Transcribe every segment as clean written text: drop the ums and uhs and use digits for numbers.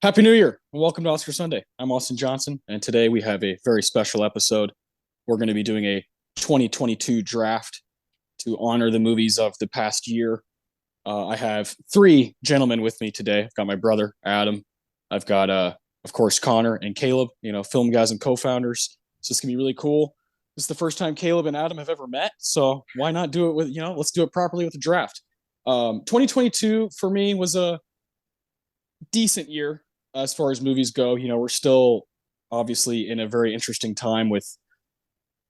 Happy New Year and welcome to Oscar Sunday. I'm Austin Johnson, and today we have a very special episode. We're going to be doing a 2022 draft to honor the movies of the past year. I have three gentlemen with me today. I've got my brother, Adam. I've got, of course, Connor and Caleb, FILMGAZM co-founders. So it's going to be really cool. This is the first time Caleb and Adam have ever met, so why not do it with, let's do it properly with the draft. 2022 for me was a decent year as far as movies go. We're still obviously in a very interesting time with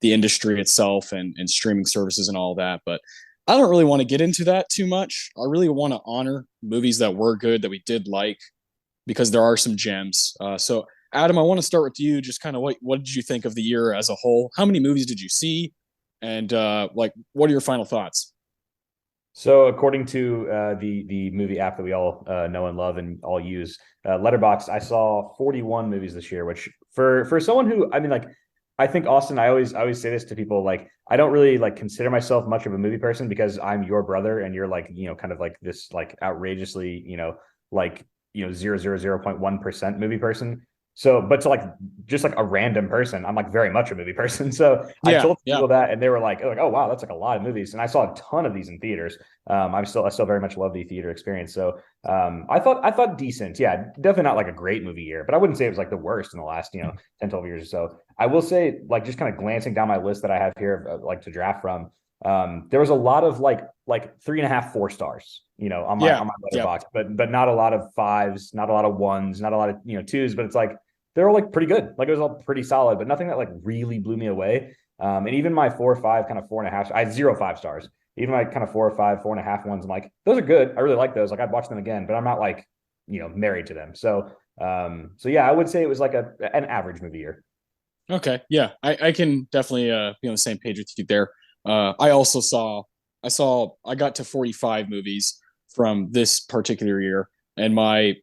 the industry itself and streaming services and all that, but I don't really want to get into that too much. I really want to honor movies that were good, that we did like, because there are some gems. So Adam, I want to start with you. Just kind of what did you think of the year as a whole? How many movies did you see? And what are your final thoughts? So according to the movie app that we all know and love and all use, Letterboxd, I saw 41 movies this year, which for someone who, I think, Austin, I always say this to people, like, I don't really consider myself much of a movie person because I'm your brother and you're kind of like this outrageously 0.1% movie person. So, but to just a random person, I'm very much a movie person. So I told people that, and they were like, oh wow, that's a lot of movies. And I saw a ton of these in theaters. I still very much love the theater experience. So I thought decent. Yeah, definitely not a great movie year, but I wouldn't say it was the worst in the last 10, 12 years or so. I will say, just kind of glancing down my list that I have here to draft from, there was a lot of 3.5, 4 stars, on my letterbox, but not a lot of 5s, not a lot of 1s, not a lot of 2s, but it's they're all pretty good. It was all pretty solid, but nothing that really blew me away. And even my 4 or 5, kind of 4.5, I had 0 5 stars. Even my kind of 4 or 5, 4.5 ones, I'm those are good. I really like those. I'd watch them again, but I'm not married to them. So yeah, I would say it was an average movie year. Okay. Yeah. I can definitely be on the same page with you there. I got to 45 movies from this particular year, and my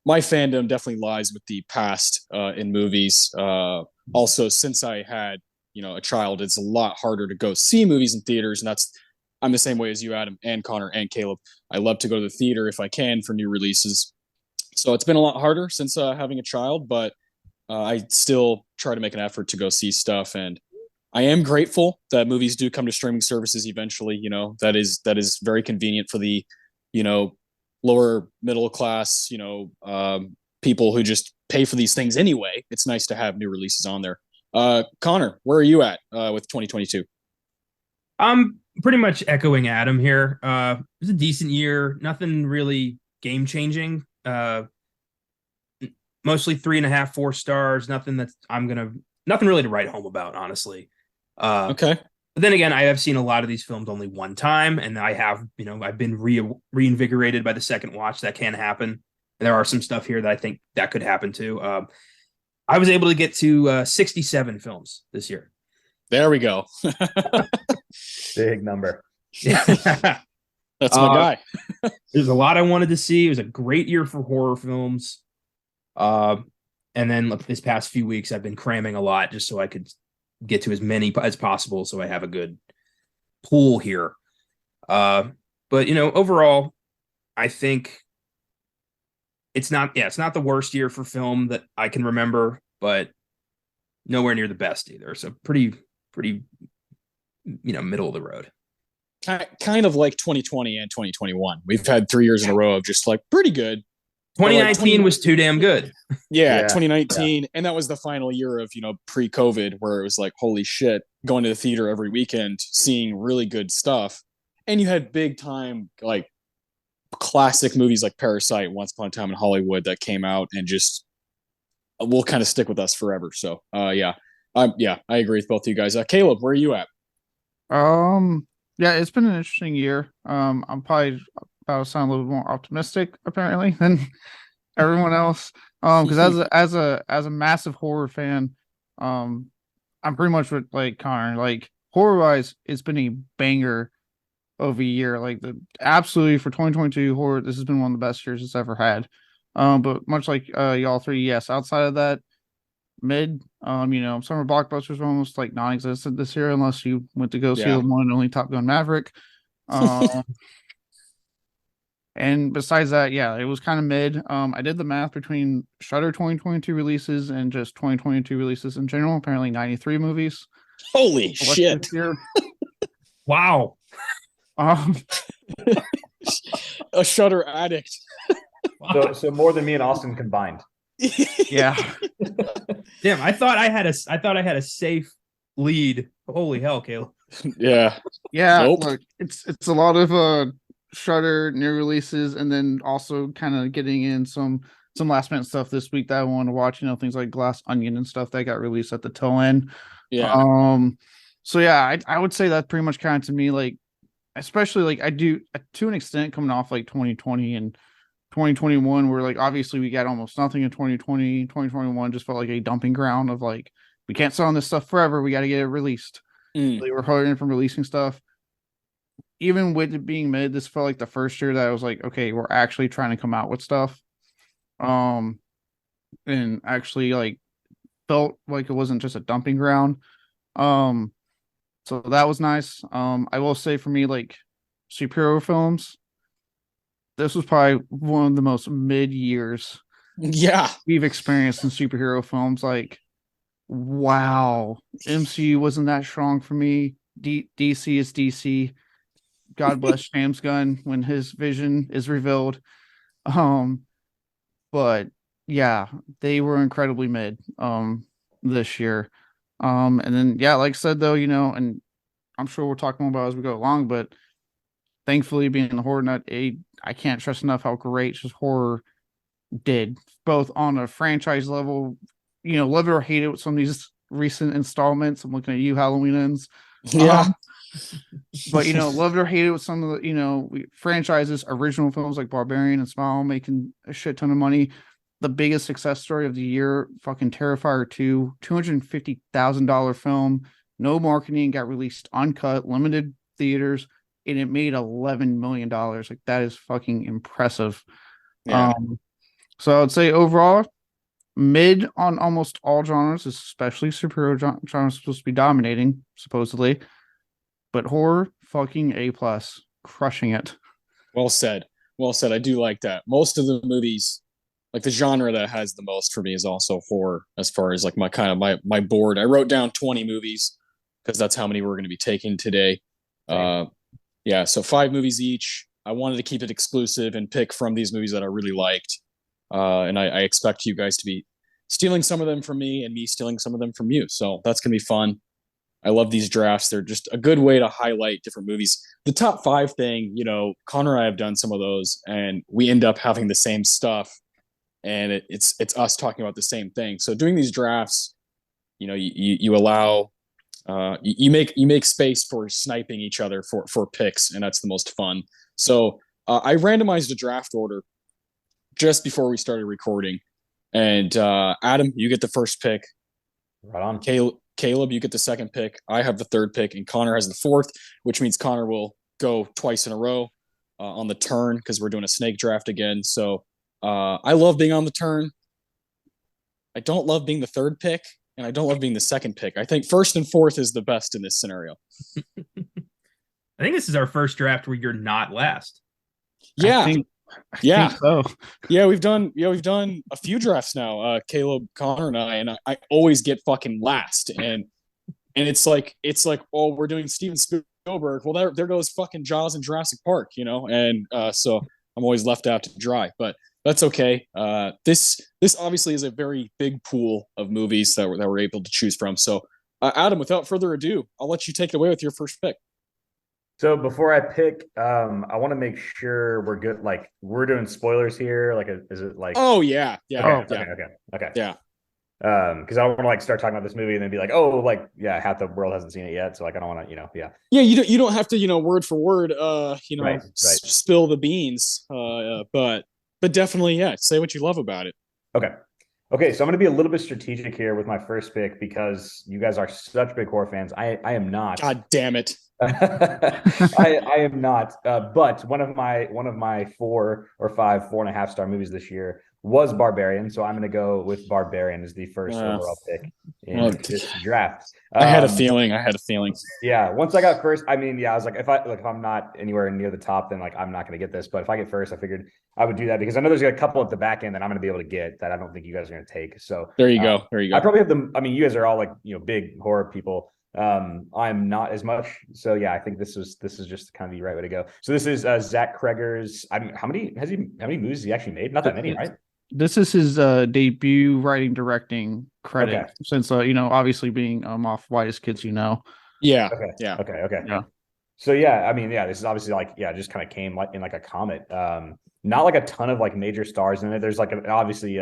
fandom definitely lies with the past in movies. Also, since I had a child, it's a lot harder to go see movies in theaters, and I'm the same way as you, Adam, and Connor and Caleb. I love to go to the theater if I can for new releases. So it's been a lot harder since having a child, but I still try to make an effort to go see stuff, and I am grateful that movies do come to streaming services eventually. That is very convenient for the lower middle class, people who just pay for these things anyway. It's nice to have new releases on there. Connor, where are you at with 2022? I'm pretty much echoing Adam here. It was a decent year. Nothing really game changing. Mostly 3.5, 4 stars. Nothing really to write home about, honestly. Okay. But then again, I have seen a lot of these films only one time, and I have, I've been reinvigorated by the second watch. That can happen. And there are some stuff here that I think that could happen too. I was able to get to 67 films this year. There we go. Big number. That's my guy. There's a lot I wanted to see. It was a great year for horror films. And then this past few weeks, I've been cramming a lot just so I could get to as many as possible, so I have a good pool here. But overall, I think it's not the worst year for film that I can remember, but nowhere near the best either. So pretty middle of the road. Kind of like 2020 and 2021. We've had 3 years in a row of just pretty good. 2019 was too damn good. Yeah, 2019. Yeah. And that was the final year of, pre-COVID, where it was holy shit, going to the theater every weekend, seeing really good stuff. And you had big time, classic movies like Parasite, Once Upon a Time in Hollywood that came out and just will kind of stick with us forever. So, yeah, I agree with both of you guys. Caleb, where are you at? Yeah, it's been an interesting year. I'm probably about to sound a little more optimistic apparently than everyone else. Because as a massive horror fan, I'm pretty much with Connor. Horror wise, it's been a banger of a year. Absolutely for 2022 horror, this has been one of the best years it's ever had. But much like y'all three, yes, outside of that, mid. Summer blockbusters were almost non-existent this year unless you went to go see the one and only Top Gun Maverick. And besides that, yeah, it was kind of mid. I did the math between Shudder 2022 releases and just 2022 releases in general. Apparently, 93 movies. Holy shit! Wow. A Shudder addict. Wow. So more than me and Austin combined. Yeah. Damn, I thought I had a safe lead. Holy hell, Caleb. Yeah. Yeah. Nope. Look, it's a lot of Shudder new releases, and then also kind of getting in some last minute stuff this week that I want to watch. Things like Glass Onion and stuff that got released at the tail end. Yeah. So yeah, I would say that pretty much kind of to me, like, especially like I do to an extent coming off like 2020 and 2021, where like obviously we got almost nothing in 2020. 2021 just felt like a dumping ground of like, we can't sell on this stuff forever, we got to get it released. They were hurrying from releasing stuff. Even with it being mid, this felt like the first year that I was like, okay, we're actually trying to come out with stuff. And actually like felt like it wasn't just a dumping ground. So that was nice. I will say for me, like, superhero films, this was probably one of the most mid years we've experienced in superhero films. Like, wow, MCU wasn't that strong for me. DC is DC. God bless James Gunn when his vision is revealed. But yeah, they were incredibly mid this year. And then yeah, like I said though, and I'm sure we'll talk more about as we go along, but thankfully being a horror nut, I can't stress enough how great just horror did, both on a franchise level, love it or hate it with some of these recent installments. I'm looking at you, Halloween Ends. Yeah. But love it or hate it with some of the franchises, original films like Barbarian and Smile making a shit ton of money. The biggest success story of the year, fucking Terrifier 2, $250,000 film, no marketing, got released uncut, limited theaters, and it made $11 million. Like, that is fucking impressive. Yeah. So I would say overall, mid on almost all genres, especially superhero genres supposed to be dominating, supposedly. But horror, fucking A+, crushing it. Well said. Well said. I do like that. Most of the movies, like the genre that has the most for me is also horror, as far as like my board. I wrote down 20 movies because that's how many we're going to be taking today. Yeah, so 5 movies each. I wanted to keep it exclusive and pick from these movies that I really liked. And I expect you guys to be stealing some of them from me and me stealing some of them from you. So that's going to be fun. I love these drafts. They're just a good way to highlight different movies. The top 5 thing, Connor and I have done some of those, and we end up having the same stuff, and it's us talking about the same thing. So doing these drafts, you allow, you make space for sniping each other for picks, and that's the most fun. So I randomized a draft order just before we started recording, and Adam, you get the first pick. Right on. Caleb, you get the second pick. I have the third pick, and Connor has the fourth, which means Connor will go twice in a row on the turn because we're doing a snake draft again. So I love being on the turn. I don't love being the third pick, and I don't love being the second pick. I think first and fourth is the best in this scenario. I think this is our first draft where you're not last. Yeah. I think so. Yeah, we've done a few drafts now, Caleb, Connor, and I always get fucking last, and it's like, oh, we're doing Steven Spielberg. Well, there goes fucking Jaws and Jurassic Park, and so I'm always left out to dry, but that's okay. This obviously is a very big pool of movies that we're able to choose from. So, Adam, without further ado, I'll let you take it away with your first pick. So before I pick, I want to make sure we're good. Like, we're doing spoilers here. Like, is it like? Oh yeah, yeah, okay. Yeah. Because I don't want to like start talking about this movie and then be like, oh, like, yeah, half the world hasn't seen it yet, so like I don't want to, yeah. Yeah, you don't have to, word for word, right. Spill the beans, but definitely, yeah, say what you love about it. Okay, so I'm going to be a little bit strategic here with my first pick because you guys are such big horror fans. I am not. God damn it. I am not. But one of my 4.5 star movies this year was Barbarian. So I'm going to go with Barbarian as the first overall pick in this draft. I had a feeling. I had a feeling. Yeah. Once I got first, I mean, yeah, I was like, if I'm not anywhere near the top, then like I'm not going to get this. But if I get first, I figured I would do that because I know there's a couple at the back end that I'm going to be able to get that I don't think you guys are going to take. So there you go. There you go. I probably have them. I mean, you guys are all like, big horror people. I'm not as much. So yeah, I think this is just kind of the right way to go. So this is Zach Kreger's. I mean, how many movies has he actually made? Not that many, right? This is his debut writing directing credit since obviously being off Whitest Kids Yeah. Okay. Yeah. Okay. Yeah. So yeah, I mean, yeah, this is obviously like, yeah, just kind of came like in like a comet. Not like a ton of like major stars in it. There's like obviously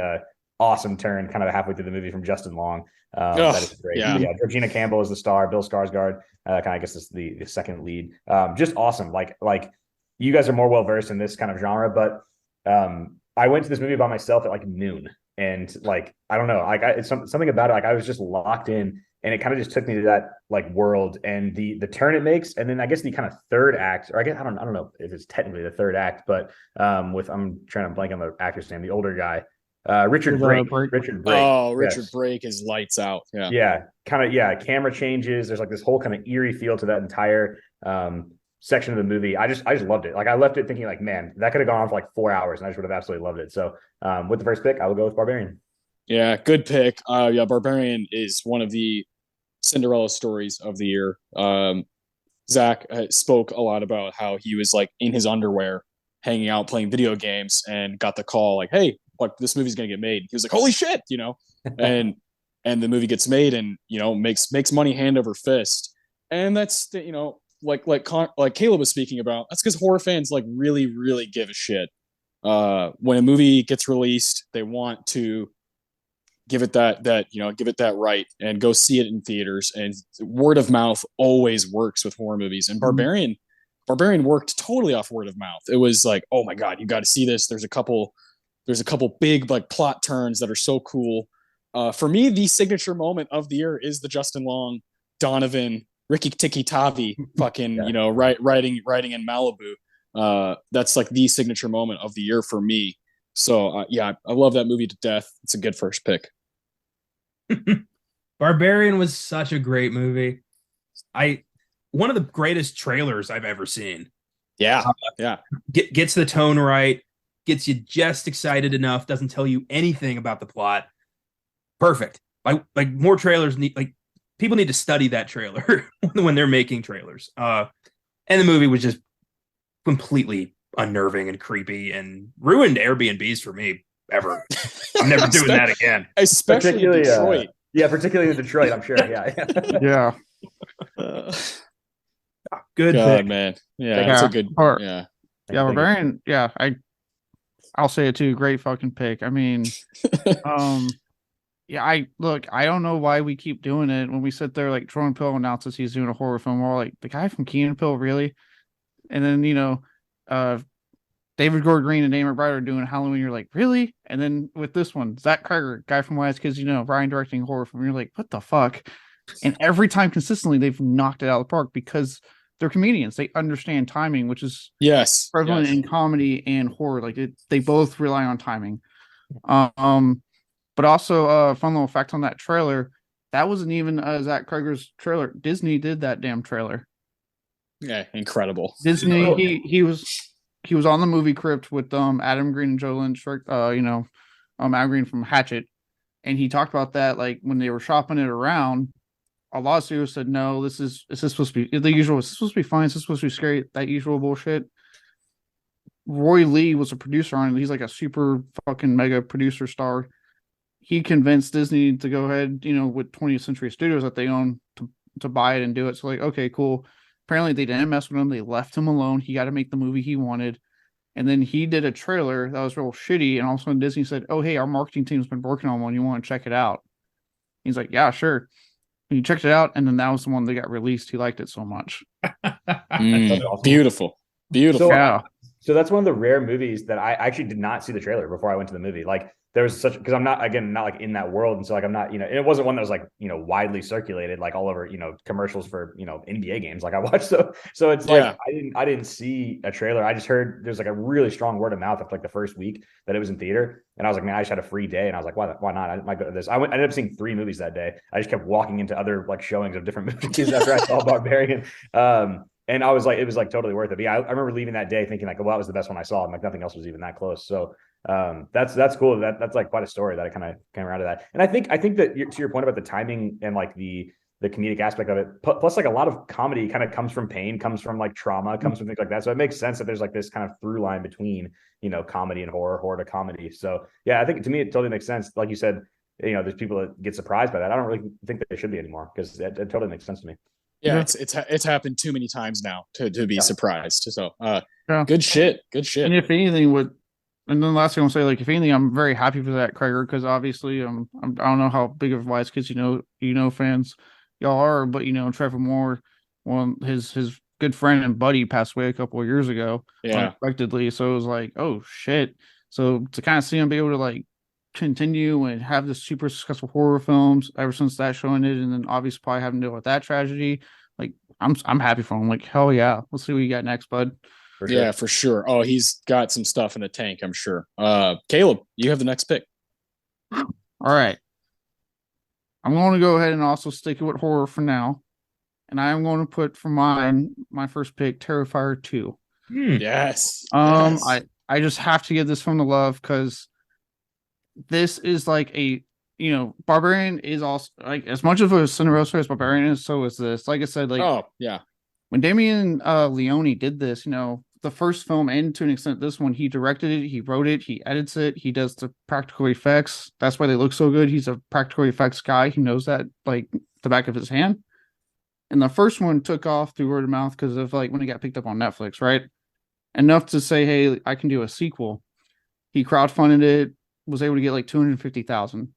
awesome turn kind of halfway through the movie from Justin Long. That is great. Yeah. Yeah, Georgina Campbell is the star. Bill Skarsgård, kind of I guess is the second lead. Just awesome. Like you guys are more well versed in this kind of genre, but I went to this movie by myself at like noon, and like I don't know, like it's something about it. Like I was just locked in, and it kind of just took me to that like world and the turn it makes, and then I guess the kind of third act, or I guess I don't know if it's technically the third act, but with I'm trying to blank on the actor's name, the older guy. Richard Brake. Richard Brake. Oh, Richard Brake is lights out. Yeah. Yeah. Kind of, yeah. Camera changes. There's like this whole kind of eerie feel to that entire section of the movie. I just loved it. Like I left it thinking like, man, that could have gone on for like 4 hours and I just would have absolutely loved it. So with the first pick, I will go with Barbarian. Yeah, good pick. Yeah, Barbarian is one of the Cinderella stories of the year. Zach spoke a lot about how he was like in his underwear hanging out playing video games and got the call like, hey, like this movie's gonna get made. He was like, holy shit, and the movie gets made and makes money hand over fist. And that's the, like Caleb was speaking about, that's because horror fans like really, really give a shit. When a movie gets released, they want to give it that right and go see it in theaters. And word of mouth always works with horror movies. And Barbarian worked totally off word of mouth. It was like, oh my God, you got to see this. There's a couple big like plot turns that are so cool. For me, the signature moment of the year is the Justin Long, Donovan, Ricky Tikki Tavi fucking, writing in Malibu. That's like the signature moment of the year for me. So yeah, I love that movie to death. It's a good first pick. Barbarian was such a great movie. One of the greatest trailers I've ever seen. Yeah. Yeah. Gets the tone right, gets you just excited enough, doesn't tell you anything about the plot. Perfect. Like more trailers people need to study that trailer when they're making trailers. And the movie was just completely unnerving and creepy and ruined Airbnbs for me ever. I'm never doing that again. Especially in Detroit. Particularly in Detroit, I'm sure. Yeah. Yeah. Good God, pick. man. Yeah, that's a good part. Yeah. Yeah, Barbarian. Yeah, I'll say it too. Great fucking pick. I mean, yeah, I don't know why we keep doing it when we sit there like Troy Pill announces he's doing a horror film. We're all like, the guy from Key and Peele, really? And then David Gordon Green and Damon Bright are doing Halloween. You're like, really? And then with this one, Zach Kreger, guy from Wise Kids, Ryan directing horror film. You're like, what the fuck? And every time consistently, they've knocked it out of the park because they're comedians. They understand timing, which is prevalent in comedy and horror. Like they both rely on timing. But also, fun little fact on that trailer, that wasn't even Zach Kreger's trailer. Disney did that damn trailer. Yeah, incredible. Disney, he was on the movie Crypt with Adam Green and Joe Lynch, Adam Green from Hatchet, and he talked about that like when they were shopping it around. A lot of studios said no. Is this supposed to be the usual? Is this supposed to be fun? Is this supposed to be scary? That usual bullshit. Roy Lee was a producer on it. He's like a super fucking mega producer star. He convinced Disney to go ahead, with 20th Century Studios that they own to buy it and do it. So like, okay, cool. Apparently they didn't mess with him. They left him alone. He got to make the movie he wanted. And then he did a trailer that was real shitty. And all of a sudden Disney said, oh, hey, our marketing team's been working on one. You want to check it out? He's like, yeah, sure. And he checked it out. And then that was the one that got released. He liked it so much. Awesome. Beautiful. So, yeah. So that's one of the rare movies that I actually did not see the trailer before I went to the movie. Like there was such, because I'm not, again, not like in that world, and so like I'm not, and it wasn't one that was like widely circulated like all over commercials for NBA games like I watched. So it's like I didn't see a trailer. I just heard there's like a really strong word of mouth after like the first week that it was in theater, and I was like, man, I just had a free day, and I was like, why not? I might go to this. I ended up seeing 3 movies that day. I just kept walking into other like showings of different movies after I saw Barbarian. And I was like, it was like totally worth it. But yeah, I remember leaving that day thinking like, well, that was the best one I saw. And like nothing else was even that close. So that's cool. That's like quite a story that I kind of came around to that. And I think that to your point about the timing and like the comedic aspect of it, plus like a lot of comedy kind of comes from pain, comes from like trauma, comes from things like that. So it makes sense that there's like this kind of through line between, comedy and horror to comedy. So yeah, I think to me, it totally makes sense. Like you said, there's people that get surprised by that. I don't really think that they should be anymore because it totally makes sense to me. Yeah, it's happened too many times now to be surprised. So good shit. And if anything, and then the last thing I'll say, like if anything, I'm very happy for that, Krager, because obviously I don't know how big of Wise Kids fans y'all are, but Trevor Moore, his good friend and buddy passed away a couple of years ago, unexpectedly. So it was like, oh shit. So to kind of see him be able to like continue and have this super successful horror films ever since that show ended, and then obviously probably having to deal with that tragedy, like I'm happy for him. Like hell yeah, let's see what you got next, bud. For sure. Oh, he's got some stuff in the tank, I'm sure. Caleb, you have the next pick. All right, I'm going to go ahead and also stick it with horror for now, and I am going to put for my first pick Terrifier 2. Yes. I just have to give this film the love because this is like a Barbarian is also like as much of a Cinerosa as Barbarian is, so is this. Like I said, like when Damien Leone did this, the first film, and to an extent this one, he directed it, he wrote it, he edits it, he does the practical effects. That's why they look so good. He's a practical effects guy. He knows that like the back of his hand. And the first one took off through word of mouth because of like when it got picked up on Netflix, right? Enough to say, hey, I can do a sequel. He crowdfunded it, was able to get like 250,000.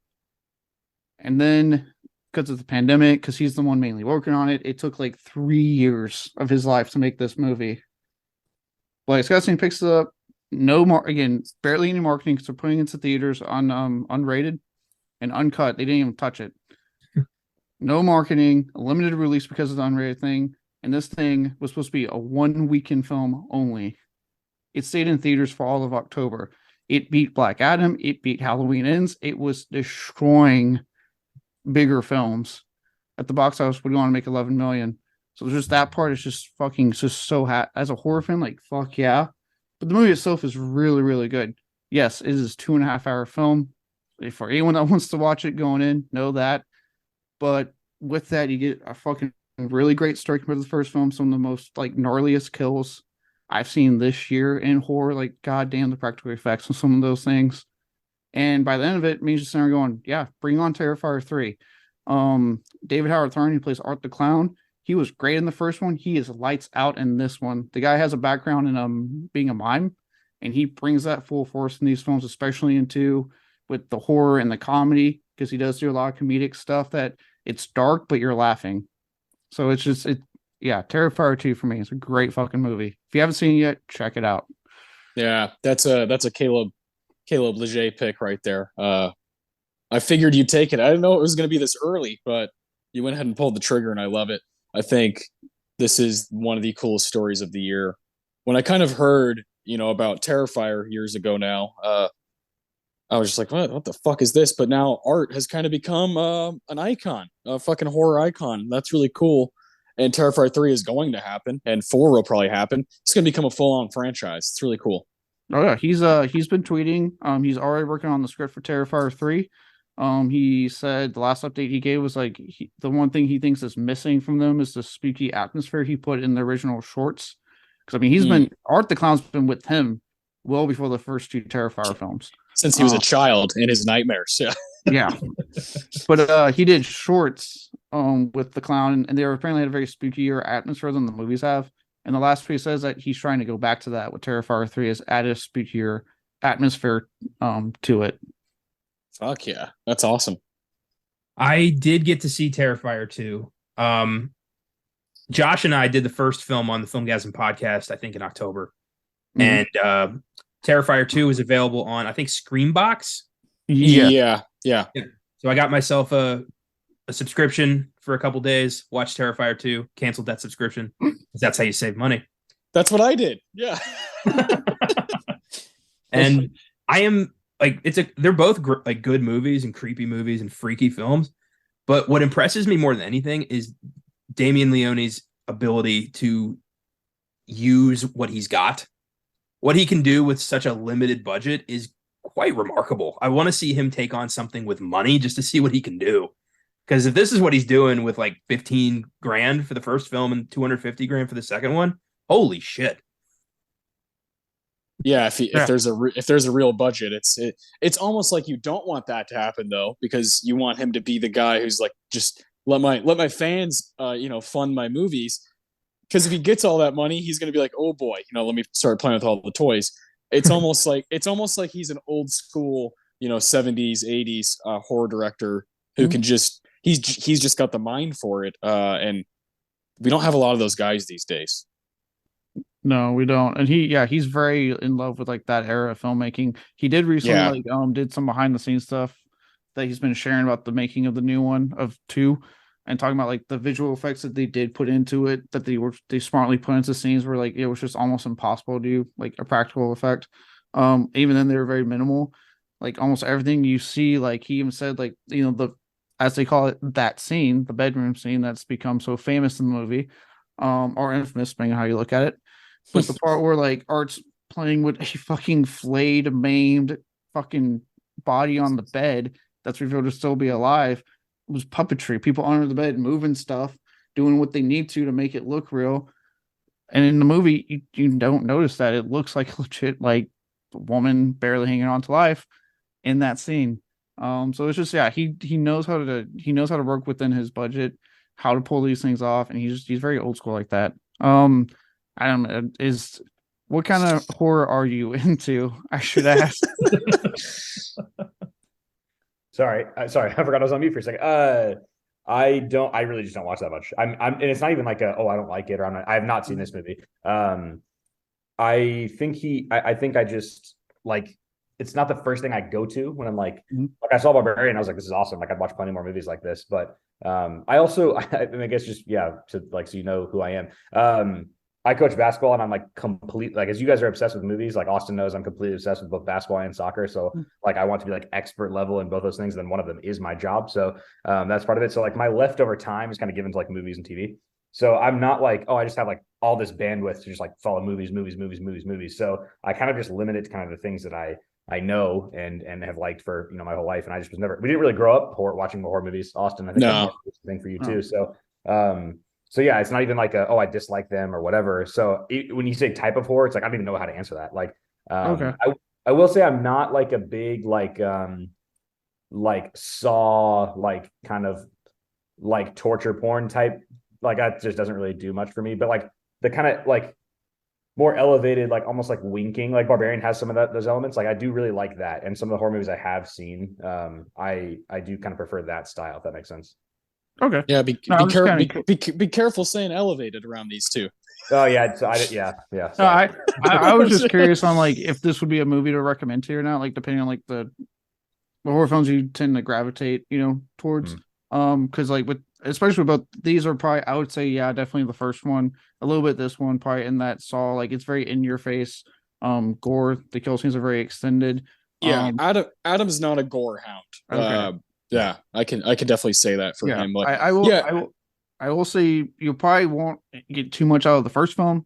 And then because of the pandemic, because he's the one mainly working on it, it took like 3 years of his life to make this movie. Blake Scotsman picks it up. No more, again, barely any marketing because they're putting it into theaters on unrated and uncut. They didn't even touch it. No marketing, a limited release because of the unrated thing. And this thing was supposed to be a 1 weekend film only. It stayed in theaters for all of October. It beat Black Adam. It beat Halloween Ends. It was destroying bigger films at the box office. Would want to make 11 million. So just that part is just fucking just so as a horror fan, like fuck yeah. But the movie itself is really, really good. Yes, it is a 2.5 hour film. For anyone that wants to watch it going in, know that. But with that, you get a fucking really great story compared to the first film. Some of the most like gnarliest kills I've seen this year in horror. Like goddamn, the practical effects on some of those things. And by the end of it, me just sitting there going, yeah, bring on Terrifier 3. David Howard Thorne, who plays Art the Clown, he was great in the first one. He is lights out in this one. The guy has a background in being a mime, and he brings that full force in these films, especially into with the horror and the comedy, because he does do a lot of comedic stuff that it's dark, but you're laughing. So it's just Terrifier 2 for me. It's a great fucking movie. If you haven't seen it yet, check it out. Yeah, that's a Caleb Leger pick right there. I figured you'd take it. I didn't know it was going to be this early, but you went ahead and pulled the trigger, and I love it. I think this is one of the coolest stories of the year. When I kind of heard, about Terrifier years ago now, I was just like, what the fuck is this? But now Art has kind of become an icon, a fucking horror icon. That's really cool. And Terrifier 3 is going to happen, and 4 will probably happen. It's going to become a full-on franchise. It's really cool. Oh yeah, he's been tweeting. He's already working on the script for Terrifier 3. He said the last update he gave was like the one thing he thinks is missing from them is the spooky atmosphere he put in the original shorts. Because I mean, he's been Art the Clown's been with him well before the first 2 Terrifier films. Since he was a child in his nightmares. Yeah. Yeah. But he did shorts with the clown, and they apparently had a very spookier atmosphere than the movies have. And the last piece says that he's trying to go back to that with Terrifier 3 is add a spookier atmosphere to it. Fuck yeah. That's awesome. I did get to see Terrifier 2. Josh and I did the first film on the FILMGAZM podcast, I think in October. And Terrifier 2 is available on, I think, Screambox. Yeah. So I got myself a subscription for a couple days, watched Terrifier 2, canceled that subscription. That's how you save money. That's what I did. Yeah. And I am like, they're both like good movies and creepy movies and freaky films. But what impresses me more than anything is Damien Leone's ability to use what he's got. What he can do with such a limited budget is quite remarkable. I want to see him take on something with money just to see what he can do. Because if this is what he's doing with like 15 grand for the first film and 250 grand for the second one, holy shit. Yeah, if there's a real budget, it's almost like you don't want that to happen though, because you want him to be the guy who's like, just let my fans fund my movies. Because if he gets all that money, he's gonna be like, oh boy, let me start playing with all the toys. It's almost like he's an old school, 70s, 80s horror director who can just he's just got the mind for it. And we don't have a lot of those guys these days. No, we don't. And he's very in love with like that era of filmmaking. He did recently did some behind the scenes stuff that he's been sharing about the making of the new one of 2, and talking about like the visual effects that they did put into it, that they smartly put into scenes where like it was just almost impossible to do like a practical effect. Even then they were very minimal. Like almost everything you see, like he even said, like, the, as they call it, that scene, the bedroom scene that's become so famous in the movie, or infamous, depending on how you look at it. But the part where like Art's playing with a fucking flayed, maimed fucking body on the bed that's revealed to still be alive was puppetry. People under the bed moving stuff, doing what they need to make it look real. And in the movie, you don't notice that. It looks like legit, like a woman barely hanging on to life in that scene. So it's just he knows how to work within his budget, how to pull these things off, and he's very old school like that. I don't know. What kind of horror are you into? I should ask. Sorry, I forgot I was on mute for a second. I really just don't watch that much. And it's not even like I don't like it, or I have not seen this movie. I think I just like, it's not the first thing I go to when I'm like I saw Barbarian, I was like, this is awesome. Like I'd watch plenty more movies like this, but I also, I guess just, to like, so you know who I am. I coach basketball, and I'm like complete, like, as you guys are obsessed with movies, like Austin knows I'm completely obsessed with both basketball and soccer. So like, I want to be like expert level in both those things. And then one of them is my job. So that's part of it. So like my leftover time is kind of given to like movies and TV. So I'm not like, I just have like all this bandwidth to just like follow movies. So I kind of just limit it to kind of the things that I know and have liked for, my whole life. And I just we didn't really grow up watching horror movies. Austin, I think that's a thing for you too. So, so yeah, it's not even like I dislike them or whatever. So when you say type of horror, it's like I don't even know how to answer that. Like, okay. I will say I'm not like a big like Saw, like kind of like torture porn type. Like that just doesn't really do much for me. But like the kind of like more elevated, like almost like winking, like Barbarian has some of those elements. Like I do really like that, and some of the horror movies I have seen, I do kind of prefer that style, if that makes sense. Okay. Yeah, be careful saying elevated around these two. Oh yeah, so yeah. No, I was just curious on like if this would be a movie to recommend to you or not, like depending on like the horror films you tend to gravitate, towards. Because like especially about these are probably, I would say definitely the first one, a little bit this one, probably in that Saw, like it's very in your face, gore. The kill scenes are very extended. Yeah, Adam's not a gore hound. Okay. Yeah, I can definitely say that for him. Like, I will say you probably won't get too much out of the first film.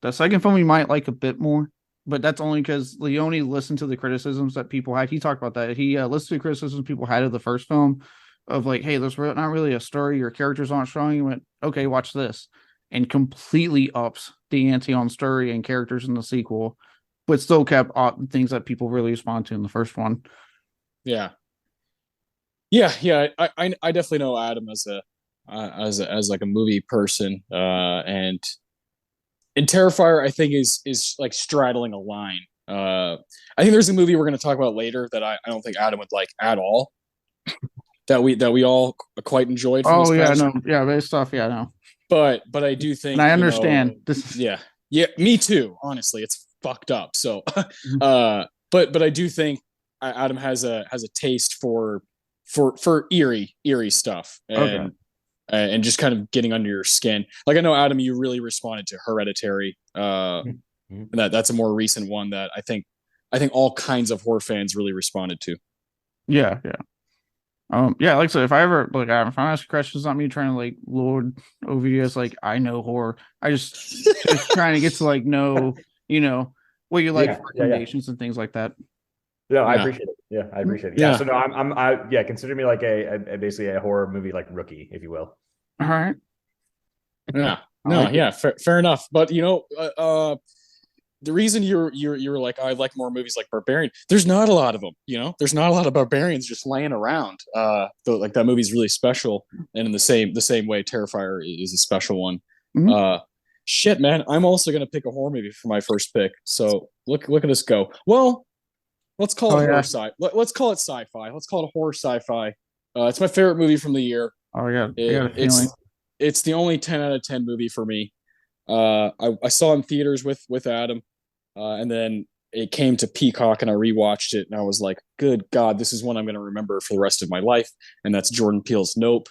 The second film you might like a bit more, but that's only because Leone listened to the criticisms that people had. He talked about that. He listened to the criticisms people had of the first film, of like, hey, there's not really a story. Your characters aren't strong. He went, okay, watch this, and completely ups the ante on story and characters in the sequel, but still kept things that people really respond to in the first one. Yeah. I definitely know Adam as like a movie person, and Terrifier I think is like straddling a line. I think there's a movie we're going to talk about later that I don't think Adam would like at all. that we all quite enjoyed. Based off, no. But I do think, and I understand this. Yeah, me too. Honestly, fucked up. So, Mhm. but I do think Adam has a taste for eerie stuff, Okay. and just kind of getting under your skin. Like I know Adam, you really responded to Hereditary. Mhm. That's a more recent one that I think all kinds of horror fans really responded to. Yeah, yeah. Yeah, like so if I ever like if I ask questions, not me trying to like lord over you as like I know horror. I just trying to get to like know, what you like Yeah, for yeah, yeah. recommendations and things like that. No, I Yeah, appreciate it. Yeah, I appreciate it. Yeah. yeah, So no, yeah, consider me like a basically a horror movie like rookie, if you will. All right. yeah. I No, like it. yeah, fair enough. But the reason you're like I like more movies like Barbarian. There's not a lot of them. There's not a lot of barbarians just laying around. Like that movie's really special, and in the same way, Terrifier is a special one. Mhm. Uh, Shit, man, I'm also gonna pick a horror movie for my first pick. So look at us go. Well, let's call Oh it horror yeah. sci. Let's call it sci-fi. Let's call it horror sci-fi. It's my favorite movie from the year. Oh yeah. I It, got a feeling. it's the only 10 out of 10 movie for me. I saw it in theaters with Adam, and then it came to Peacock, and I rewatched it, and I was like, "Good God, this is one I'm going to remember for the rest of my life." And that's Jordan Peele's Nope.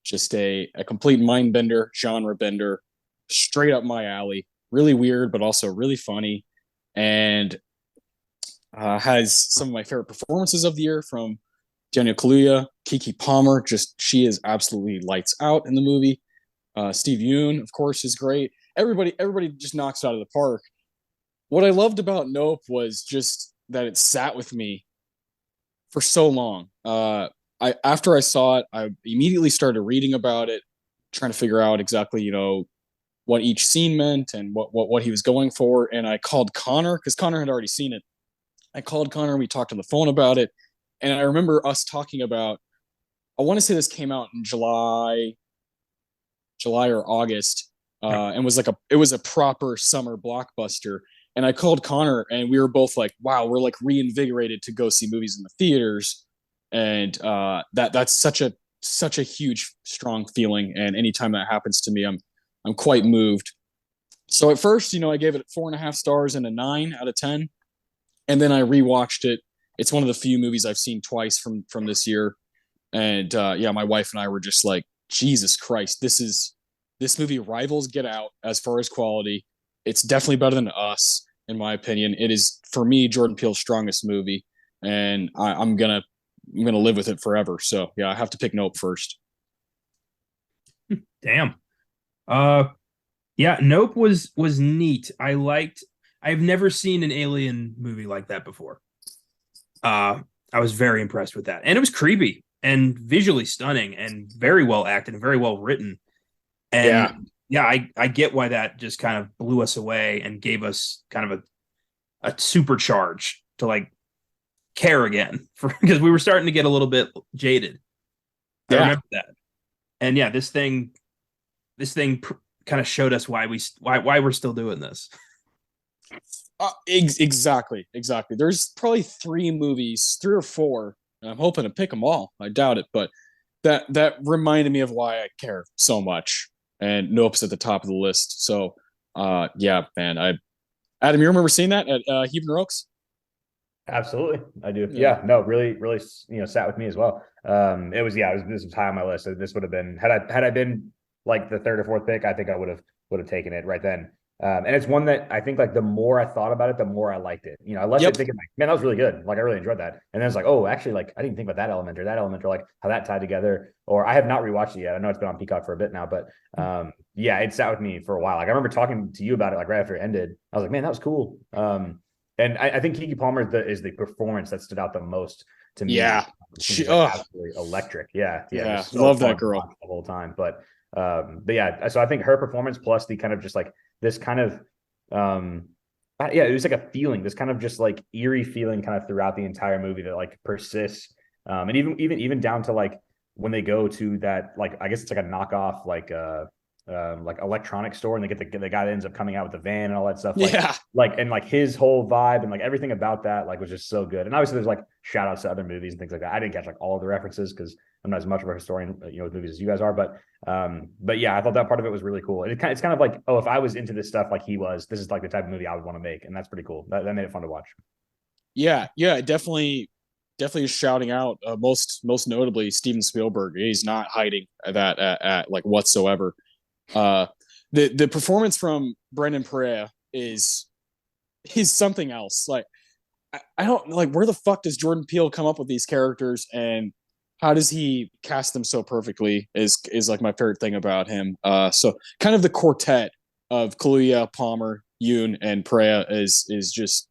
Just a complete mind bender, genre bender, straight up my alley. Really weird, but also really funny, and has some of my favorite performances of the year from Daniel Kaluuya, Kiki Palmer. Just she is absolutely lights out in the movie. Steve Yeun, of course, is great. Everybody just knocks it out of the park. What I loved about Nope was just that it sat with me for so long. After I saw it, I immediately started reading about it, trying to figure out exactly what each scene meant and what he was going for. And I called Connor because Connor had already seen it. I called Connor and we talked on the phone about it. And I remember us talking about. I want to say this came out in July or August, and it was a proper summer blockbuster. And I called Connor, and we were both like, "Wow, we're like reinvigorated to go see movies in the theaters," and that's such a huge, strong feeling. And anytime that happens to me, I'm quite moved. So at first, I gave it 4.5 stars and a 9 out of 10, and then I rewatched it. It's one of the few movies I've seen twice from this year, and yeah, my wife and I were just like, Jesus Christ, this movie rivals Get Out as far as quality. It's definitely better than Us, in my opinion. It is for me Jordan Peele's strongest movie, and I'm gonna live with it forever. So yeah, I have to pick Nope first. Damn. Yeah, Nope was neat. I've never seen an alien movie like that before. I was very impressed with that. And it was creepy and visually stunning and very well acted and very well written. Yeah, And yeah, I get why that just kind of blew us away and gave us kind of a supercharge to like care again because we were starting to get a little bit jaded. I yeah. remember that. And yeah, this thing kind of showed us why we're still doing this. Exactly. There's probably three or four, and I'm hoping to pick them all. I doubt it, but that reminded me of why I care so much. And Nope's at the top of the list. So, yeah, man. Adam, you remember seeing that at Heaven Oaks? Absolutely, I do. Yeah. Yeah, no, really, really, sat with me as well. This was high on my list. So this would have been had I been like the third or fourth pick, I think I would have taken it right then. And it's one that I think like the more I thought about it, the more I liked it. I left it Yep. thinking like, man, that was really good. Like I really enjoyed that. And then it's like, oh, actually, like I didn't think about that element, or like how that tied together. Or I have not rewatched it yet. I know it's been on Peacock for a bit now, but yeah, it sat with me for a while. Like I remember talking to you about it like right after it ended. I was like, man, that was cool. And I think Kiki Palmer is the performance that stood out the most to me. Yeah. She's like absolutely electric. Yeah. Yeah. So Love that girl the whole time. But yeah, so I think her performance plus the kind of just like this kind of yeah, it was like a feeling, this kind of just like eerie feeling kind of throughout the entire movie that like persists. And even down to like when they go to that, like I guess it's like a knockoff like electronic store, and they get the guy that ends up coming out with the van and all that stuff. Like, yeah. And like his whole vibe and like everything about that like was just so good. And obviously there's like shout outs to other movies and things like that. I didn't catch like all of the references because I'm not as much of a historian, with movies as you guys are, but yeah, I thought that part of it was really cool. And it's kind of like, oh, if I was into this stuff like he was, this is like the type of movie I would want to make, and that's pretty cool. That made it fun to watch. Yeah, definitely shouting out most notably Steven Spielberg. He's not hiding that at like whatsoever. The performance from Brendan Perea is something else. Like I don't like, where the fuck does Jordan Peele come up with these characters, and how does he cast them so perfectly is like my favorite thing about him. So kind of the quartet of Kaluuya, Palmer, Yoon, and Perea is just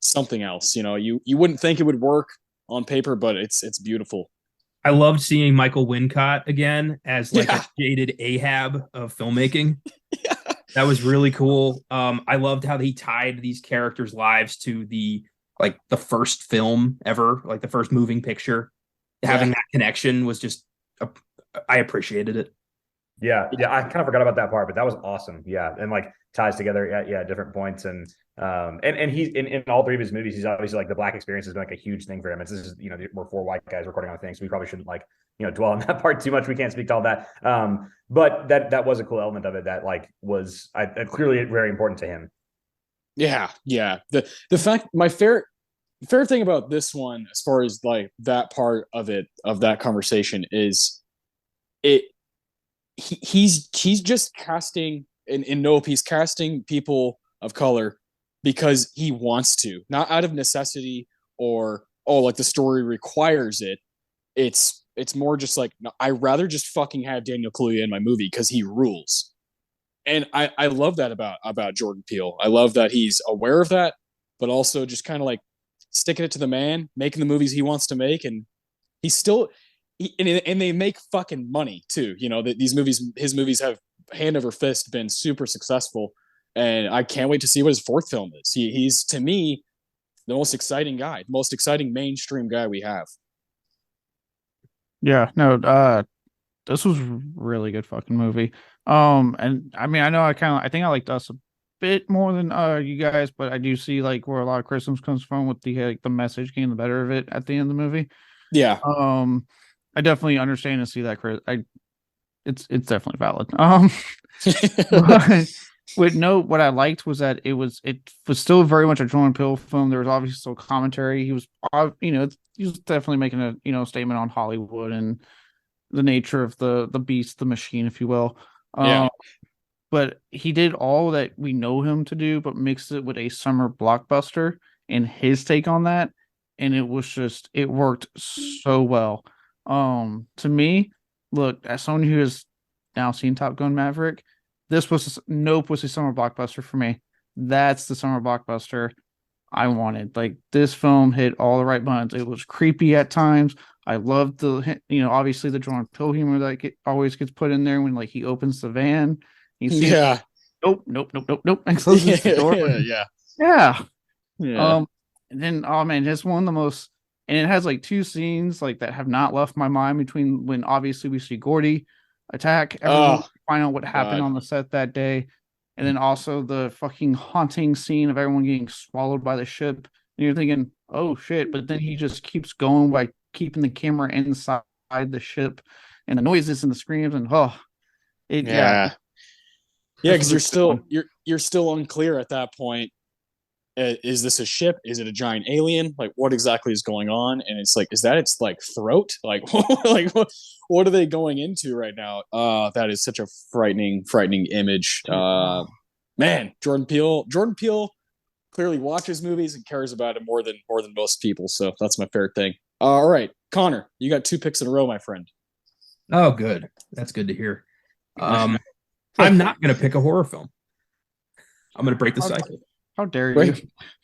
something else. You wouldn't think it would work on paper, but it's beautiful. I loved seeing Michael Wincott again as like a jaded Ahab of filmmaking. Yeah. That was really cool. I loved how he tied these characters' lives to the first film ever, like the first moving picture. Having that connection was just, I appreciated it. Yeah, I kind of forgot about that part, but that was awesome. Yeah, and like ties together at different points, and he's in all three of his movies. He's obviously like the Black experience has been like a huge thing for him. It's just we're four white guys recording on things, so we probably shouldn't dwell on that part too much. We can't speak to all that. But that was a cool element of it that was clearly very important to him. Yeah. The fact, my fair thing about this one, as far as like that part of that conversation, is he's just casting, and nope, he's casting people of color because he wants to, not out of necessity or like the story requires it. It's more just like, no, I rather just fucking have Daniel Kaluuya in my movie because he rules. And I love that about Jordan Peele. I love that he's aware of that, but also just kind of like sticking it to the man, making the movies he wants to make, and he's still, and they make fucking money too. His movies have hand over fist been super successful, and I can't wait to see what his fourth film is. He's to me the most exciting guy, most exciting mainstream guy we have. Yeah, no, this was really good fucking movie. And I mean, I know I think I liked Us a bit more than you guys, but I do see like where a lot of criticism comes from with the message getting the better of it at the end of the movie. Yeah. I definitely understand and see that it's definitely valid. But what I liked was that it was still very much a Jordan Peele film. There was obviously still commentary. He was he was definitely making a statement on Hollywood and the nature of the beast, the machine, if you will. Yeah. But he did all that we know him to do, but mixed it with a summer blockbuster and his take on that. And it worked so well. To me, look, as someone who has now seen Top Gun Maverick, Nope was a summer blockbuster for me. That's the summer blockbuster I wanted. Like, this film hit all the right buttons. It was creepy at times. I loved obviously the Jordan Peele humor that always gets put in there when like he opens the van. You see, nope, and closes the door. Yeah. And then, oh man, just one of the most, and it has like two scenes like that have not left my mind, between when obviously we see Gordy attack everyone, find out what happened on the set that day, and then also the fucking haunting scene of everyone getting swallowed by the ship. And you're thinking, oh shit, but then he just keeps going by keeping the camera inside the ship, and the noises and the screams, and because you're still unclear at that point. Is this a ship? Is it a giant alien? Like, what exactly is going on? And it's like, is that its like throat? Like, like what are they going into right now? That is such a frightening image. Man, Jordan Peele clearly watches movies and cares about it more than most people. So that's my favorite thing. All right, Connor, you got 2 picks in a row, my friend. Oh, good. That's good to hear. I'm not going to pick a horror film. I'm going to break the cycle. How dare you?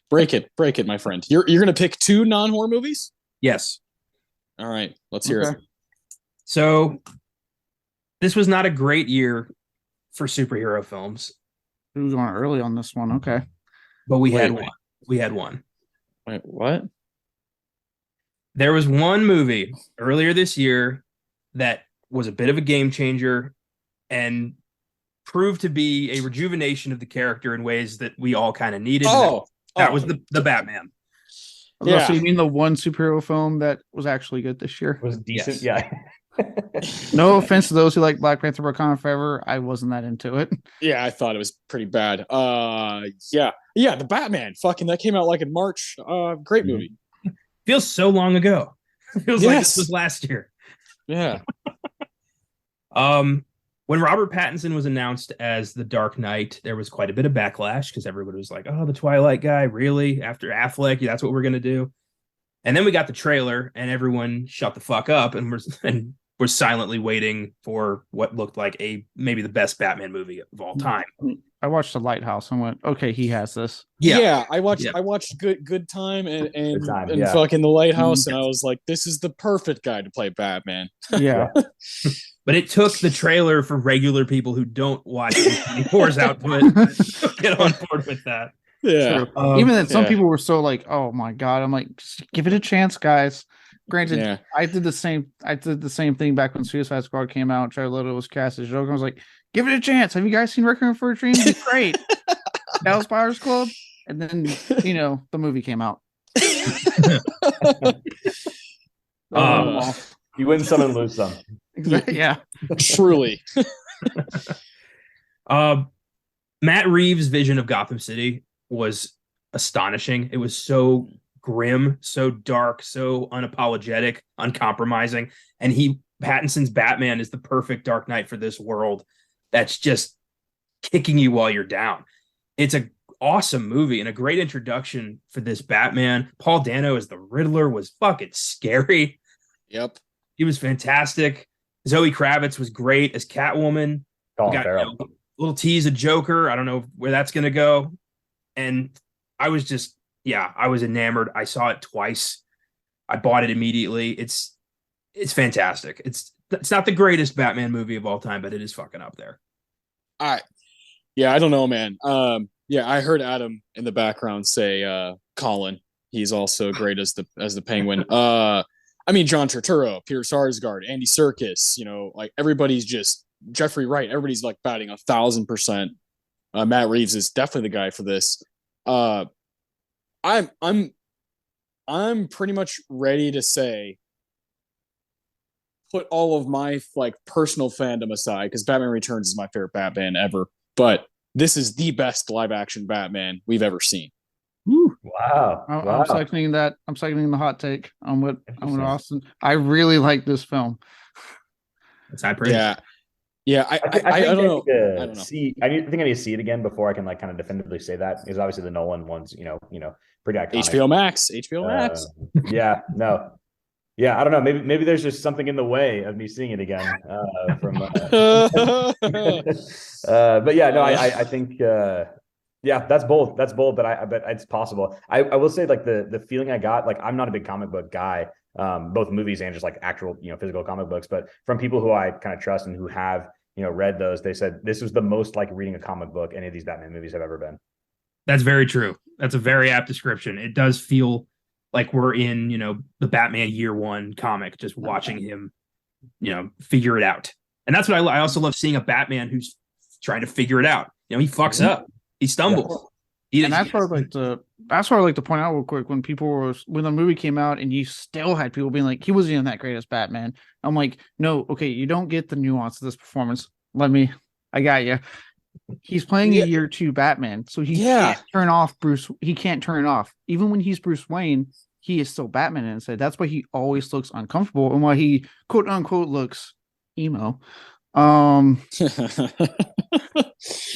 Break it, my friend. You're going to pick 2 non-horror movies? Yes. All right, let's hear it. So this was not a great year for superhero films. We were going early on this one. Okay. But we had one. We had one. Wait, what? There was one movie earlier this year that was a bit of a game changer and proved to be a rejuvenation of the character in ways that we all kind of needed. That was the Batman. So you mean the one superhero film that was actually good this year? Was decent, Yes. yeah. No offense to those who like Black Panther: Wakanda Forever. I wasn't that into it. Yeah, I thought it was pretty bad. Yeah, the Batman. Fucking that came out like in March. Great movie. Feels so long ago. Feels like this was last year. Yeah. When Robert Pattinson was announced as the Dark Knight, there was quite a bit of backlash because everybody was like, "Oh, the Twilight guy, really? After Affleck, that's what we're gonna do." And then we got the trailer, and everyone shut the fuck up, and we're silently waiting for what looked like maybe the best Batman movie of all time. I watched The Lighthouse and went, "Okay, he has this." Yeah, I watched Good Time and fucking The Lighthouse, and I was like, this is the perfect guy to play Batman. Yeah. But it took the trailer for regular people who don't watch A24's output to get on board with that. Yeah. Even then, some people were so like, "Oh my god!" I'm like, just give it a chance, guys. Granted, I did the same thing back when Suicide Squad came out. Jared Leto was cast as Joker. I was like, give it a chance. Have you guys seen Requiem for a Dream? It's great. Dallas Buyers Club, and then the movie came out. You win some and lose some. Exactly. Yeah, truly. Matt Reeves' vision of Gotham City was astonishing. It was so grim, so dark, so unapologetic, uncompromising. And Pattinson's Batman is the perfect Dark Knight for this world that's just kicking you while you're down. It's an awesome movie and a great introduction for this Batman. Paul Dano as the Riddler was fucking scary. Yep. He was fantastic. Zoe Kravitz was great as Catwoman. Little tease of Joker. I don't know where that's going to go. And I was just, I was enamored. I saw it twice. I bought it immediately. It's fantastic. It's not the greatest Batman movie of all time, but it is fucking up there. I don't know, man. I heard Adam in the background say Colin. He's also great as the Penguin. I mean, John Turturro, Peter Sarsgaard, Andy Serkis, like everybody's just Jeffrey Wright. Everybody's like batting 1,000%. Matt Reeves is definitely the guy for this. I'm pretty much ready to say, put all of my like personal fandom aside, because Batman Returns is my favorite Batman ever. But this is the best live action Batman we've ever seen. Woo. Wow. I'm seconding that. I'm seconding the hot take. I'm with Austin. I really like this film. That's high praise. Yeah. I don't know. I don't know. I think I need to see it again before I can like kind of definitively say that, because obviously the Nolan ones, pretty iconic. HBO Max. Yeah, I don't know. Maybe there's just something in the way of me seeing it again. But yeah, no, I think that's bold. That's bold, but but it's possible. I will say, like, the feeling I got, like, I'm not a big comic book guy, both movies and just like actual physical comic books, but from people who I kind of trust and who have read those, they said this was the most like reading a comic book any of these Batman movies have ever been. That's very true. That's a very apt description. It does feel like we're in, the Batman Year One comic, just watching him, figure it out. And that's what I also love, seeing a Batman who's trying to figure it out. He fucks up, he stumbles. And that's what I'd like to point out real quick. When the movie came out, and you still had people being like, he wasn't even that great as Batman. I'm like, no, okay, you don't get the nuance of this performance. I got you. He's playing a Year Two Batman, so he can't turn off Bruce. He can't turn it off. Even when he's Bruce Wayne, he is still Batman inside. That's why he always looks uncomfortable, and why he quote unquote looks email. For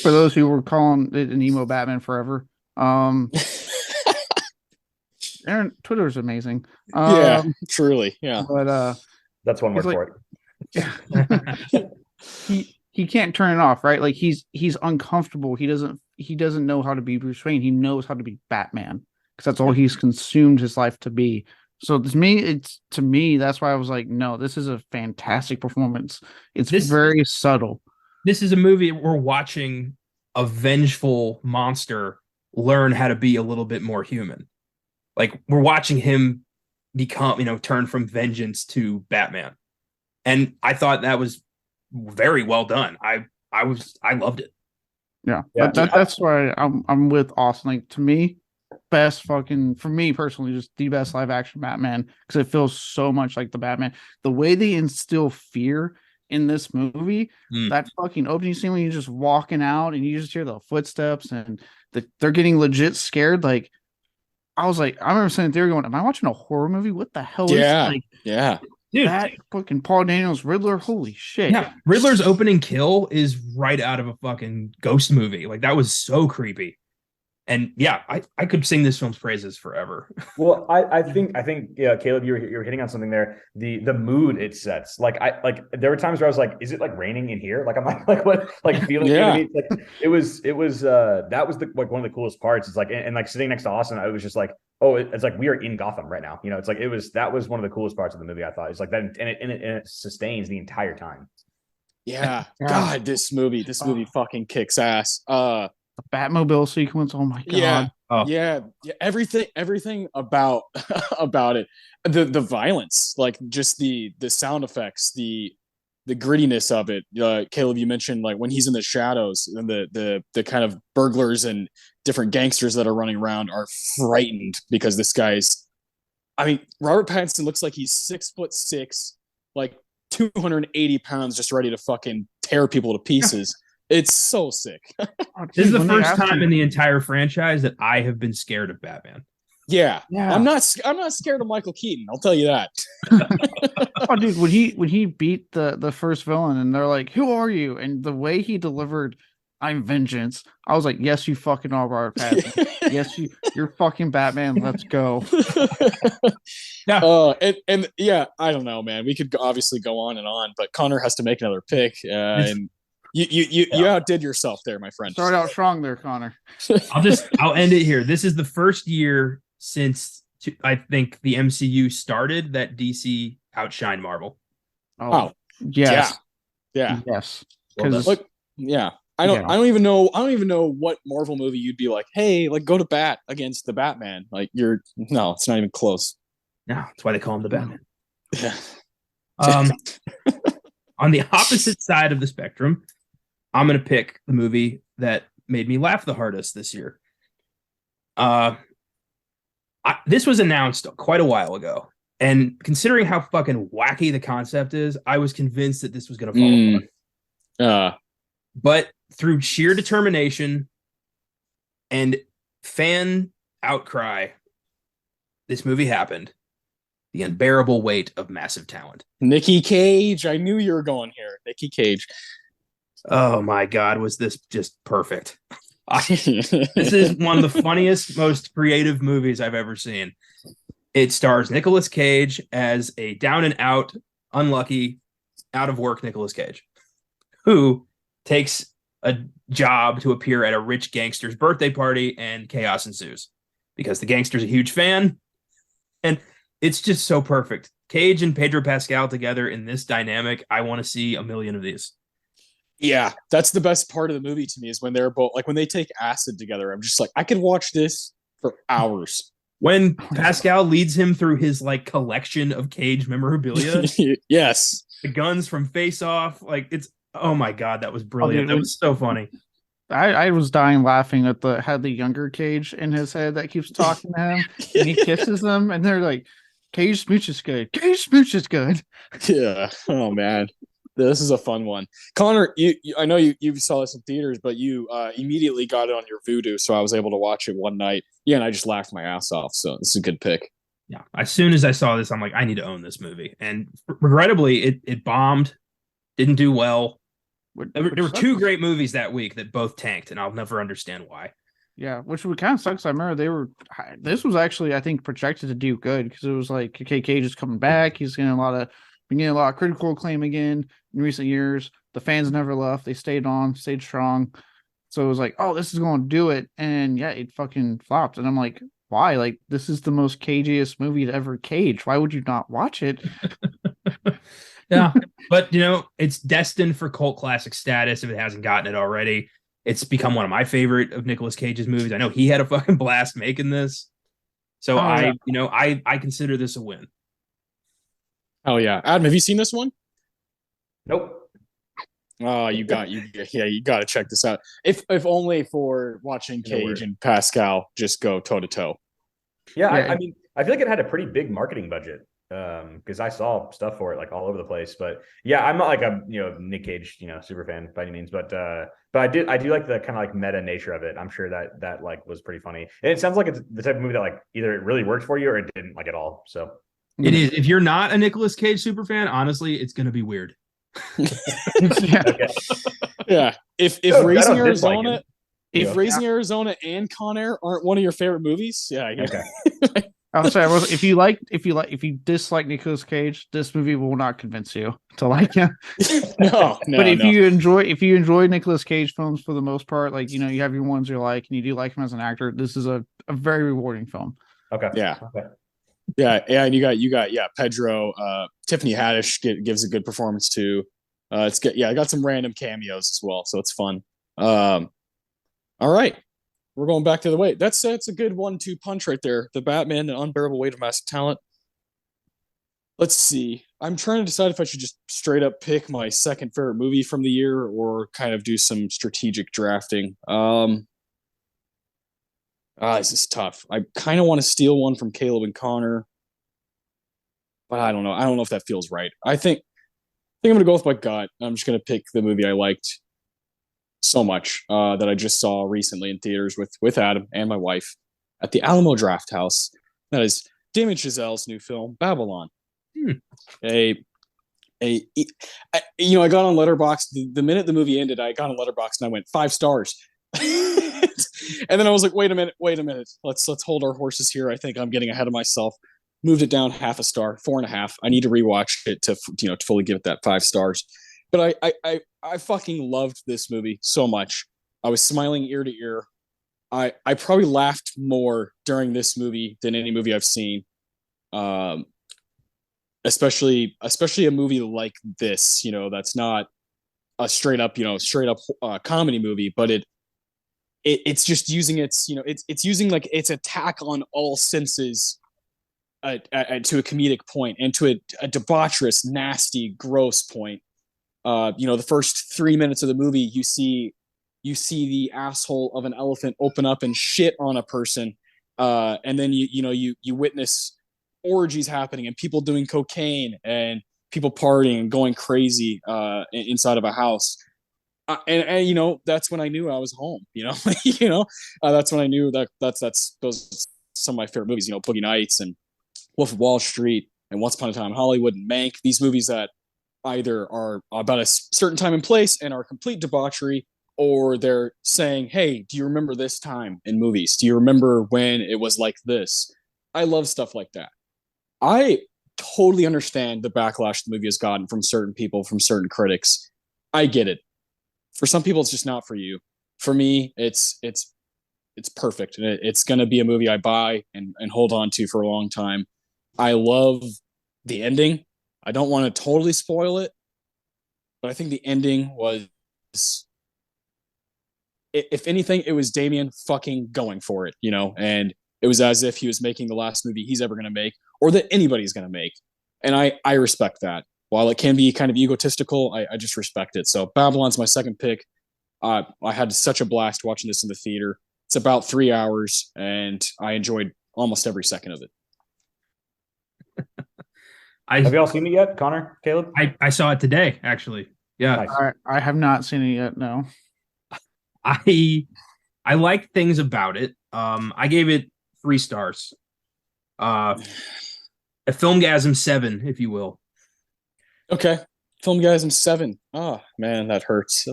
those who were calling it an emo Batman forever. Aaron, Twitter is amazing. Truly. Yeah. But that's one word for it. He can't turn it off, right? Like he's uncomfortable. He doesn't know how to be Bruce Wayne. He knows how to be Batman, because that's all he's consumed his life to be. So to me, that's why I was like, no, this is a fantastic performance. It's very subtle. This is a movie we're watching a vengeful monster learn how to be a little bit more human. Like, we're watching him become, turn from vengeance to Batman. And I thought that was very well done. I loved it. Yeah. That's why I'm with Austin. Like, to me, best fucking, for me personally, just the best live action Batman, because it feels so much like the Batman. The way they instill fear in this movie, that fucking opening scene when you're just walking out and you just hear the footsteps and they're getting legit scared. Like, I was like, I remember sitting there going, am I watching a horror movie? What the hell is like? Yeah. Dude, that fucking Paul Daniels Riddler, holy shit. Yeah, Riddler's opening kill is right out of a fucking ghost movie. Like, that was so creepy. And yeah, I could sing this film's praises forever. Well, I think yeah, Caleb, you're hitting on something there. The mood it sets. Like there were times where I was like, is it like raining in here? Like I'm like what like feeling like it was that was the like one of the coolest parts. It's like and like sitting next to Austin, I was just like, oh, it's like we are in Gotham right now. You know, it's like that was one of the coolest parts of the movie, I thought. It's like that and it sustains the entire time. Yeah. God, this movie fucking kicks ass. The Batmobile sequence, oh my god. Yeah, everything about it. The violence, like just the sound effects, the grittiness of it. Caleb, you mentioned like when he's in the shadows and the kind of burglars and different gangsters that are running around are frightened because this guy's, I mean, Robert Pattinson looks like he's 6'6", like 280 pounds, just ready to fucking tear people to pieces. It's so sick. This is the first time in the entire franchise that I have been scared of Batman. Yeah. I'm not scared of Michael Keaton. I'll tell you that. Oh, dude, when he beat the first villain and they're like, "Who are you?" and the way he delivered, "I'm vengeance," I was like, "Yes, you fucking are, Robert Pattinson. Yes, you're fucking Batman. Let's go." Yeah. And yeah, I don't know, man. We could obviously go on and on, but Connor has to make another pick, and you outdid yourself there, my friend. Start out strong there, Connor. I'll end it here. This is the first year since I think the MCU started that DC outshined Marvel. Oh yes. Yeah. Yes. Because I don't even know what Marvel movie you'd be like, hey, like go to bat against the Batman. Like no, it's not even close. No, that's why they call him the Batman. Yeah. On the opposite side of the spectrum, I'm going to pick the movie that made me laugh the hardest this year. This was announced quite a while ago, and considering how fucking wacky the concept is, I was convinced that this was going to fall apart. But through sheer determination and fan outcry, this movie happened. The unbearable weight of massive talent. Nicky Cage. I knew you were going here. Nicky Cage. Oh my God, was this just perfect? This is one of the funniest, most creative movies I've ever seen. It stars Nicolas Cage as a down and out, unlucky, out of work Nicolas Cage, who takes a job to appear at a rich gangster's birthday party, and chaos ensues because the gangster's a huge fan. And it's just so perfect. Cage and Pedro Pascal together in this dynamic. I want to see a million of these. Yeah, that's the best part of the movie to me is when they're both like when they take acid together. I'm just like, I could watch this for hours. When Pascal leads him through his like collection of Cage memorabilia. Yes. The guns from Face Off. Like it's, oh my God, that was brilliant. That was so funny. I was dying laughing at had the younger Cage in his head that keeps talking to him and he kisses them and they're like, Cage smooch is good. Cage smooch is good. Yeah. Oh man. This is a fun one. Connor, I know you saw this in theaters, but you immediately got it on your Vudu, so I was able to watch it one night. Yeah, and I just laughed my ass off. So this is a good pick. Yeah. As soon as I saw this, I'm like, I need to own this movie. And regrettably, it bombed, didn't do well. There were two great movies that week that both tanked, and I'll never understand why. Yeah, which would kind of sucks. I remember this was actually, I think, projected to do good because it was like, okay, Cage is coming back. He's getting a lot of critical acclaim again in recent years. The fans never left. They stayed strong. So it was like, oh, this is going to do it. And yeah, it fucking flopped. And I'm like, why? Like, this is the most cagiest movie to ever Cage. Why would you not watch it? Yeah, but it's destined for cult classic status if it hasn't gotten it already. It's become one of my favorite of Nicolas Cage's movies. I know he had a fucking blast making this. So I consider this a win. Oh yeah. Adam, have you seen this one? Nope. Oh, you got to check this out. If only for watching Cage and Pascal just go toe to toe. Yeah, I mean, I feel like it had a pretty big marketing budget because I saw stuff for it like all over the place. But yeah, I'm not like a Nick Cage super fan by any means, but I do like the kind of like meta nature of it. I'm sure that like was pretty funny, and it sounds like it's the type of movie that like either it really worked for you or it didn't like at all. So it is. If you're not a Nicolas Cage super fan, honestly, it's gonna be weird. Yeah. Okay. Yeah. If No, Raising Arizona, him. Raising Arizona and Con Air aren't one of your favorite movies, yeah. Okay. I'll say if you dislike Nicolas Cage, this movie will not convince you to like him. No. But if you enjoy Nicolas Cage films for the most part, like you have your ones you like and you do like him as an actor, this is a very rewarding film. Okay. Yeah. Okay. Yeah, and you got Pedro, Tiffany Haddish gives a good performance too. It's good. Yeah, I got some random cameos as well, so it's fun. All right. We're going back to the weight. That's a good 1-2 punch right there. The Batman, the unbearable weight of massive talent. Let's see. I'm trying to decide if I should just straight up pick my second favorite movie from the year or kind of do some strategic drafting. This is tough. I kind of want to steal one from Caleb and Connor, but I don't know. I don't know if that feels right. I think I'm gonna go with my gut. I'm just gonna pick the movie I liked so much that I just saw recently in theaters with Adam and my wife at the Alamo Draft House. That is Damien Chazelle's new film, Babylon. I got on Letterboxd the minute the movie ended. I got on Letterboxd and I went 5 stars. And then I was like, wait a minute. Let's hold our horses here. I think I'm getting ahead of myself. Moved it down 0.5 star, 4.5. I need to rewatch it to fully give it that 5 stars. But I fucking loved this movie so much. I was smiling ear to ear. I probably laughed more during this movie than any movie I've seen. Especially a movie like this, that's not a straight up comedy movie, but it's just using it's using like its attack on all senses to a comedic point and to a debaucherous, nasty, gross point. The first 3 minutes of the movie, you see the asshole of an elephant open up and shit on a person, and then you witness orgies happening and people doing cocaine and people partying and going crazy inside of a house. And that's when I knew I was home. That's when I knew that's those some of my favorite movies. Boogie Nights and Wolf of Wall Street and Once Upon a Time in Hollywood and Mank. These movies that either are about a certain time and place and are complete debauchery, or they're saying, "Hey, do you remember this time in movies? Do you remember when it was like this?" I love stuff like that. I totally understand the backlash the movie has gotten from certain people, from certain critics. I get it. For some people, it's just not for you. For me, it's perfect. It's going to be a movie I buy and hold on to for a long time. I love the ending. I don't want to totally spoil it, but I think the ending was, if anything, it was Damien fucking going for it, and it was as if he was making the last movie he's ever going to make or that anybody's going to make. And I respect that. While it can be kind of egotistical, I just respect it. So Babylon's my second pick. I had such a blast watching this in the theater. It's about 3 hours, and I enjoyed almost every second of it. Have you all seen it yet, Connor, Caleb? I saw it today, actually. Yeah. Nice. I have not seen it yet, no. I like things about it. I gave it 3 stars. A FILMGAZM 7, if you will. Okay. FILMGAZM 7. Oh, man, that hurts.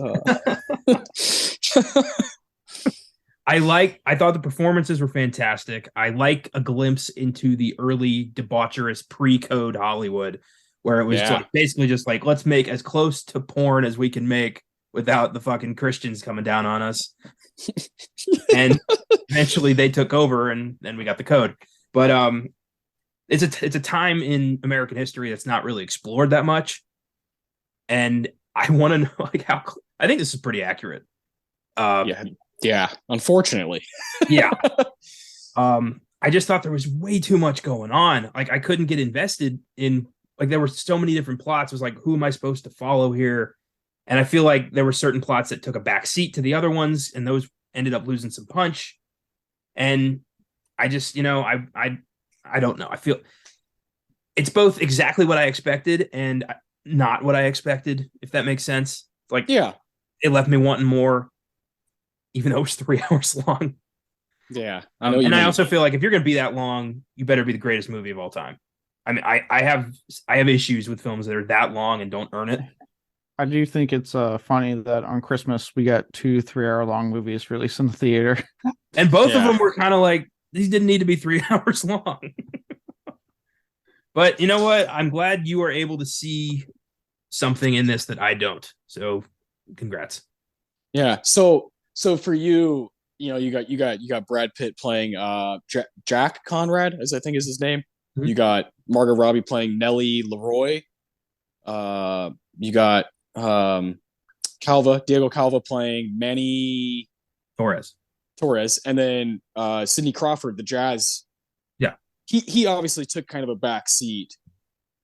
I thought the performances were fantastic. I like a glimpse into the early debaucherous pre-code Hollywood, where it was basically just like, let's make as close to porn as we can make without the fucking Christians coming down on us. And eventually they took over and then we got the code. But it's a time in American history that's not really explored that much. And I want to know like how I think this is pretty accurate. Yeah, unfortunately. Yeah. I just thought there was way too much going on. Like I couldn't get invested in, like there were so many different plots. It was like, who am I supposed to follow here? And I feel like there were certain plots that took a back seat to the other ones, and those ended up losing some punch. And I just, I don't know. I feel it's both exactly what I expected and not what I expected, if that makes sense. Like, yeah, it left me wanting more, even though it was 3 hours long. Yeah. And I also feel like if you're going to be that long, you better be the greatest movie of all time. I mean, I have issues with films that are that long and don't earn it. I do think it's funny that on Christmas we got 2 3-hour long movies released in the theater. And both of them were kind of like, these didn't need to be 3 hours long. But you know what? I'm glad you are able to see something in this that I don't. So congrats. Yeah. So for you, you got Brad Pitt playing Jack Conrad, as I think is his name. Mm-hmm. You got Margot Robbie playing Nellie Leroy. You got Diego Calva playing Manny Torres, and then Sidney Crawford, the jazz. Yeah, he obviously took kind of a back seat.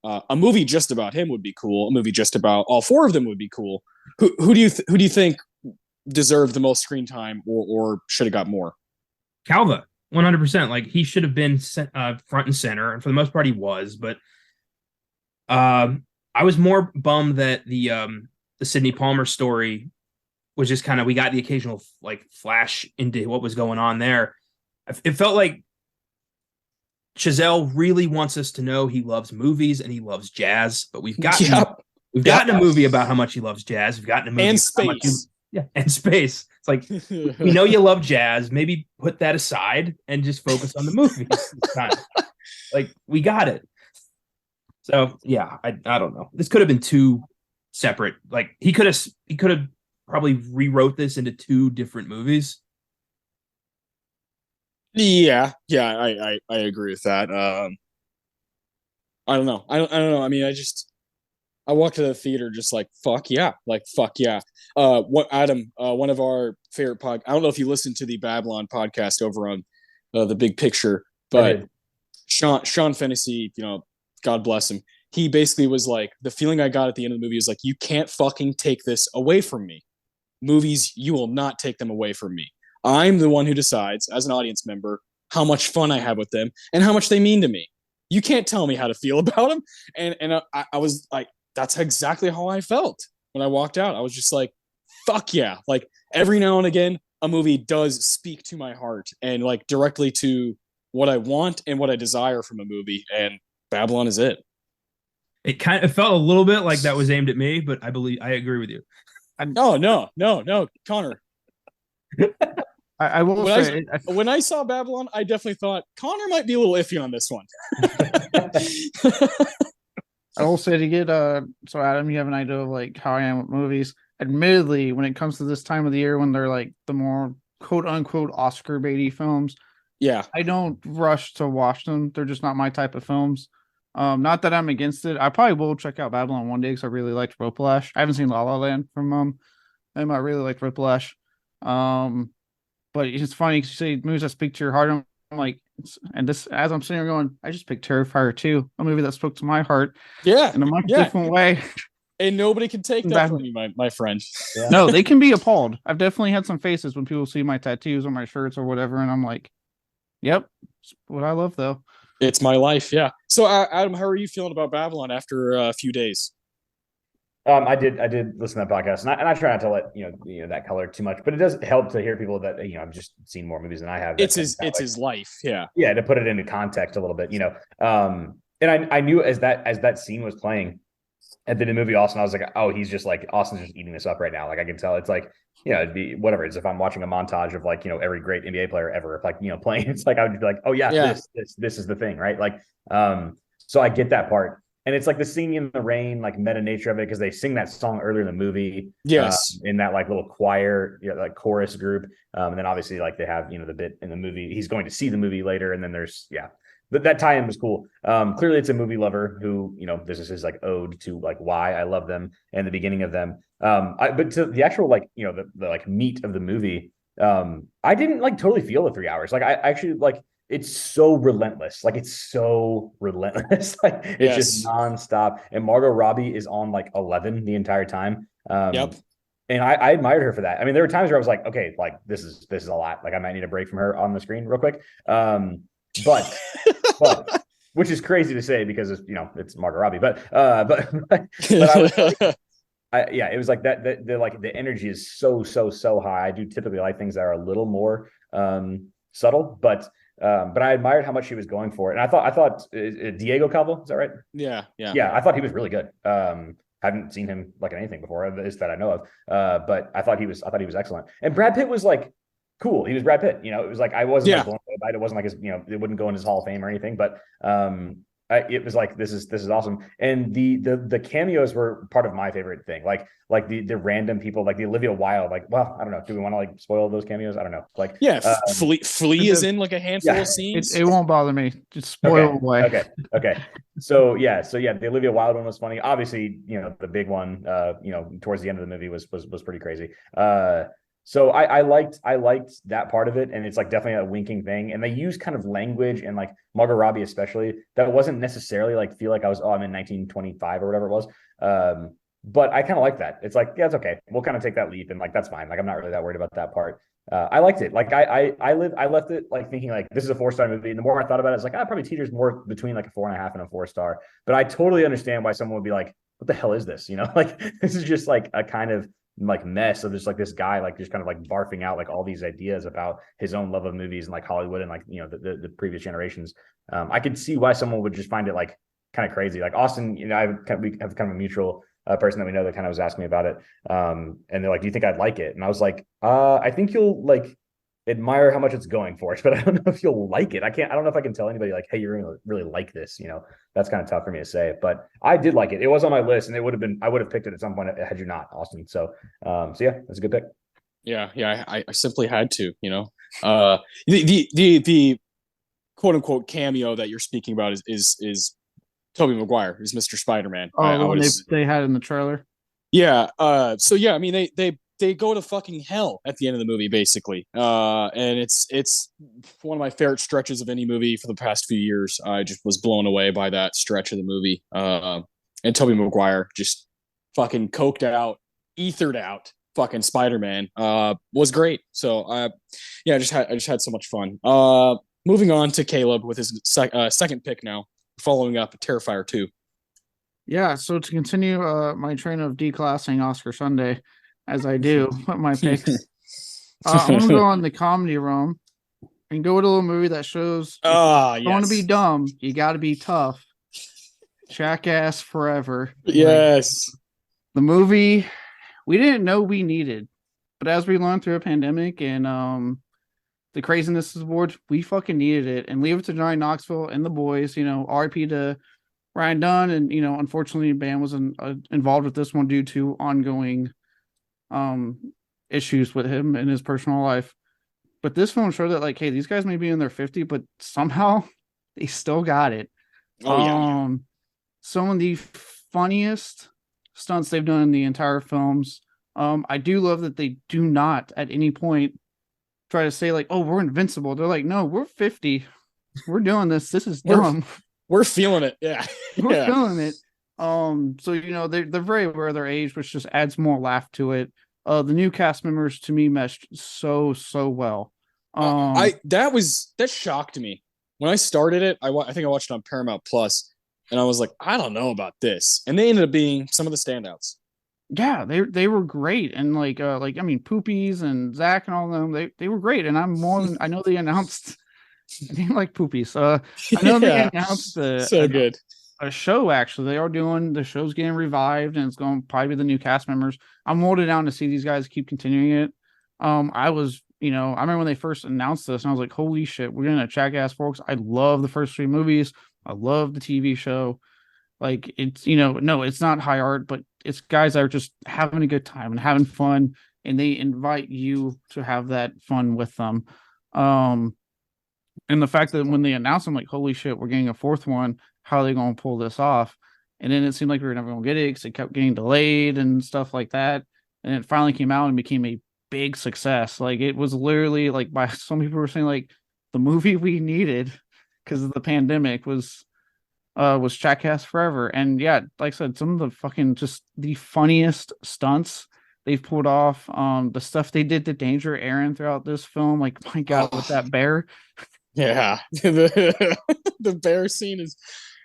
A movie just about him would be cool. A movie just about all 4 of them would be cool. Who do you think deserved the most screen time or should have got more? Calva, 100%. Like, he should have been front and center, and for the most part he was. But I was more bummed that the Sidney Palmer story was just kind of, we got the occasional like flash into what was going on there. It felt like Chazelle really wants us to know he loves movies and he loves jazz, but we've gotten a movie about how much he loves jazz. We've gotten a movie and space. And space. It's like, we know you love jazz. Maybe put that aside and just focus on the movies this time. Like, we got it. So yeah, I don't know. This could have been 2 separate. Like, he could have probably rewrote this into 2 different movies. Yeah, I agree with that. I don't know. I don't know. I mean, I walked to the theater just like fuck yeah. What Adam, one of our favorite I don't know if you listened to the Babylon podcast over on the Big Picture, but Sean Fennessy, God bless him. He basically was like, the feeling I got at the end of the movie was like, you can't fucking take this away from me. Movies, you will not take them away from me. I'm the one who decides, as an audience member, how much fun I have with them and how much they mean to me. You can't tell me how to feel about them. And I was like, that's exactly how I felt when I walked out. I was just like, fuck yeah. Like, every now and again, a movie does speak to my heart and like directly to what I want and what I desire from a movie. And Babylon is it. It felt a little bit like that was aimed at me, but I agree with you. No, Connor. I will say, when I saw Babylon, I definitely thought Connor might be a little iffy on this one. I will say to get so Adam, you have an idea of like how I am with movies. Admittedly, when it comes to this time of the year when they're like the more quote unquote Oscar baity films, yeah, I don't rush to watch them. They're just not my type of films. Not that I'm against it. I probably will check out Babylon one day because I really liked Whiplash. I haven't seen La La Land from and I really liked Whiplash. But it's funny because you say movies that speak to your heart. I'm like, and this, as I'm sitting here going, I just picked Terrifier 2, a movie that spoke to my heart. Yeah, in a much different way. And nobody can take that from you, my friend. Yeah. No, they can be appalled. I've definitely had some faces when people see my tattoos on my shirts or whatever, and I'm like, yep, it's what I love though. It's my life, yeah. So, Adam, how are you feeling about Babylon after a few days? I did listen to that podcast, and I try not to let that color too much, but it does help to hear people that I've just seen more movies than I have. It's his life, yeah, to put it into context a little bit, and I knew as that scene was playing at the movie, Austin, I was like, oh, he's just like, Austin's just eating this up right now. Like, I can tell. It's like, it'd be whatever. It's if I'm watching a montage of like every great NBA player ever, like playing. It's like I would be like, oh yeah. This is the thing, right? Like, so I get that part. And it's like the singing in the rain, like meta nature of it, because they sing that song earlier in the movie. Yes. In that like little choir, like chorus group. And then obviously like they have, the bit in the movie. He's going to see the movie later. And then there's, that tie-in was cool. Clearly it's a movie lover who, this is his like ode to like why I love them and the beginning of them. But to the actual like, the like meat of the movie, I didn't like totally feel the 3 hours. Like I actually like, it's so relentless. Like it's just nonstop. And Margot Robbie is on like 11 the entire time. Yep. And I admired her for that. I mean, there were times where I was like, okay, like this is a lot. Like I might need a break from her on the screen real quick. But which is crazy to say because it's, it's Margot Robbie. But I was like, it was like that. The like the energy is so high. I do typically like things that are a little more subtle, but I admired how much she was going for it. And I thought Diego Calvo, is that right? Yeah. I thought he was really good. Haven't seen him like in anything before, at least that I know of. But I thought he was excellent. And Brad Pitt was like cool. He was Brad Pitt. It was like I wasn't like blown away by it. It wasn't like his, it wouldn't go in his Hall of Fame or anything. But it was like this is awesome. And the cameos were part of my favorite thing. Like the random people, like the Olivia Wilde. Like, well, I don't know. Do we want to like spoil those cameos? I don't know. Like, Flea is in like a handful of scenes. It won't bother me. Just spoil away. Okay. So the Olivia Wilde one was funny. Obviously, the big one, towards the end of the movie was pretty crazy. So I liked that part of it, and it's like definitely a winking thing. And they use kind of language, and like Margot Robbie especially, that wasn't necessarily like feel like I'm in 1925 or whatever it was. But I kind of like that. It's like, yeah, it's okay. We'll kind of take that leap, and like that's fine. Like I'm not really that worried about that part. I liked it. Like I left it like thinking like this is a 4-star movie. And the more I thought about it, it's like probably teeters more between like a 4.5 and a 4-star. But I totally understand why someone would be like, what the hell is this? Like this is just like a kind of like mess of just like this guy like just kind of like barfing out like all these ideas about his own love of movies and like Hollywood and like the previous generations. I could see why someone would just find it like kind of crazy. Like Austin, we have kind of a mutual person that we know that kind of was asking me about it, and they're like, do you think I'd like it? And I was like, I think you'll like admire how much it's going for it, but I don't know if you'll like it. I don't know if I can tell anybody like, hey, you're gonna really like this. That's kind of tough for me to say, but I did like it. It was on my list, and I would have picked it at some point had you not, Austin. So yeah, that's a good pick. Yeah, I simply had to. The quote unquote cameo that you're speaking about is Tobey Maguire, is Mr. Spider-Man. They had in the trailer. Yeah. So yeah, I mean they go to fucking hell at the end of the movie, basically. And it's one of my favorite stretches of any movie for the past few years. I just was blown away by that stretch of the movie. And Tobey Maguire just fucking coked out, ethered out fucking Spider-Man was great. So I just had so much fun. Moving on to Caleb with his second pick now, following up Terrifier 2. Yeah, so to continue my train of declassing Oscar Sunday, as I do with my picks, I'm going to go on the comedy realm and go with a little movie that shows if you want to be dumb, you got to be tough. Jackass Forever. Yes. The movie we didn't know we needed, but as we learned through a pandemic and the craziness of the board, we fucking needed it. And Leave It to Johnny Knoxville and the boys, RIP to Ryan Dunn. And, unfortunately, the band was involved with this one due to ongoing issues with him in his personal life. But this film showed that, like, hey, these guys may be in their 50, but somehow they still got it. Some of the funniest stunts they've done in the entire films. I do love that they do not at any point try to say like, oh, we're invincible. They're like, no, we're 50. We're doing this. This is dumb. We're feeling it. Yeah. We're feeling it. So, they're very aware of their age, which just adds more laugh to it. The new cast members to me meshed so well. That shocked me when I started it. I think I watched it on Paramount Plus, and I was like, I don't know about this, and they ended up being some of the standouts. Yeah, they were great, and Poopies and Zach and all of them, they were great, and I know they announced. I didn't like Poopies. I know they announced good. A show. Actually, they are doing the show's getting revived, and it's going to probably be the new cast members. I'm loaded down to see these guys keep continuing it. I remember when they first announced this, and I was like, holy shit, we're gonna Jackass, folks. I love the first 3 movies. I love the TV show. Like, it's, no, it's not high art, but it's guys that are just having a good time and having fun, and they invite you to have that fun with them. And the fact that when they announced, I'm like, holy shit, we're getting a 4th one. How are they going to pull this off? And then it seemed like we were never going to get it because it kept getting delayed and stuff like that. And it finally came out and became a big success. Like, it was literally like, by some people were saying like the movie we needed because of the pandemic was was Jackass Forever. And yeah, like I said, some of the fucking just the funniest stunts they've pulled off. The stuff they did to Danger Aaron throughout this film, like my God, with that bear. Yeah, the bear scene is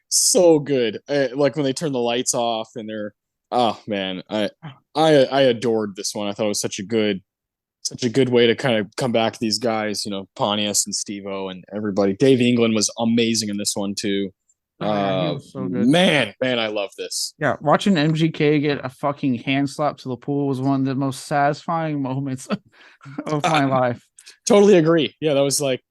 so good. Like when they turn the lights off and they're, oh man, I adored this one. I thought it was such a good way to kind of come back to these guys, you know, Pontius and Steve-O and everybody. Dave England was amazing in this one too. Oh, yeah, he was so good. Man, I love this. Yeah, watching MGK get a fucking hand slap to the pool was one of the most satisfying moments of my life. Totally agree. Yeah, that was like,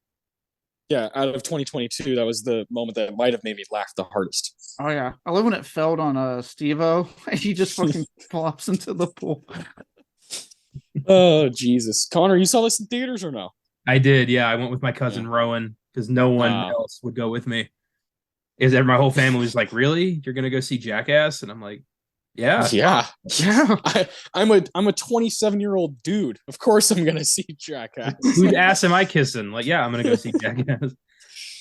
yeah, out of 2022, that was the moment that might have made me laugh the hardest. Oh yeah, I love when it fell on Steve-O and he just fucking flops into the pool. Oh Jesus, Connor, you saw this in theaters or no? I did. Yeah, I went with my cousin Rowan because no one else would go with me. My whole family was like, "Really? You're gonna go see Jackass?" And I'm like, "Yeah, yeah." I'm a 27-year-old dude. Of course, I'm gonna see Jackass. Whose ass am I kissing? Like, yeah, I'm gonna go see Jackass.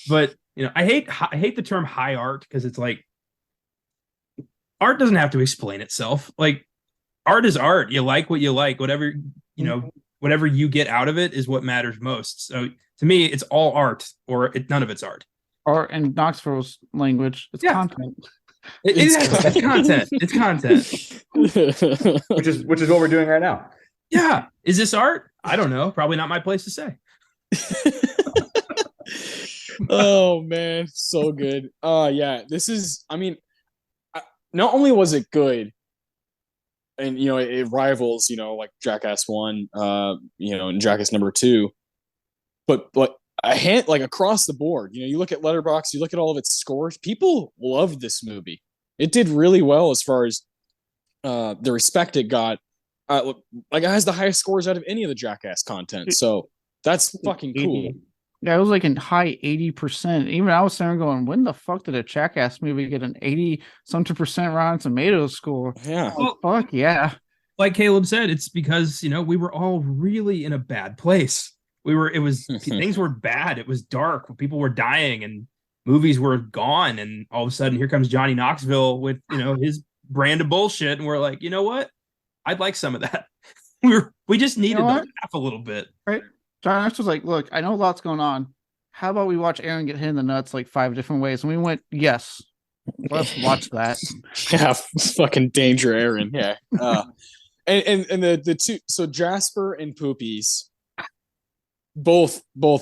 But you know, I hate the term high art because it's like art doesn't have to explain itself. Like, art is art. You like what you like. Whatever whatever you get out of it is what matters most. So to me, it's all art, or none of it's art. Or in Knoxville's language, it's content. It's content. It's content. which is what we're doing right now. Yeah. Is this art? I don't know. Probably not my place to say. Oh man, so good. Yeah, this is, I mean, not only was it good, and you know, it rivals, you know, like Jackass 1, you know, and Jackass number 2, but like across the board, you know, you look at Letterboxd, you look at all of its scores, people loved this movie. It did really well as far as the respect it got. Like it has the highest scores out of any of the Jackass content, so that's fucking cool. Yeah, it was like in high 80%. Even I was there going, when the fuck did a Jackass movie get an 80-something% Rotten Tomatoes score? Yeah. Oh, fuck yeah. Like Caleb said, it's because, you know, we were all really in a bad place. Things were bad. It was dark. People were dying and movies were gone. And all of a sudden, here comes Johnny Knoxville with, you know, his brand of bullshit. And we're like, you know what? I'd like some of that. We just needed to laugh a little bit. Right. John Knox was like, look, I know a lot's going on. How about we watch Aaron get hit in the nuts like 5 different ways? And we went, yes, let's watch that. Yeah, fucking Danger Aaron. Yeah. And the two, so Jasper and Poopies, both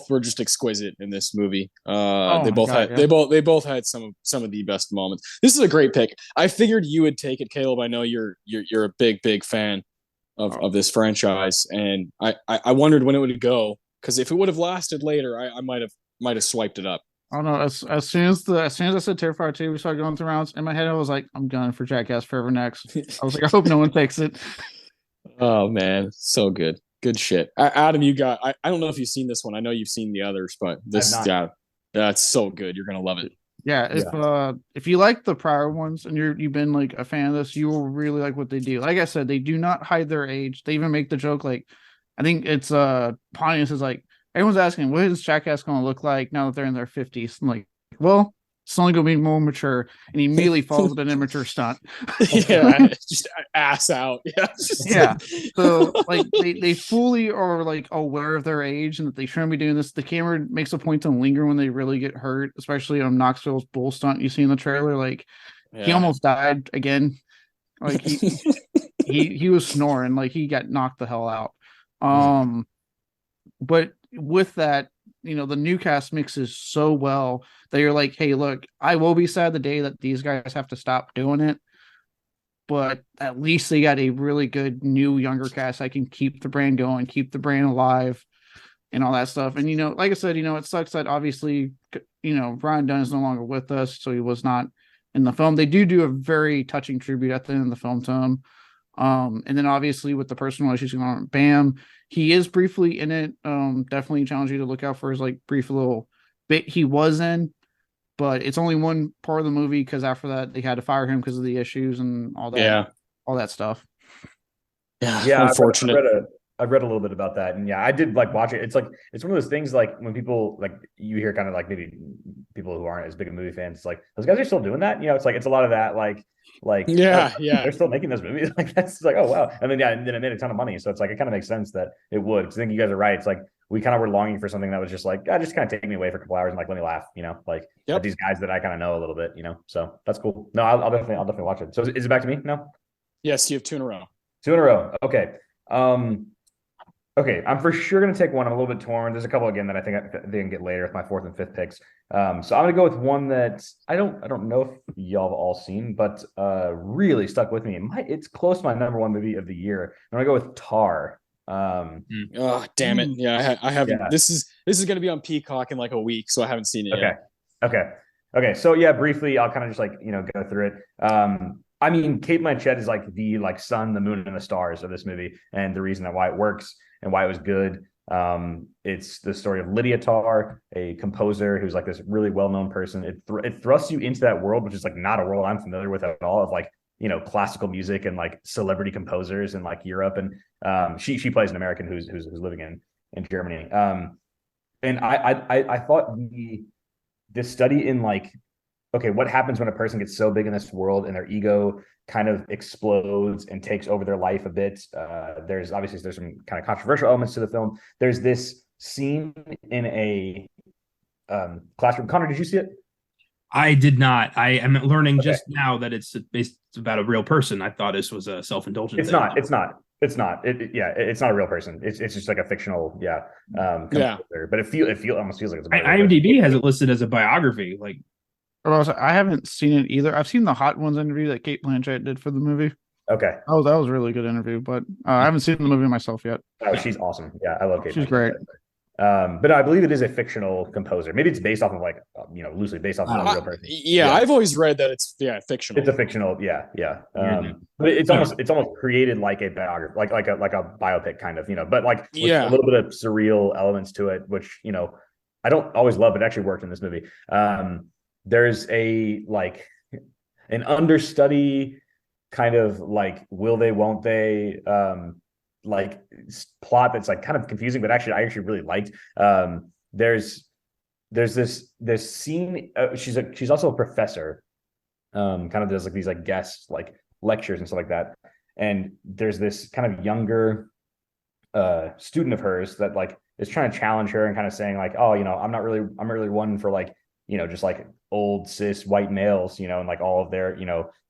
were just exquisite in this movie. They both had some of the best moments. This is a great pick. I figured you would take it, Caleb. I know you're a big fan of this franchise, and I wondered when it would go, because if it would have lasted later, I might have swiped it up. I don't know. As soon as I said Terrifier 2, we started going through rounds. In my head, I was like, I'm gunning for Jackass Forever next. I was like, I hope no one takes it. Oh man, so good. Good shit. Adam, you got, I don't know if you've seen this one. I know you've seen the others, but this, yeah, that's so good. You're going to love it. Yeah. If you like the prior ones and you've been like a fan of this, you will really like what they do. Like I said, they do not hide their age. They even make the joke, like, I think it's Pontius is like, everyone's asking, what is Jackass going to look like now that they're in their 50s? I'm like, well, it's only going to be more mature. And he immediately falls with an immature stunt. Yeah, just ass out. Yeah. Yeah. So like they fully are like aware of their age and that they shouldn't be doing this. The camera makes a point to linger when they really get hurt, especially on Knoxville's bull stunt you see in the trailer. Like he almost died again. Like he was snoring, like he got knocked the hell out. But with that, you know, the new cast mixes so well that you're like, hey, look, I will be sad the day that these guys have to stop doing it, but at least they got a really good new younger cast. I can keep the brand going, keep the brand alive, and all that stuff. And, you know, like I said, you know, it sucks that obviously, you know, Ryan Dunn is no longer with us, so he was not in the film. They do a very touching tribute at the end of the film to him. And then obviously with the personal issues going on, Bam, he is briefly in it. Definitely challenge you to look out for his like brief little bit he was in, but it's only one part of the movie because after that they had to fire him because of the issues and all that. Yeah, all that stuff. Yeah, unfortunate. I've read a little bit about that, and yeah, I did like watch it. It's like it's one of those things like when people like you hear kind of like maybe people who aren't as big of movie fans, it's like those guys are still doing that. It's like it's a lot of that Yeah, they're still making those movies. Like that's like oh wow, and then it made a ton of money. So it's like it kind of makes sense that it would. Because I think you guys are right. It's like we kind of were longing for something that was just like just kind of take me away for a couple hours and like let me laugh. Like these guys that I kind of know a little bit. So that's cool. No, I'll definitely watch it. So is it back to me? No. Yes, you have 2 in a row. 2 in a row. Okay. Okay, I'm for sure going to take one. I'm a little bit torn. There's a couple again that I think I can get later with my 4th and 5th picks. So I'm going to go with one that I don't know if y'all have all seen, but really stuck with me. It's close to my number 1 movie of the year. I'm going to go with Tar. Oh, damn it. Yeah, I haven't. Yeah. This is going to be on Peacock in like a week, so I haven't seen it yet. Okay. So yeah, briefly, I'll kind of just like, go through it. I mean, Cate Blanchett is like the sun, the moon, and the stars of this movie, and the reason why it works and why it was good. It's the story of Lydia Tarr, a composer who's like this really well-known person. It thrusts you into that world, which is like not a world I'm familiar with at all, of like classical music and like celebrity composers in like Europe. And she plays an American who's living in Germany. And I thought this study in like, okay, what happens when a person gets so big in this world and their ego kind of explodes and takes over their life a bit. There's some kind of controversial elements to the film. There's this scene in a classroom. Connor, did you see it? I did not. I am learning just now that it's about a real person. I thought this was a self-indulgent. It's not. It's not a real person. It's just like a fictional, composer. But it almost feels like it's a biography. IMDb has it listed as a biography. Like, I haven't seen it either. I've seen the Hot Ones interview that Cate Blanchett did for the movie. Okay. Oh, that was a really good interview, but I haven't seen the movie myself yet. Oh, she's awesome. Yeah, I love Cate. She's great. But I believe it is a fictional composer. Maybe it's based off of like, loosely based off of a real person. Yeah, I've always read that it's fictional. It's a fictional, yeah. But it's almost created like a biography, like a biopic kind of, but like with a little bit of surreal elements to it, which I don't always love, but actually worked in this movie. There's an understudy kind of like will they, won't they, like plot that's like kind of confusing, but actually I actually really liked. There's this scene. She's also a professor. Kind of does like these like guest like lectures and stuff like that. And there's this kind of younger student of hers that like is trying to challenge her and kind of saying like, oh, I'm not really one for like, just like old cis white males, and like all of their,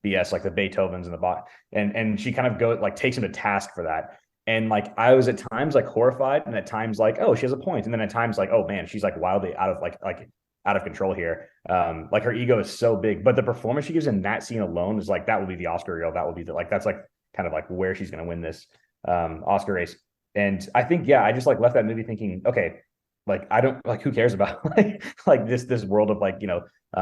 BS, like the Beethovens and the bot. And she kind of takes him to task for that. And like, I was at times like horrified and at times like, oh, she has a point. And then at times like, oh man, she's like wildly out of control here. Like her ego is so big, but the performance she gives in that scene alone is like, that will be the Oscar reel. That will be that's like kind of like where she's going to win this Oscar race. And I think, I just like left that movie thinking, okay, like, I don't like, who cares about like this world of like,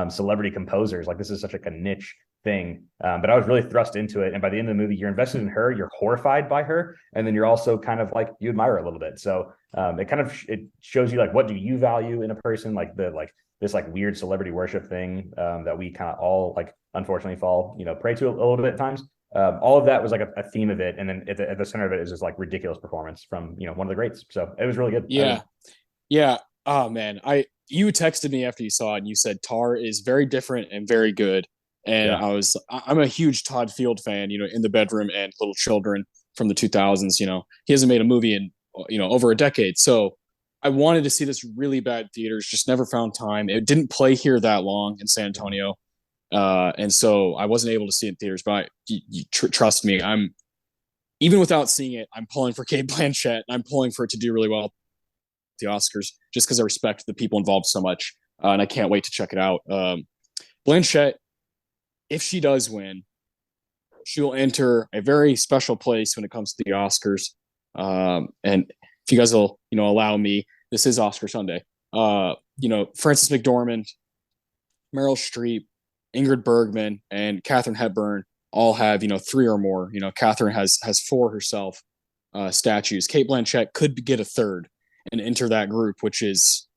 celebrity composers. Like this is such like a niche thing. But I was really thrust into it. And by the end of the movie, you're invested in her, you're horrified by her. And then you're also kind of like, you admire her a little bit. So it shows you like, what do you value in a person? Like this like weird celebrity worship thing that we kind of all like, unfortunately fall, prey to a little bit at times. All of that was like a theme of it. And then at the center of it is this like ridiculous performance from, one of the greats. So it was really good. Yeah. Oh man. You texted me after you saw it and you said Tar is very different and very good. And I'm a huge Todd Field fan, In the Bedroom and Little Children from the 2000s. He hasn't made a movie in, over a decade. So I wanted to see this really bad theaters, just never found time. It didn't play here that long in San Antonio. And so I wasn't able to see it in theaters, but trust me, even without seeing it, I'm pulling for Cate Blanchett. I'm pulling for it to do really well at the Oscars just because I respect the people involved so much. And I can't wait to check it out. Blanchett, if she does win, she will enter a very special place when it comes to the Oscars. And if you guys will, allow me, this is Oscar Sunday. Frances McDormand, Meryl Streep, Ingrid Bergman, and Katharine Hepburn all have, 3 or more. Katharine has 4 herself statues. Cate Blanchett could get a 3rd and enter that group, which is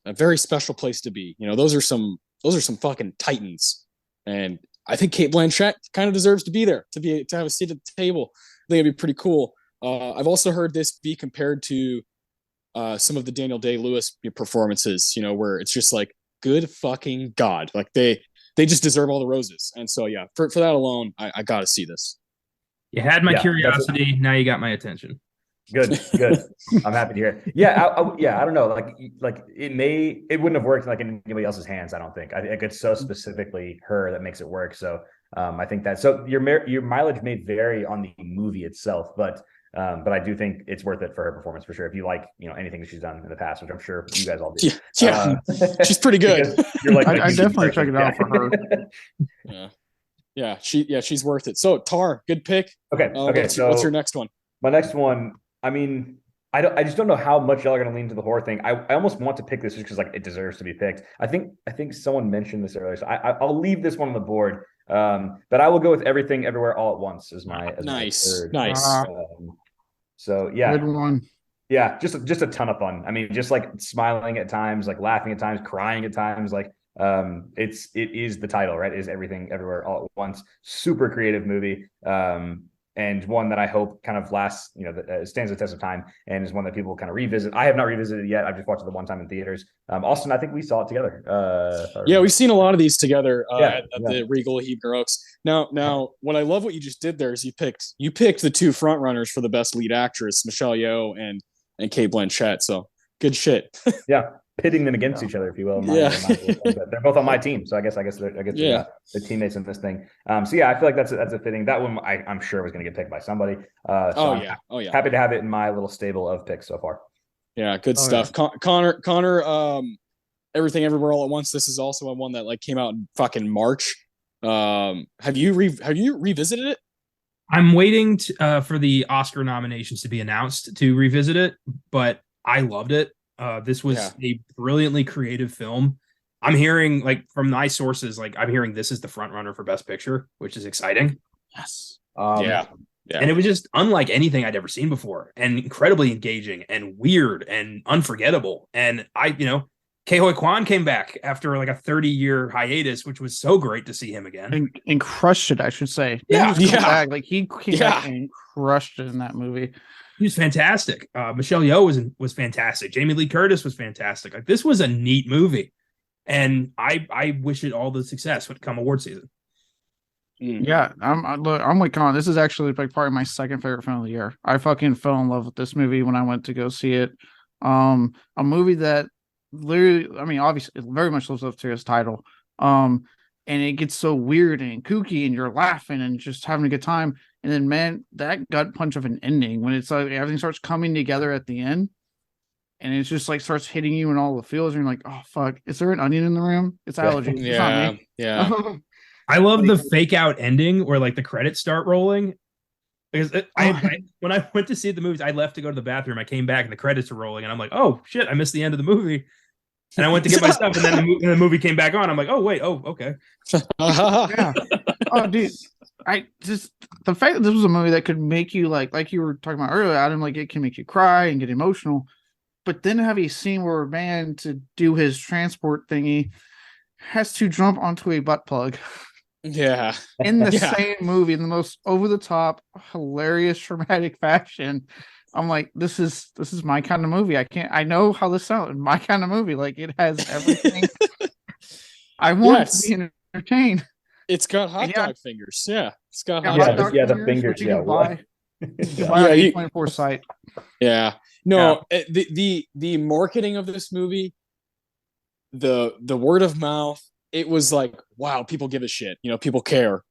a very special place to be. Those are some fucking titans. And I think Cate Blanchett kind of deserves to be there, to have a seat at the table. I think it'd be pretty cool. I've also heard this be compared to some of the Daniel Day-Lewis performances, where it's just like, good fucking God. Like they just deserve all the roses. And so, yeah, for that alone, I got to see this. You had my Yeah, curiosity. Now you got my attention. Good. I'm happy to hear it. Yeah, I don't know. Like it wouldn't have worked like in anybody else's hands. I don't think. I think it's so specifically her that makes it work. So I think that. So your mileage may vary on the movie itself, but I do think it's worth it for her performance for sure. If you like, anything that she's done in the past, which I'm sure you guys all do. Yeah, she's pretty good. You're like, I definitely check it out for her. She's worth it. So Tar, good pick. Okay. What's your next one? My next one. I mean, I just don't know how much y'all are going to lean to the horror thing. I almost want to pick this just because like it deserves to be picked. I think someone mentioned this earlier, so I'll leave this one on the board. But I will go with Everything Everywhere All at Once as my nice. So yeah, good one. Yeah, just a ton of fun. I mean, just like smiling at times, like laughing at times, crying at times. Like it is the title, right? It is Everything Everywhere All at Once. Super creative movie. And one that I hope kind of lasts, stands the test of time and is one that people kind of revisit. I have not revisited it yet. I've just watched it the one time in theaters. Austin, I think we saw it together. We've seen a lot of these together at the Regal Hebner Oaks. Now, what I love what you just did there is you picked the two front runners for the best lead actress, Michelle Yeoh and Cate Blanchett. So good shit. Yeah. Pitting them against each other, if you will. They're both on my team, so I guess they're teammates in this thing. So yeah, I feel like that's a fitting. That one I'm sure was going to get picked by somebody. Happy to have it in my little stable of picks so far. Yeah, good stuff. Yeah. Connor, Everything Everywhere All at Once. This is also one that like came out in fucking March. Have you revisited it? I'm waiting for the Oscar nominations to be announced to revisit it, but I loved it. This was a brilliantly creative film. I'm hearing from my sources, I'm hearing this is the front runner for Best Picture, which is exciting. Yes. And it was just unlike anything I'd ever seen before, and incredibly engaging and weird and unforgettable. And Ke Huy Quan came back after a 30-year hiatus, which was so great to see him again. And crushed it, I should say. Yeah. Back. He came back and crushed it in that movie. He was fantastic. Michelle Yeoh was fantastic. Jamie Lee Curtis was fantastic. This was a neat movie, and I wish it all the success when come award season. Yeah, I'm with Con. This is actually probably my second favorite film of the year. I fucking fell in love with this movie when I went to go see it. A movie that literally, I mean, obviously, it very much lives up to its title. And it gets so weird and kooky, and you're laughing and just having a good time. And then, man, that gut punch of an ending when it's like everything starts coming together at the end, and it's just starts hitting you in all the feels, and you're like, "Oh fuck, is there an onion in the room? It's allergies." Yeah. I love the fake out ending where the credits start rolling. Because when I went to see the movies, I left to go to the bathroom. I came back and the credits are rolling, and I'm like, "Oh shit, I missed the end of the movie." And I went to get my stuff, and then the movie came back on. I'm like, "Oh wait, okay." Yeah. Oh, dude. The fact that this was a movie that could make you like you were talking about earlier, Adam, it can make you cry and get emotional, but then have a scene where a man to do his transport thingy has to jump onto a butt plug. Yeah. In the same movie, in the most over the top, hilarious, dramatic fashion. I'm like, this is my kind of movie. I know how this sounds. My kind of movie. It has everything. I want to be entertained. It's got hot dog fingers. Yeah. It's got hot dog fingers. The fingers. You can buy A24 site. Yeah. No, the marketing of this movie, the word of mouth, it was like, wow, people give a shit. People care.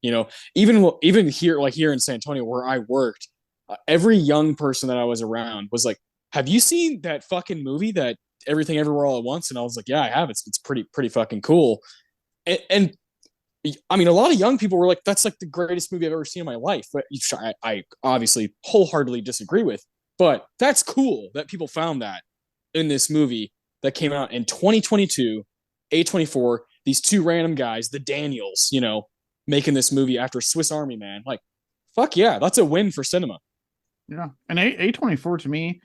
Even here in San Antonio where I worked, every young person that I was around was like, have you seen that fucking movie, that Everything Everywhere All at Once? And I was like, yeah, I have. It's pretty fucking cool. And I mean, a lot of young people were like, that's the greatest movie I've ever seen in my life. But I obviously wholeheartedly disagree with, but that's cool that people found that in this movie that came out in 2022, A24, these two random guys, the Daniels, making this movie after Swiss Army Man. Fuck yeah, that's a win for cinema. Yeah. And A24 to me,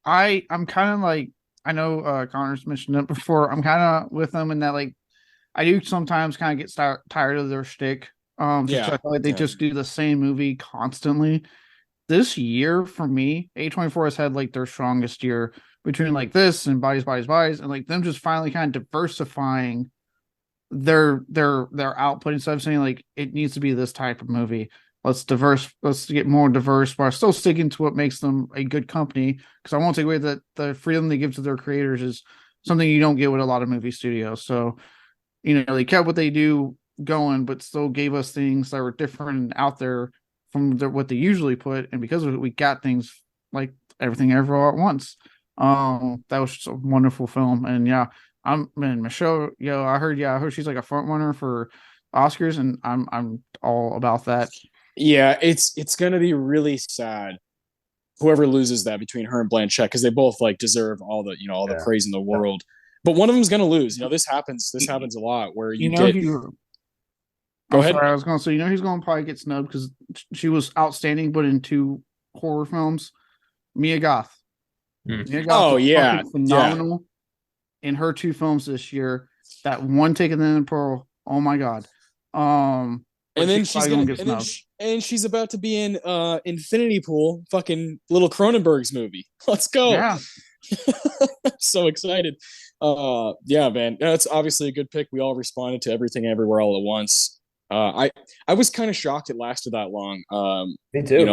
I'm kind of I know Connor's mentioned it before. I'm kind of with them in that I do sometimes kind of get tired of their shtick. I feel like they just do the same movie constantly. this year for me, A24 has had like their strongest year between like this and Bodies, and like them just finally kind of diversifying their output instead of saying like it needs to be this type of movie. Let's get more diverse while still sticking to what makes them a good company. Because I won't take away that the freedom they give to their creators is something you don't get with a lot of movie studios. So, they kept what they do going, but still gave us things that were different and out there from what they usually put. And because of it, we got things like Everything Everywhere at Once. That was just a wonderful film. And yeah, Michelle, I heard she's like a front runner for Oscars, and I'm all about that. Yeah, it's gonna be really sad whoever loses that between her and Blanchett, because they both like deserve all the the praise in the world. But one of them is gonna lose. This happens a lot where you get. Go ahead. Sorry, I was gonna say he's gonna probably get snubbed because she was outstanding, but in 2 horror films. Mia Goth. Mia Goth was phenomenal in her 2 films this year. That one Taken in the Pearl. Oh my god. And then she's gonna get snubbed. And she's about to be in Infinity Pool, fucking little Cronenberg's movie. Let's go. Yeah. So excited. Yeah, man. That's obviously a good pick. We all responded to Everything Everywhere All at Once. I was kind of shocked it lasted that long. Me too.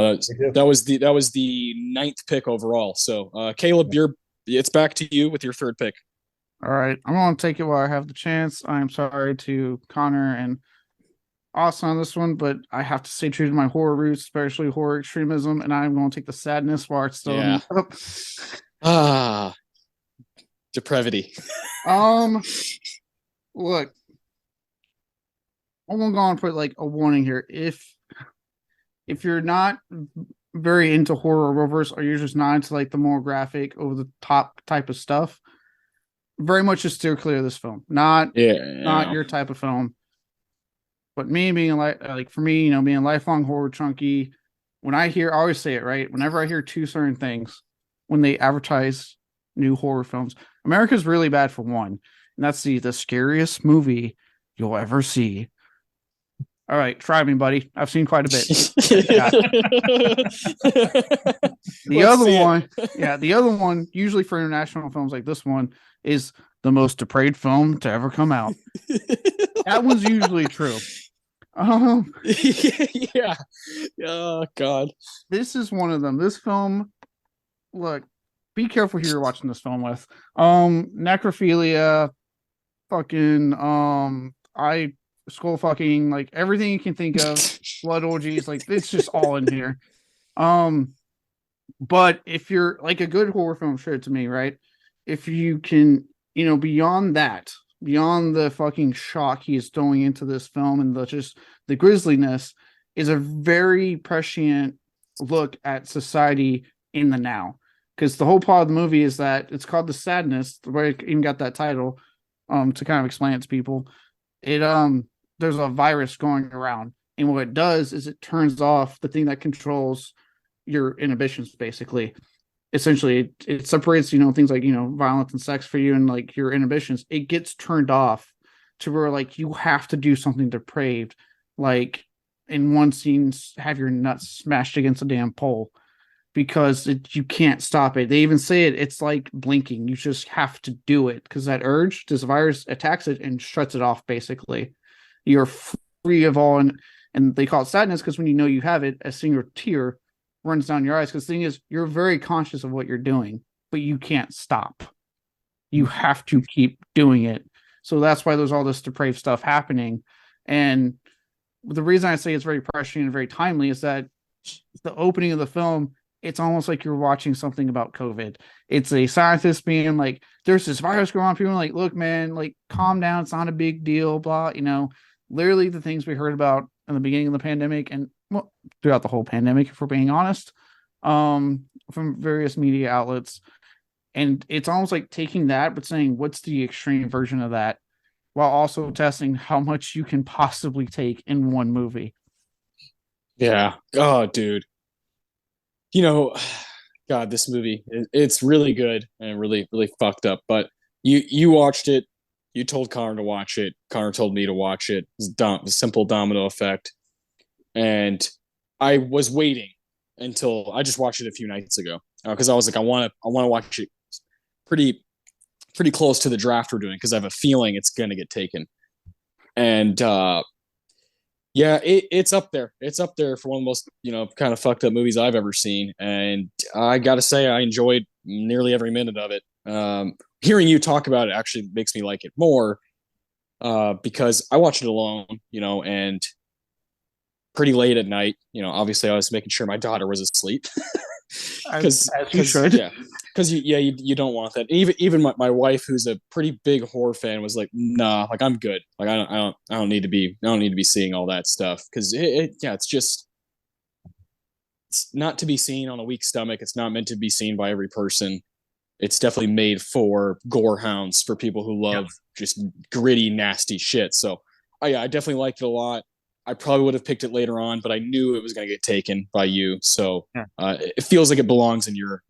That was the 9th pick overall. So Caleb, it's back to you with your 3rd pick. All right. I'm gonna take it while I have the chance. I'm sorry to Connor and Austin on this one, but I have to stay true to my horror roots, especially horror extremism, and I'm going to take the sadness while it's still up. Depravity. Look, I'm gonna go and put like a warning here. If you're not very into horror rovers, or you're just not into like the more graphic, over the top type of stuff, very much just steer clear of this film. Not your type of film. But me being like for me, being a lifelong horror chunky, I always say it, right? Whenever I hear 2 certain things, when they advertise new horror films, America's really bad for one, and that's the scariest movie you'll ever see. All right, try me, buddy. I've seen quite a bit. The other one, usually for international films like this one, is the most depraved film to ever come out. That was usually true. Yeah. Oh God. This is one of them. This film, look, be careful who you're watching this film with. Necrophilia, fucking skull fucking, like everything you can think of, blood orgies, like it's just all in here. But if you're like a good horror film, show to me, right? If you can, beyond that, beyond the fucking shock he is throwing into this film and the grisliness, is a very prescient look at society in the now. Because the whole plot of the movie is that it's called The Sadness, the way it even got that title, to kind of explain it to people. There's a virus going around, and what it does is it turns off the thing that controls your inhibitions, basically. Essentially, it separates, things like, violence and sex for you, and like your inhibitions. It gets turned off to where like you have to do something depraved, like in one scene, have your nuts smashed against a damn pole, because you can't stop it. They even say it's like blinking. You just have to do it because that urge, this virus attacks it and shuts it off. Basically, you're free of all, and they call it sadness because when you have it, a single tear runs down your eyes. Because the thing is, you're very conscious of what you're doing, but you can't stop. You have to keep doing it. So that's why there's all this depraved stuff happening. And the reason I say it's very prescient and very timely is that the opening of the film, it's almost like you're watching something about COVID. It's a scientist being like, there's this virus going on. People are like, look, man, like, calm down. It's not a big deal, blah. Literally the things we heard about in the beginning of the pandemic, and throughout the whole pandemic, if we're being honest, from various media outlets. And it's almost like taking that, but saying, what's the extreme version of that, while also testing how much you can possibly take in one movie. Yeah. Oh, dude. God, this movie, it's really good and really, really fucked up. But you watched it. You told Connor to watch it. Connor told me to watch it. It's a simple domino effect. And I was waiting until I just watched it a few nights ago because I was like, I want to watch it pretty close to the draft we're doing because I have a feeling it's going to get taken. And yeah, it's up there. It's up there for one of the most, kind of fucked up movies I've ever seen. And I got to say, I enjoyed nearly every minute of it. Hearing you talk about it actually makes me like it more because I watched it alone, and pretty late at night. Obviously I was making sure my daughter was asleep. As you should. Yeah. Because you don't want that. Even my wife, who's a pretty big horror fan, was like, "Nah, like I'm good. Like I don't need to be seeing all that stuff because it's not to be seen on a weak stomach. It's not meant to be seen by every person. It's definitely made for gore hounds, for people who love just gritty, nasty shit. So, I definitely liked it a lot. I probably would have picked it later on, but I knew it was going to get taken by you. So it feels like it belongs in your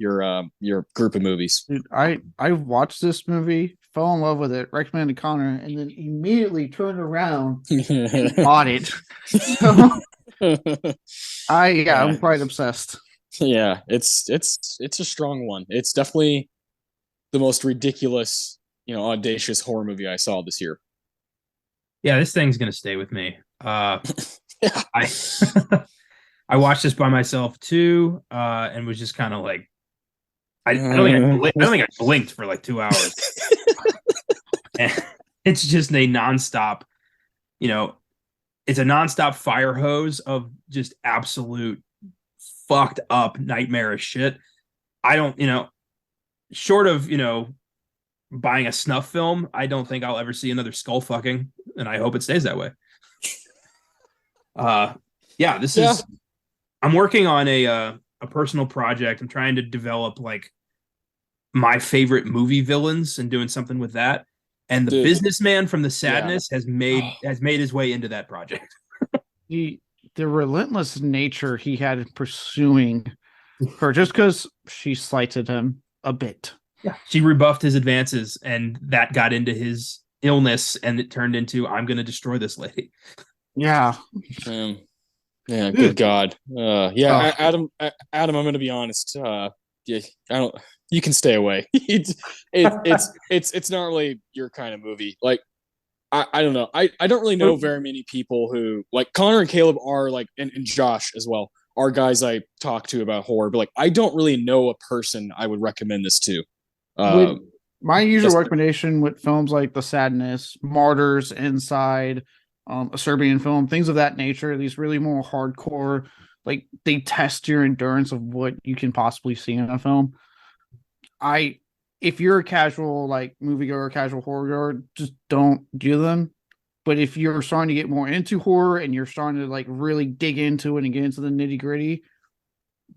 group of movies. Dude, I watched this movie, fell in love with it, recommended Connor, and then immediately turned around and bought it. So I'm quite obsessed. Yeah, it's a strong one. It's definitely the most ridiculous, audacious horror movie I saw this year. Yeah, this thing's gonna stay with me. Yeah. I watched this by myself too, and was just kind of like, I don't think I blinked for like 2 hours. And it's just a nonstop, it's a nonstop fire hose of just absolute fucked up nightmarish shit. I don't, short of, buying a snuff film, I don't think I'll ever see another skull fucking, and I hope it stays that way. This is, I'm working on a personal project. I'm trying to develop like my favorite movie villains and doing something with that. And the businessman from The Sadness has made his way into that project. The relentless nature he had in pursuing her just because she slighted him a bit. Yeah, she rebuffed his advances, and that got into his illness, and it turned into, I'm going to destroy this lady. Yeah. Yeah, good God. Adam, I'm going to be honest. You can stay away. It's not really your kind of movie. Like, I don't know. I don't really know very many people who, like, Connor and Caleb are like, and Josh as well, are guys I talk to about horror, but like, I don't really know a person I would recommend this to. My usual recommendation with films like The Sadness, Martyrs, Inside, a Serbian film, things of that nature, these really more hardcore, like they test your endurance of what you can possibly see in a film. If you're a casual like moviegoer, casual horror, just don't do them. But if you're starting to get more into horror and you're starting to like really dig into it and get into the nitty gritty,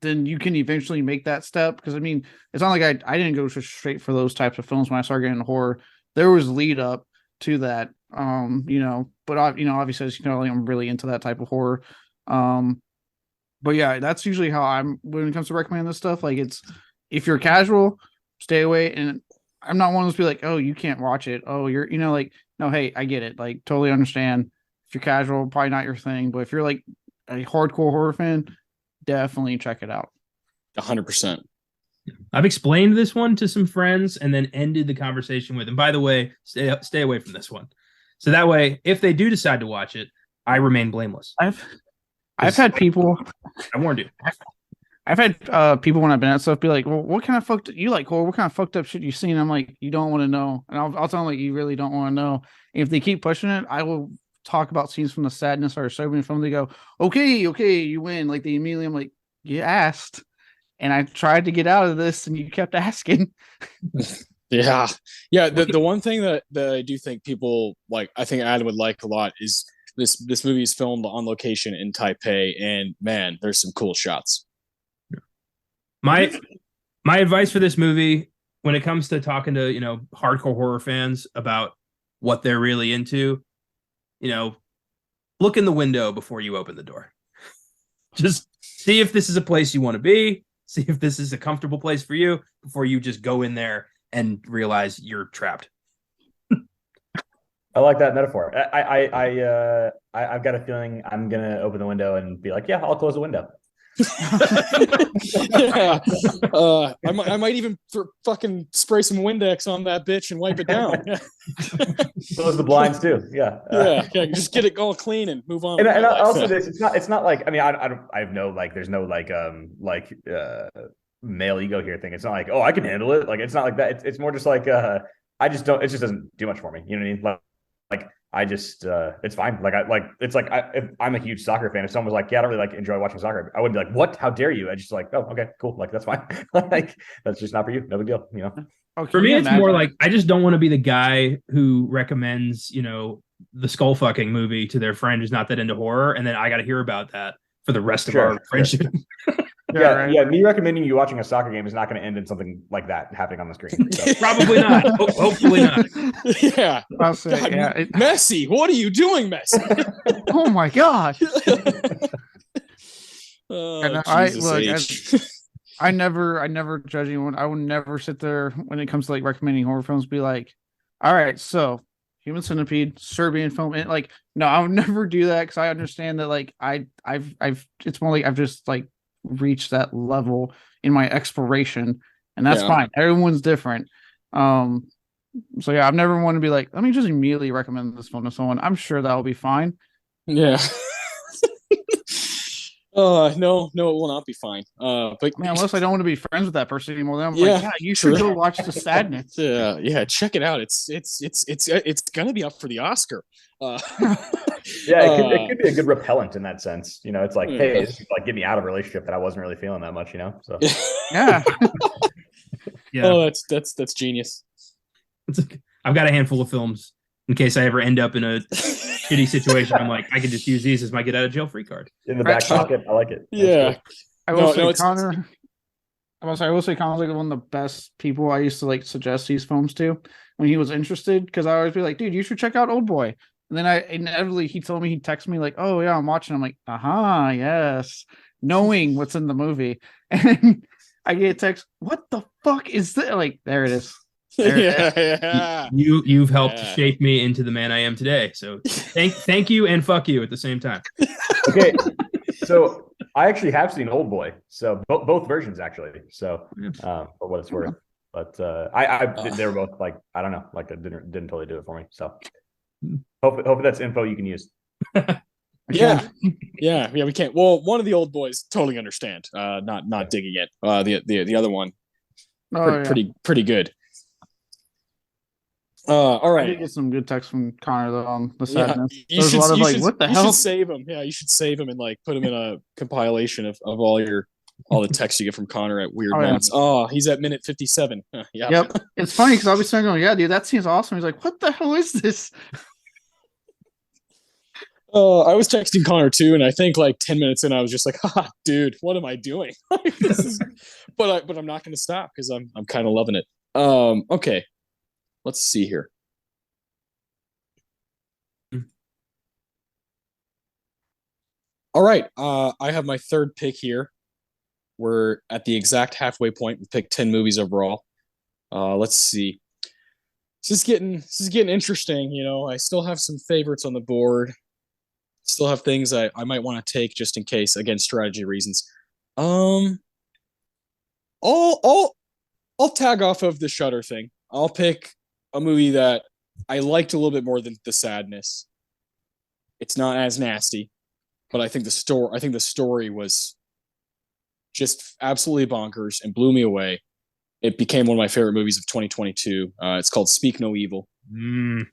then you can eventually make that step. Because I mean, it's not like I didn't go straight for those types of films when I started getting into horror. There was lead up to that, but obviously, as I'm really into that type of horror. But yeah, that's usually how I'm when it comes to recommending this stuff. Like, it's if you're casual, stay away. And I'm not one of those people like, oh, you can't watch it. Oh, you're like, no, hey, I get it. Like, totally understand. If you're casual, probably not your thing. But if you're like a hardcore horror fan, definitely check it out. 100%. I've explained this one to some friends and then ended the conversation with them. By the way, stay away from this one. So that way, if they do decide to watch it, I remain blameless. I've had people. I warned you. I've had people when I've been at stuff be like, "Well, what kind of fucked you like horror? What kind of fucked up shit you seen?" I'm like, "You don't want to know," and I'll tell them like, "You really don't want to know." And if they keep pushing it, I will talk about scenes from The Sadness or a Serbian film. They go, "Okay, you win." Like they immediately, I'm like, "You asked," and I tried to get out of this, and you kept asking. Yeah. The one thing that I do think people like, I think Adam would like a lot is this movie is filmed on location in Taipei, and man, there's some cool shots. My advice for this movie, when it comes to talking to, hardcore horror fans about what they're really into, look in the window before you open the door. Just see if this is a place you want to be. See if this is a comfortable place for you before you just go in there and realize you're trapped. I like that metaphor. I've got a feeling I'm gonna open the window and be like, yeah, I'll close the window. Yeah. I might even fucking spray some Windex on that bitch and wipe it down. Close the blinds too. Yeah. Yeah. Just get it all clean and move on. And also this, it's not like, I mean, I have no, like, there's no male ego here thing. It's not like, oh, I can handle it. Like, it's not like that. It's more just like, I just don't, it just doesn't do much for me. You know what I mean? Like I just, it's fine. If I'm a huge soccer fan. If someone was like, yeah, I don't really like enjoy watching soccer, I wouldn't be like, what? How dare you? I just like, oh, okay, cool. Like, that's fine. Like, that's just not for you. No big deal. You know? Oh, For me, it's more like, I just don't want to be the guy who recommends, the skull fucking movie to their friend who's not that into horror. And then I got to hear about that for the rest of our friendship. Yeah. Me recommending you watching a soccer game is not going to end in something like that happening on the screen. So. Probably not. Hopefully not. Yeah. I'll say, God, Messi, what are you doing, Messi? Oh my God. I never judge anyone. I would never sit there when it comes to like recommending horror films, be like, all right, so Human Centipede, Serbian film, and like, no, I would never do that because I understand that like it's more like I've just like reached that level in my exploration, and that's fine. Everyone's different. So yeah, I've never want to be like, let me just immediately recommend this film to someone. I'm sure that'll be fine. Yeah. No, it will not be fine. But I mean, unless I don't want to be friends with that person anymore, then I'm like, yeah, you should go watch The Sadness. Yeah, check it out. It's gonna be up for the Oscar. It could be a good repellent in that sense. It's like, hey, this is like get me out of a relationship that I wasn't really feeling that much. So yeah. Oh, that's genius. I've got a handful of films in case I ever end up in a shitty situation. I'm like, I can just use these as my get out of jail free card in the back pocket. I like it. Yeah. I will say Connor. I will say Connor's like one of the best people I used to like suggest these films to when he was interested, because I always be like, dude, you should check out Old Boy. And then inevitably he told me, he'd text me like, oh yeah, I'm watching. I'm like, yes, knowing what's in the movie. And I get a text, what the fuck is that? Like, there it is. Yeah. You've helped shape me into the man I am today. So thank you and fuck you at the same time. Okay, so I actually have seen Old Boy, so both versions actually. So for what it's worth, but they were both like, I don't know, like it didn't totally do it for me. So hopefully that's info you can use. Yeah, we can't. Well, one of the old boys totally understand. Not digging it. The other one, pretty good. All right. I did get some good text from Connor though on The Sadness. There's a lot of like, what the hell? You should save them. Yeah, you should save them and like put them in a compilation of all the texts you get from Connor at weird moments. Yeah. Oh, he's at minute 57. Yeah. Yep. It's funny because I'll be saying, yeah, dude, that seems awesome. He's like, what the hell is this? I was texting Connor too, and I think like 10 minutes in, I was just like, dude, what am I doing? But I'm not going to stop because I'm kind of loving it. Okay. Let's see here. All right. I have my third pick here. We're at the exact halfway point. We picked 10 movies overall. Let's see. This is getting interesting. I still have some favorites on the board. Still have things I might want to take just in case, again, strategy reasons. I'll tag off of the Shudder thing. I'll pick a movie that I liked a little bit more than The Sadness. It's not as nasty, but I think the story was just absolutely bonkers and blew me away. It became one of my favorite movies of 2022. It's called Speak No Evil. It's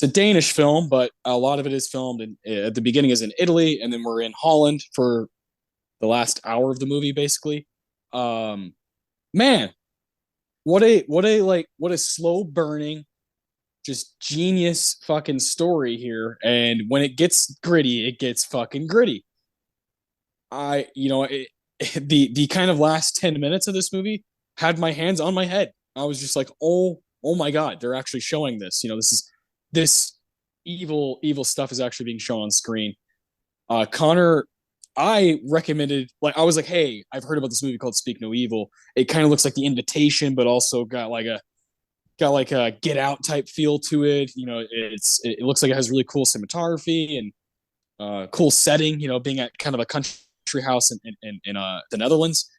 a Danish film, but a lot of it is filmed at the beginning is in Italy, and then we're in Holland for the last hour of the movie, basically. Man, what a slow burning, just genius fucking story here. And when it gets gritty, it gets fucking gritty. The kind of last 10 minutes of this movie had my hands on my head. I was just like, oh my God, they're actually showing this. This evil stuff is actually being shown on screen. Connor, I recommended, like, I was like, hey, I've heard about this movie called Speak No Evil. It kind of looks like The Invitation, but also got a Get Out type feel to it. It looks like it has really cool cinematography, and cool setting, being at kind of a country house in the Netherlands.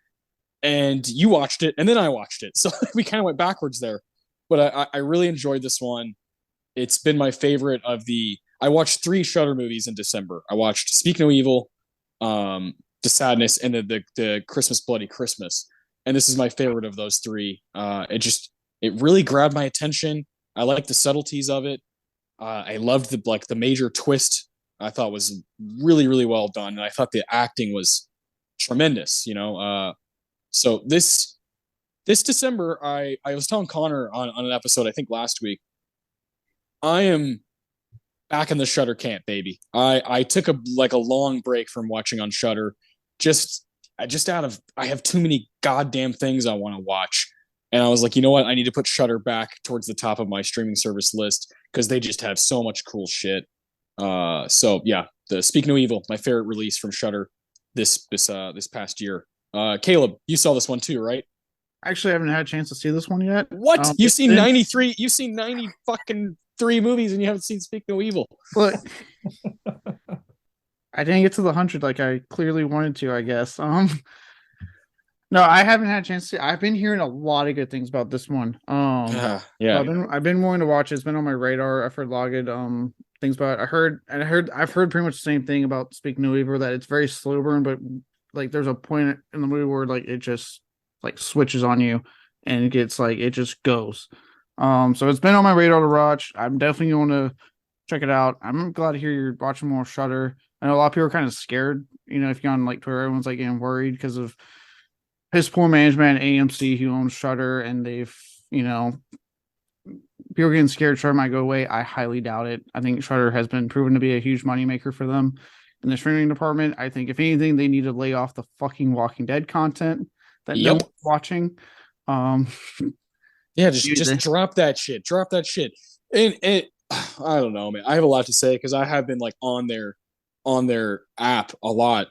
And you watched it, and then I watched it, so we kind of went backwards there. But I really enjoyed this one. It's been my favorite of the. I watched 3 Shudder movies in December. I watched Speak No Evil, The Sadness, and the Christmas Bloody Christmas. And this is my favorite of those 3. It really grabbed my attention. I like the subtleties of it. I loved the major twist. I thought was really, really well done, and I thought the acting was tremendous. So this December, I was telling Connor on an episode, I think last week, I am back in the Shudder camp, baby. I took a long break from watching on Shudder, just out of, I have too many goddamn things I want to watch. And I was like, you know what? I need to put Shudder back towards the top of my streaming service list because they just have so much cool shit. So yeah, the Speak No Evil, my favorite release from Shudder this past year. Caleb, you saw this one too, right? Actually, I haven't had a chance to see this one yet. What? You've seen 93? You've seen 90 fucking 3 movies and you haven't seen Speak No Evil. Look, I didn't get to the 100 like I clearly wanted to, I guess. No, I haven't had a chance to see. I've been hearing a lot of good things about this one. Yeah. I've been wanting to watch it. It's been on my radar. I've heard a lot of good things about it. I've heard pretty much the same thing about Speak No Evil, that it's very slow burn, but like there's a point in the movie where like it just like switches on you and it gets like it just goes. So it's been on my radar to watch. I'm definitely going to check it out. I'm glad to hear you're watching more Shudder. I know a lot of people are kind of scared, if you're on like Twitter, everyone's like getting worried because of his poor management, AMC, who owns Shudder, and they've, people are getting scared Shudder might go away. I highly doubt it. I think Shudder has been proven to be a huge moneymaker for them in the streaming department. I think if anything, they need to lay off the fucking Walking Dead content that no one's watching. Yeah, just drop that shit. Drop that shit. And I don't know, man. I have a lot to say because I have been like on their app a lot.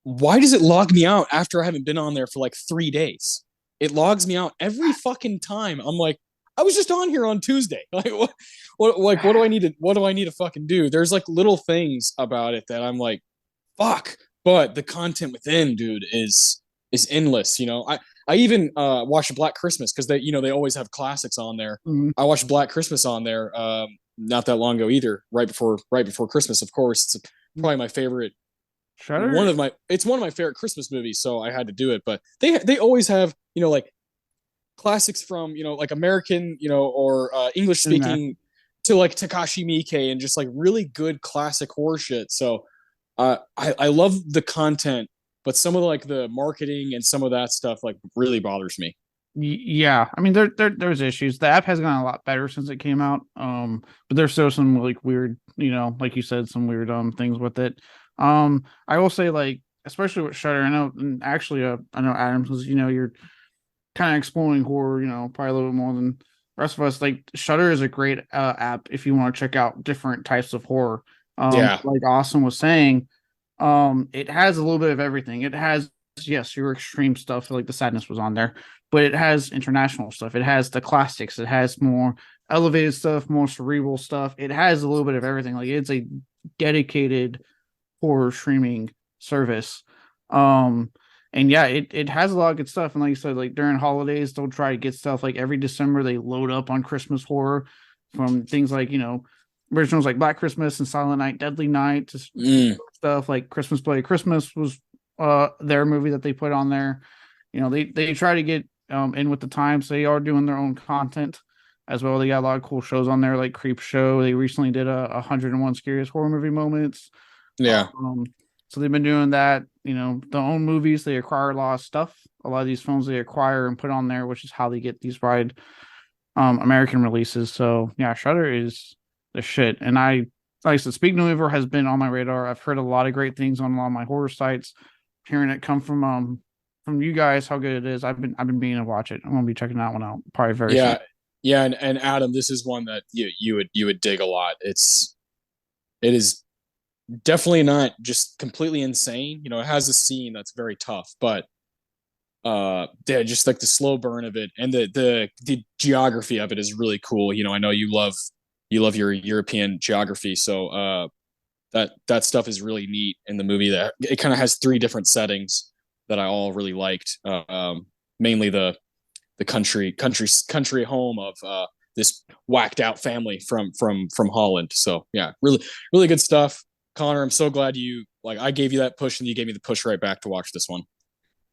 Why does it log me out after I haven't been on there for like 3 days? It logs me out every fucking time. I'm like, I was just on here on Tuesday. Like, what do I need to fucking do? There's like little things about it that I'm like, fuck. But the content within, dude, is endless. I even watched Black Christmas because they always have classics on there. Mm-hmm. I watched Black Christmas on there not that long ago either, right before Christmas. Of course, it's probably my favorite. Shudder? It's one of my favorite Christmas movies, so I had to do it. But they always have like classics from like American or English speaking to like Takashi Miike and just like really good classic horror shit. So I love the content, but some of the marketing and some of that stuff like really bothers me. Yeah, I mean there's issues. The app has gotten a lot better since it came out. But there's still some like weird, like you said, some weird things with it. I will say, like, especially with Shudder, I know, and actually, I know Adam, because you're kind of exploring horror, probably a little bit more than the rest of us. Like, Shudder is a great app if you want to check out different types of horror. Like Austin was saying, it has a little bit of everything. It has, yes, your extreme stuff, like The Sadness was on there, but it has international stuff. It has the classics. It has more elevated stuff, more cerebral stuff. It has a little bit of everything. Like, it's a dedicated horror streaming service. And yeah, it has a lot of good stuff. And like you said, like during holidays, they'll try to get stuff like every December they load up on Christmas horror from things like, originals like Black Christmas and Silent Night, Deadly Night, to stuff like Christmas Bloody Christmas was their movie that they put on there. They try to get in with the times. They are doing their own content as well. They got a lot of cool shows on there, like Creep Show. They recently did a 101 Scariest Horror Movie Moments. Yeah. So they've been doing that, their own movies. They acquire a lot of stuff. A lot of these films they acquire and put on there, which is how they get these wide American releases. So yeah, Shudder is the shit. And like I said, Speak No Evil has been on my radar. I've heard a lot of great things on a lot of my horror sites. Hearing it come from you guys, how good it is. I've been meaning to watch it. I'm gonna be checking that one out probably very soon. Yeah, and Adam, this is one that you would dig a lot. It is definitely not just completely insane. It has a scene that's very tough, but just like the slow burn of it and the geography of it is really cool. I know you love your European geography, so that stuff is really neat in the movie. That it kind of has three different settings that I all really liked. Mainly the country home of this whacked out family from Holland. So yeah, really good stuff. Connor, I'm so glad I gave you that push and you gave me the push right back to watch this one.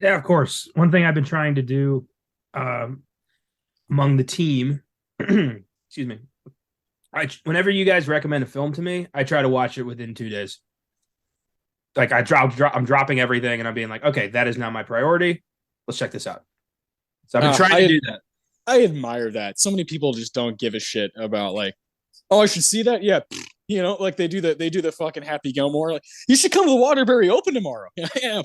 Yeah, of course. One thing I've been trying to do among the team, excuse me, whenever you guys recommend a film to me, I try to watch it within 2 days. Like I'm dropping everything and I'm being like, okay, that is now my priority. Let's check this out. So I've been trying to do that. I admire that. So many people just don't give a shit about like, oh, I should see that. Yeah, like they do the fucking Happy Gilmore. Like, you should come to the Waterbury Open tomorrow. Yeah.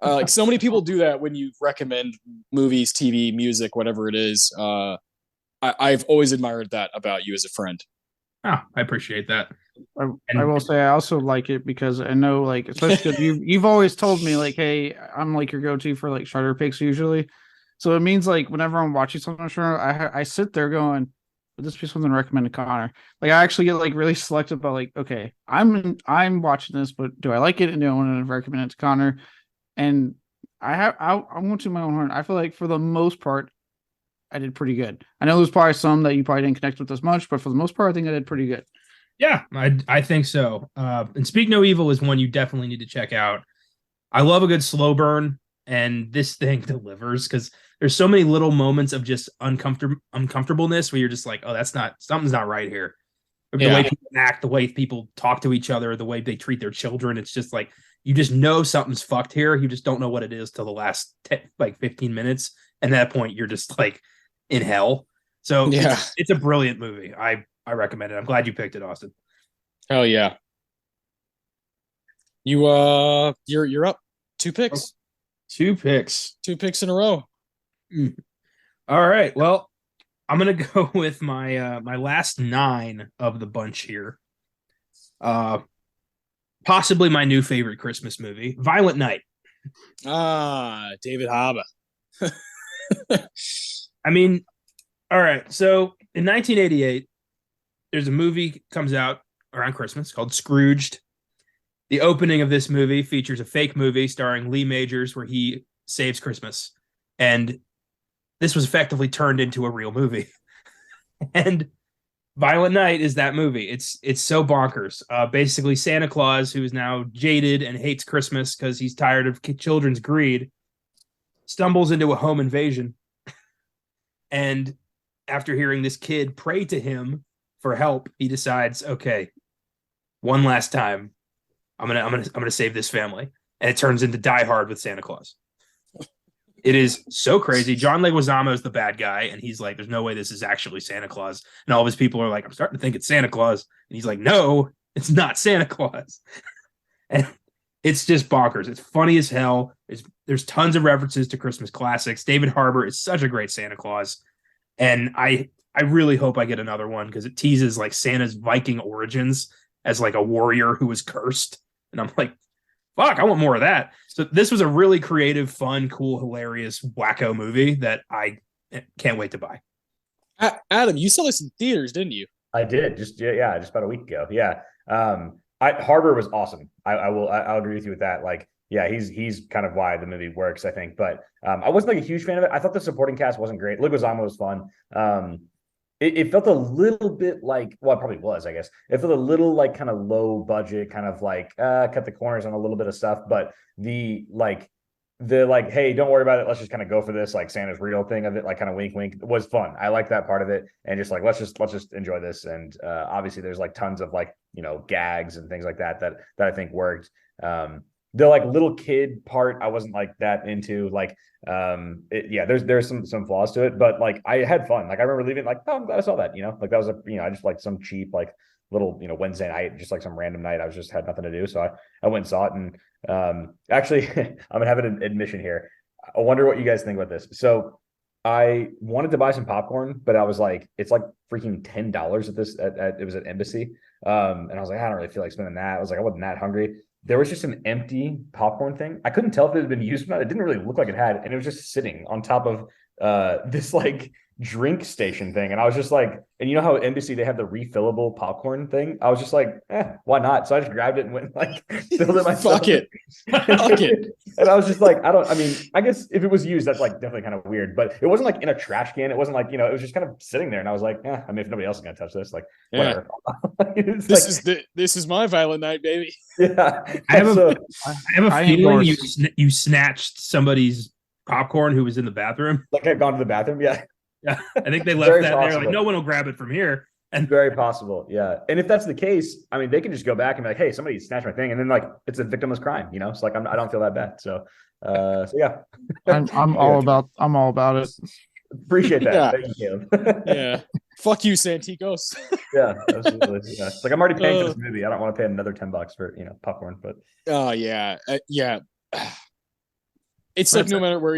Like so many people do that when you recommend movies, TV, music, whatever it is. I've always admired that about you as a friend. Oh, I appreciate that. I will say I also like it because I know, like, especially because you've always told me, like, hey, I'm like your go-to for like starter picks usually. So it means like whenever I'm watching something, I sit there going, would this be something recommended to Connor? Like I actually get like really selective about like, okay, I'm watching this, but do I like it and do I want to recommend it to Connor? And I won't to my own horn. I feel like for the most part, I did pretty good. I know there's probably some that you probably didn't connect with as much, but for the most part, I think I did pretty good. Yeah, I think so. And Speak No Evil is one you definitely need to check out. I love a good slow burn, and this thing delivers because there's so many little moments of just uncomfortableness where you're just like, oh, something's not right here. The way people act, the way people talk to each other, the way they treat their children. It's just like, you just know something's fucked here. You just don't know what it is till the last 15 minutes. And at that point, you're just like in hell. So it's a brilliant movie. I recommend it. I'm glad you picked it, Austin. Hell yeah. You're up. 2 picks. 2 picks. 2 picks in a row. All right. Well, I'm gonna go with my my last 9 of the bunch here. Possibly my new favorite Christmas movie, Violent Night. David Harbour. I mean, all right. So in 1988, there's a movie comes out around Christmas called Scrooged. The opening of this movie features a fake movie starring Lee Majors where he saves Christmas. And this was effectively turned into a real movie. And Violent Night is that movie. It's so bonkers. Basically, Santa Claus, who is now jaded and hates Christmas because he's tired of children's greed, stumbles into a home invasion. And after hearing this kid pray to him for help, he decides, okay, one last time, I'm gonna save this family. And it turns into Die Hard with Santa Claus. It is so crazy. John Leguizamo is the bad guy, and he's like, there's no way this is actually Santa Claus. And all of his people are like, I'm starting to think it's Santa Claus. And he's like, no, it's not Santa Claus. And it's just bonkers. It's funny as hell. There's tons of references to Christmas classics. David Harbour is such a great Santa Claus. And I really hope I get another one because it teases like Santa's Viking origins as like a warrior who was cursed. And I'm like, fuck, I want more of that. So this was a really creative, fun, cool, hilarious, wacko movie that I can't wait to buy. Adam, you saw this in theaters, didn't you? I did. Just about a week ago. Yeah. Harbour was awesome. I'll agree with you with that. Like, yeah, he's kind of why the movie works, I think. But I wasn't like a huge fan of it. I thought the supporting cast wasn't great. Leguizamo was fun. It felt a little bit like, well, it probably was, I guess. It felt a little like kind of low budget, kind of like cut the corners on a little bit of stuff. But the hey, don't worry about it. Let's just kind of go for this, like Santa's real thing of it, like kind of wink, wink, was fun. I like that part of it, and just like let's just enjoy this. And obviously, there's like tons of like gags and things like that I think worked. The like little kid part I wasn't like that into. Like there's some flaws to it, but like I had fun. Like I remember leaving like, oh, I'm glad I saw that, like that was I just like some cheap like little Wednesday night, just like some random night I was just had nothing to do, so I went and saw it. And actually I'm gonna have an admission here. I wonder what you guys think about this. So I wanted to buy some popcorn, but I was like, it's like freaking $10 at this it was at Embassy, and I was like, I don't really feel like spending that. I was like, I wasn't that hungry. There was just an empty popcorn thing. I couldn't tell if it had been used or not. It didn't really look like it had, and it was just sitting on top of this like drink station thing, and I was just like, and you know how at NBC they have the refillable popcorn thing? I was just like, why not? So I just grabbed it and went and, like, filled it myself. Fuck it. Fuck it. And I was just like, I mean, I guess if it was used, that's like definitely kind of weird, but it wasn't like in a trash can. It wasn't like, it was just kind of sitting there, and I was like, I mean, if nobody else is gonna touch this, like, whatever. This is my violent night, baby. Yeah. I have a feeling you snatched somebody's popcorn who was in the bathroom. Like I've gone to the bathroom. Yeah. Yeah. I think they left that there. Like, no one will grab it from here. And very possible. Yeah. And if that's the case, I mean, they can just go back and be like, hey, somebody snatched my thing. And then, like, it's a victimless crime, So like, I don't feel that bad. So yeah. I'm all about it. Appreciate that. Yeah. Thank you, Caleb. Yeah. Fuck you, Santikos. Yeah, absolutely. Yeah. It's like, I'm already paying for this movie. I don't want to pay another $10 for, popcorn, but. Oh yeah. Yeah. It's like no matter where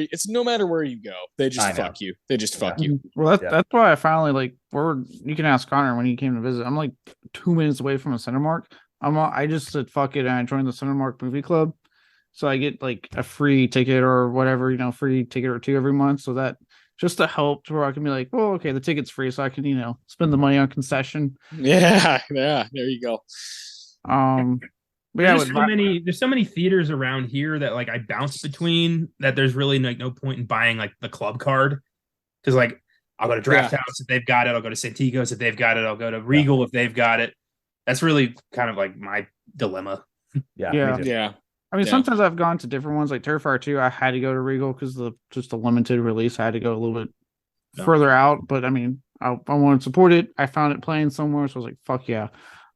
you go, they just fuck you. They just fuck you. Well, that's why I finally you can ask Connor when he came to visit. I'm like 2 minutes away from a Cinemark. I just said fuck it and I joined the Cinemark movie club. So I get like a free ticket or whatever, free ticket or two every month. So that just to help to where I can be like, oh, okay, the ticket's free, so I can, spend the money on concession. Yeah, there you go. But yeah, there's so many theaters around here that like I bounce between that there's really like no point in buying like the club card. Because like I'll go to Draft House if they've got it, I'll go to Santikos if they've got it, I'll go to Regal if they've got it. That's really kind of like my dilemma. Yeah. I mean, sometimes I've gone to different ones, like Terrifier 2. I had to go to Regal because just the limited release. I had to go a little bit further out, but I mean, I wanted to support it. I found it playing somewhere, so I was like, "Fuck yeah!"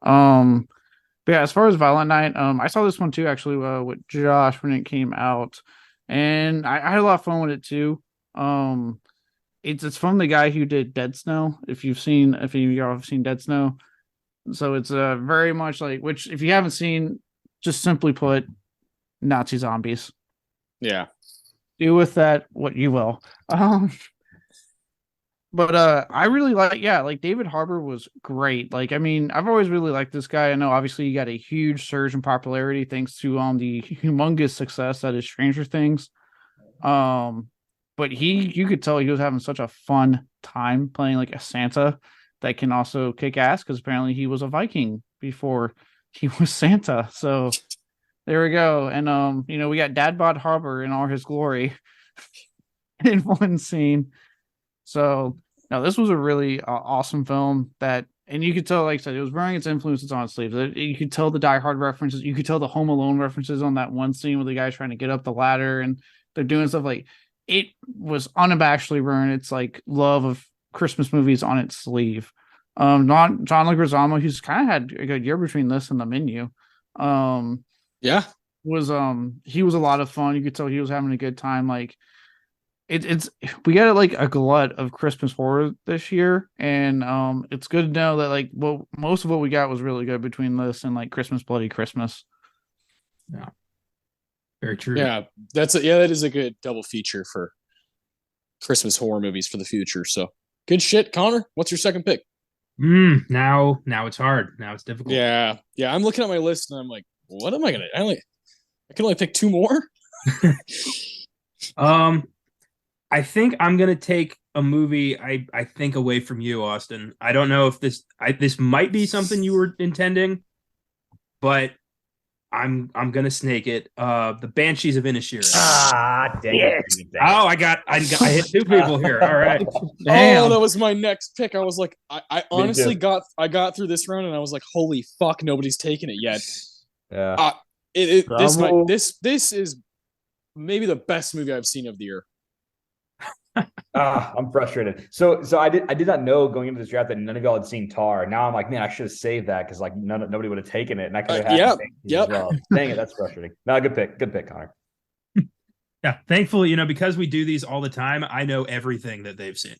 But yeah, as far as Violent Night, I saw this one too actually with Josh when it came out, and I had a lot of fun with it too. It's from the guy who did Dead Snow. If any of y'all have seen Dead Snow, so it's very much like, which if you haven't seen, just simply put, Nazi zombies. Yeah. Do with that what you will. But I really like David Harbour was great. Like, I mean, I've always really liked this guy. I know obviously he got a huge surge in popularity thanks to the humongous success that is Stranger Things. But you could tell he was having such a fun time playing like a Santa that can also kick ass because apparently he was a Viking before he was Santa. So there we go. And we got Dad Bod Harbor in all his glory in one scene. So now this was a really awesome film and you could tell, like I said, it was wearing its influences on its sleeves. You could tell the Die Hard references. You could tell the Home Alone references on that one scene with the guy trying to get up the ladder and they're doing stuff like it was unabashedly wearing its like love of Christmas movies on its sleeve. John Leguizamo, he's kind of had a good year between this and The Menu. Yeah, he was a lot of fun. You could tell he was having a good time. Like we got like a glut of Christmas horror this year, and it's good to know that like most of what we got was really good between this and like Christmas Bloody Christmas. Yeah, very true. Yeah, that is a good double feature for Christmas horror movies for the future. So good shit, Connor. What's your second pick? Now it's hard. Now it's difficult. Yeah. I'm looking at my list and I'm like, what am I gonna? I can only pick two more. I think I'm gonna take a movie I think away from you, Austin. I don't know if this might be something you were intending, but I'm gonna snake it. The Banshees of Inisherin. Dang it. Oh, I hit two people here. All right. Damn. Oh, that was my next pick. I was like, I honestly got through this round and I was like, holy fuck, nobody's taken it yet. Yeah. This is maybe the best movie I've seen of the year. I'm frustrated. So I did not know going into this draft that none of y'all had seen Tar. Now I'm like, man, I should have saved that because like nobody would have taken it, and I could have had as well. Dang it, that's frustrating. No, good pick, Connor. Yeah, thankfully, because we do these all the time, I know everything that they've seen.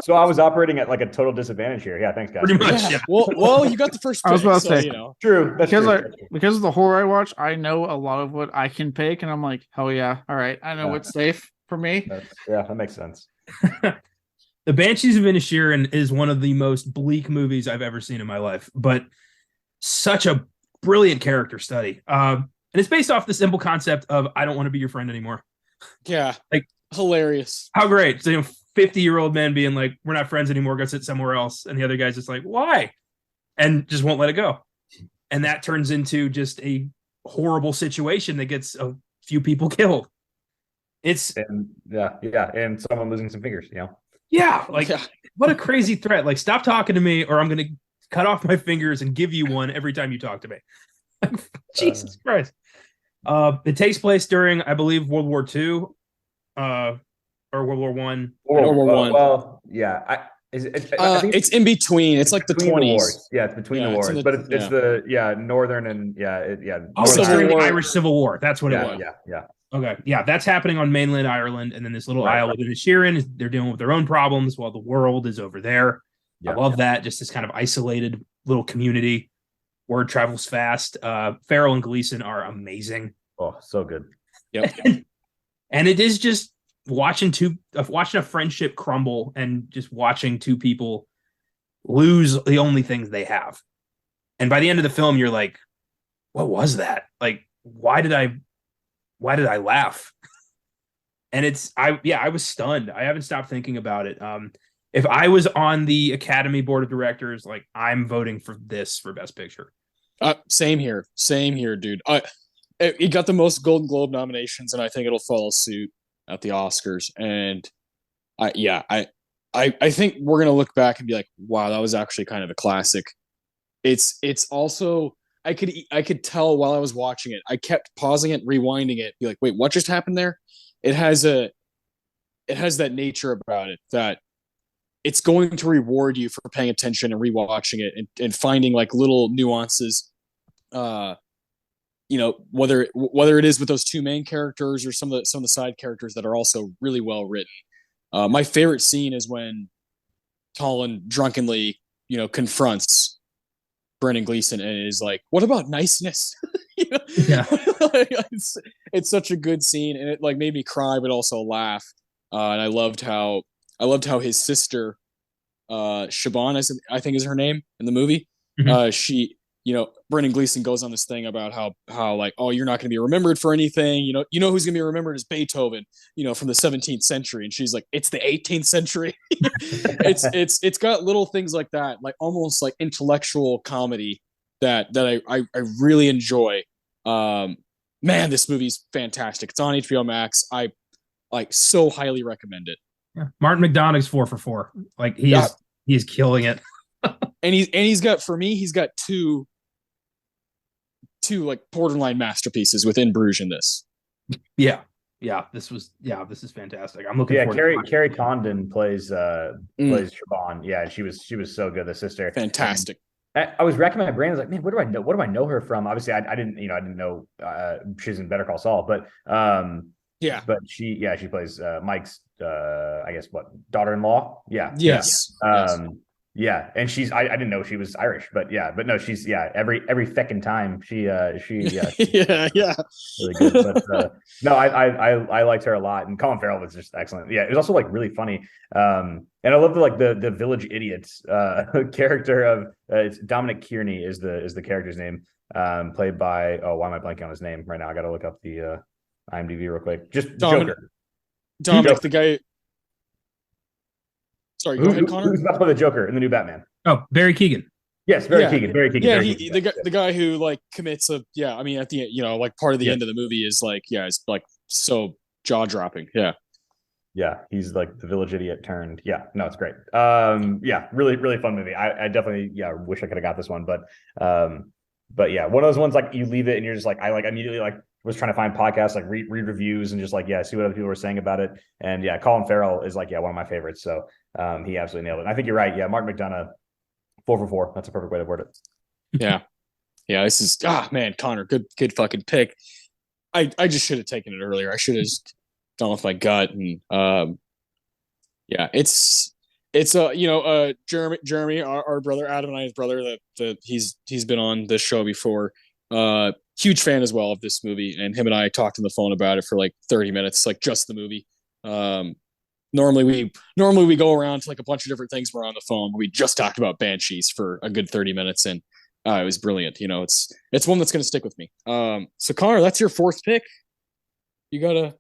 So I was operating at like a total disadvantage here. Yeah, thanks, guys. Pretty much. Yeah. Well, you got the first pick. I was about to say, true. That's because of the horror I watch, I know a lot of what I can pick, and I'm like, hell yeah, all right, I know what's safe for me. That makes sense. The Banshees of Inisherin is one of the most bleak movies I've ever seen in my life, but such a brilliant character study. And it's based off the simple concept of I don't want to be your friend anymore. Yeah, like hilarious. How great! So, 50-year-old men being like, we're not friends anymore, go sit somewhere else. And the other guy's just like, why? And just won't let it go. And that turns into just a horrible situation that gets a few people killed. And someone losing some fingers, what a crazy threat. Like, stop talking to me or I'm going to cut off my fingers and give you one every time you talk to me. Jesus Christ. It takes place during, I believe, World War II, or World War One. World War One. Well, yeah. I think it's in between. It's like the 20s. Yeah, it's between the wars, but it's the northern and it's during the Irish Civil War. That's what it was. Yeah. Okay, yeah, that's happening on mainland Ireland, and then this little isle within Sheeran, they're dealing with their own problems while the world is over there. I love that, just this kind of isolated little community. Word travels fast. Farrell and Gleason are amazing. Oh, so good. Yep. And it is just watching a friendship crumble and just watching two people lose the only things they have. And by the end of the film, you're like, what was that? Like, why did I laugh? And I was stunned. I haven't stopped thinking about it. If I was on the Academy Board of Directors, like, I'm voting for this for Best Picture. Same here, dude. It got the most Golden Globe nominations, and I think it'll follow suit at the Oscars. And I think we're gonna look back and be like, wow, that was actually kind of a classic. It's also, I could tell while I was watching it, I kept pausing it, rewinding it, be like, wait, what just happened there? It has that nature about it that it's going to reward you for paying attention and rewatching it and finding like little nuances. Whether it is with those two main characters or some of the side characters that are also really well written. My favorite scene is when Colin drunkenly, confronts Brendan Gleeson and is like, "What about niceness?" Yeah. It's such a good scene, and it like made me cry but also laugh. And I loved how his sister, Siobhan, I think is her name in the movie. Mm-hmm. She, Brendan Gleeson goes on this thing about how like, oh, you're not going to be remembered for anything. Who's going to be remembered is Beethoven, from the 17th century. And she's like, it's the 18th century. It's got little things like that, like almost like intellectual comedy that I really enjoy. Man, this movie's fantastic. It's on HBO Max. I like so highly recommend it. Yeah. Martin McDonagh's 4 for 4. Like he's killing it. and he's got two like borderline masterpieces within Bruges in this. Yeah. This is fantastic. I'm looking forward to Carrie Condon plays Siobhan. Yeah, she was so good, the sister. Fantastic. I was racking my brain. I was like, man, where do I know her from? Obviously, I didn't know she's in Better Call Saul, but but she plays Mike's I guess daughter-in-law. Yeah. Yes. Yeah, and I didn't know she was Irish, but no, she's every feckin' time she really good. But no, I liked her a lot, and Colin Farrell was just excellent. Yeah, it was also like really funny. And I love the village idiots character of it's Dominic Kearney is the character's name, played by why am I blanking on his name right now? I got to look up the IMDb real quick. Just Joker. Dominic, the guy. Sorry, go ahead, Connor. Who's about to play the Joker in the new Batman? Oh, Barry Keoghan. Yes, Barry Keoghan. Yeah, the guy who like commits at the end, like part of the end of the movie is like, it's like so jaw dropping. Yeah, he's like the village idiot turned. Yeah, no, it's great. Really, really fun movie. I definitely wish I could have got this one, but yeah, one of those ones like you leave it and you're just like, I like immediately like was trying to find podcasts, like read reviews and just like see what other people were saying about it. And Colin Farrell is like one of my favorites. So he absolutely nailed it. And I think you're right. Yeah, Martin McDonagh, 4 for 4. That's a perfect way to word it. Yeah. This is man, Connor, good fucking pick. I just should have taken it earlier. I should have just gone with my gut. And it's Jeremy, our brother, Adam and I's brother, that he's been on this show before. Huge fan as well of this movie, and him and I talked on the phone about it for like 30 minutes, like just the movie. Normally we go around to like a bunch of different things. We're on the phone. We just talked about Banshees for a good 30 minutes, and it was brilliant. It's one that's going to stick with me. So Connor, that's your fourth pick. You got a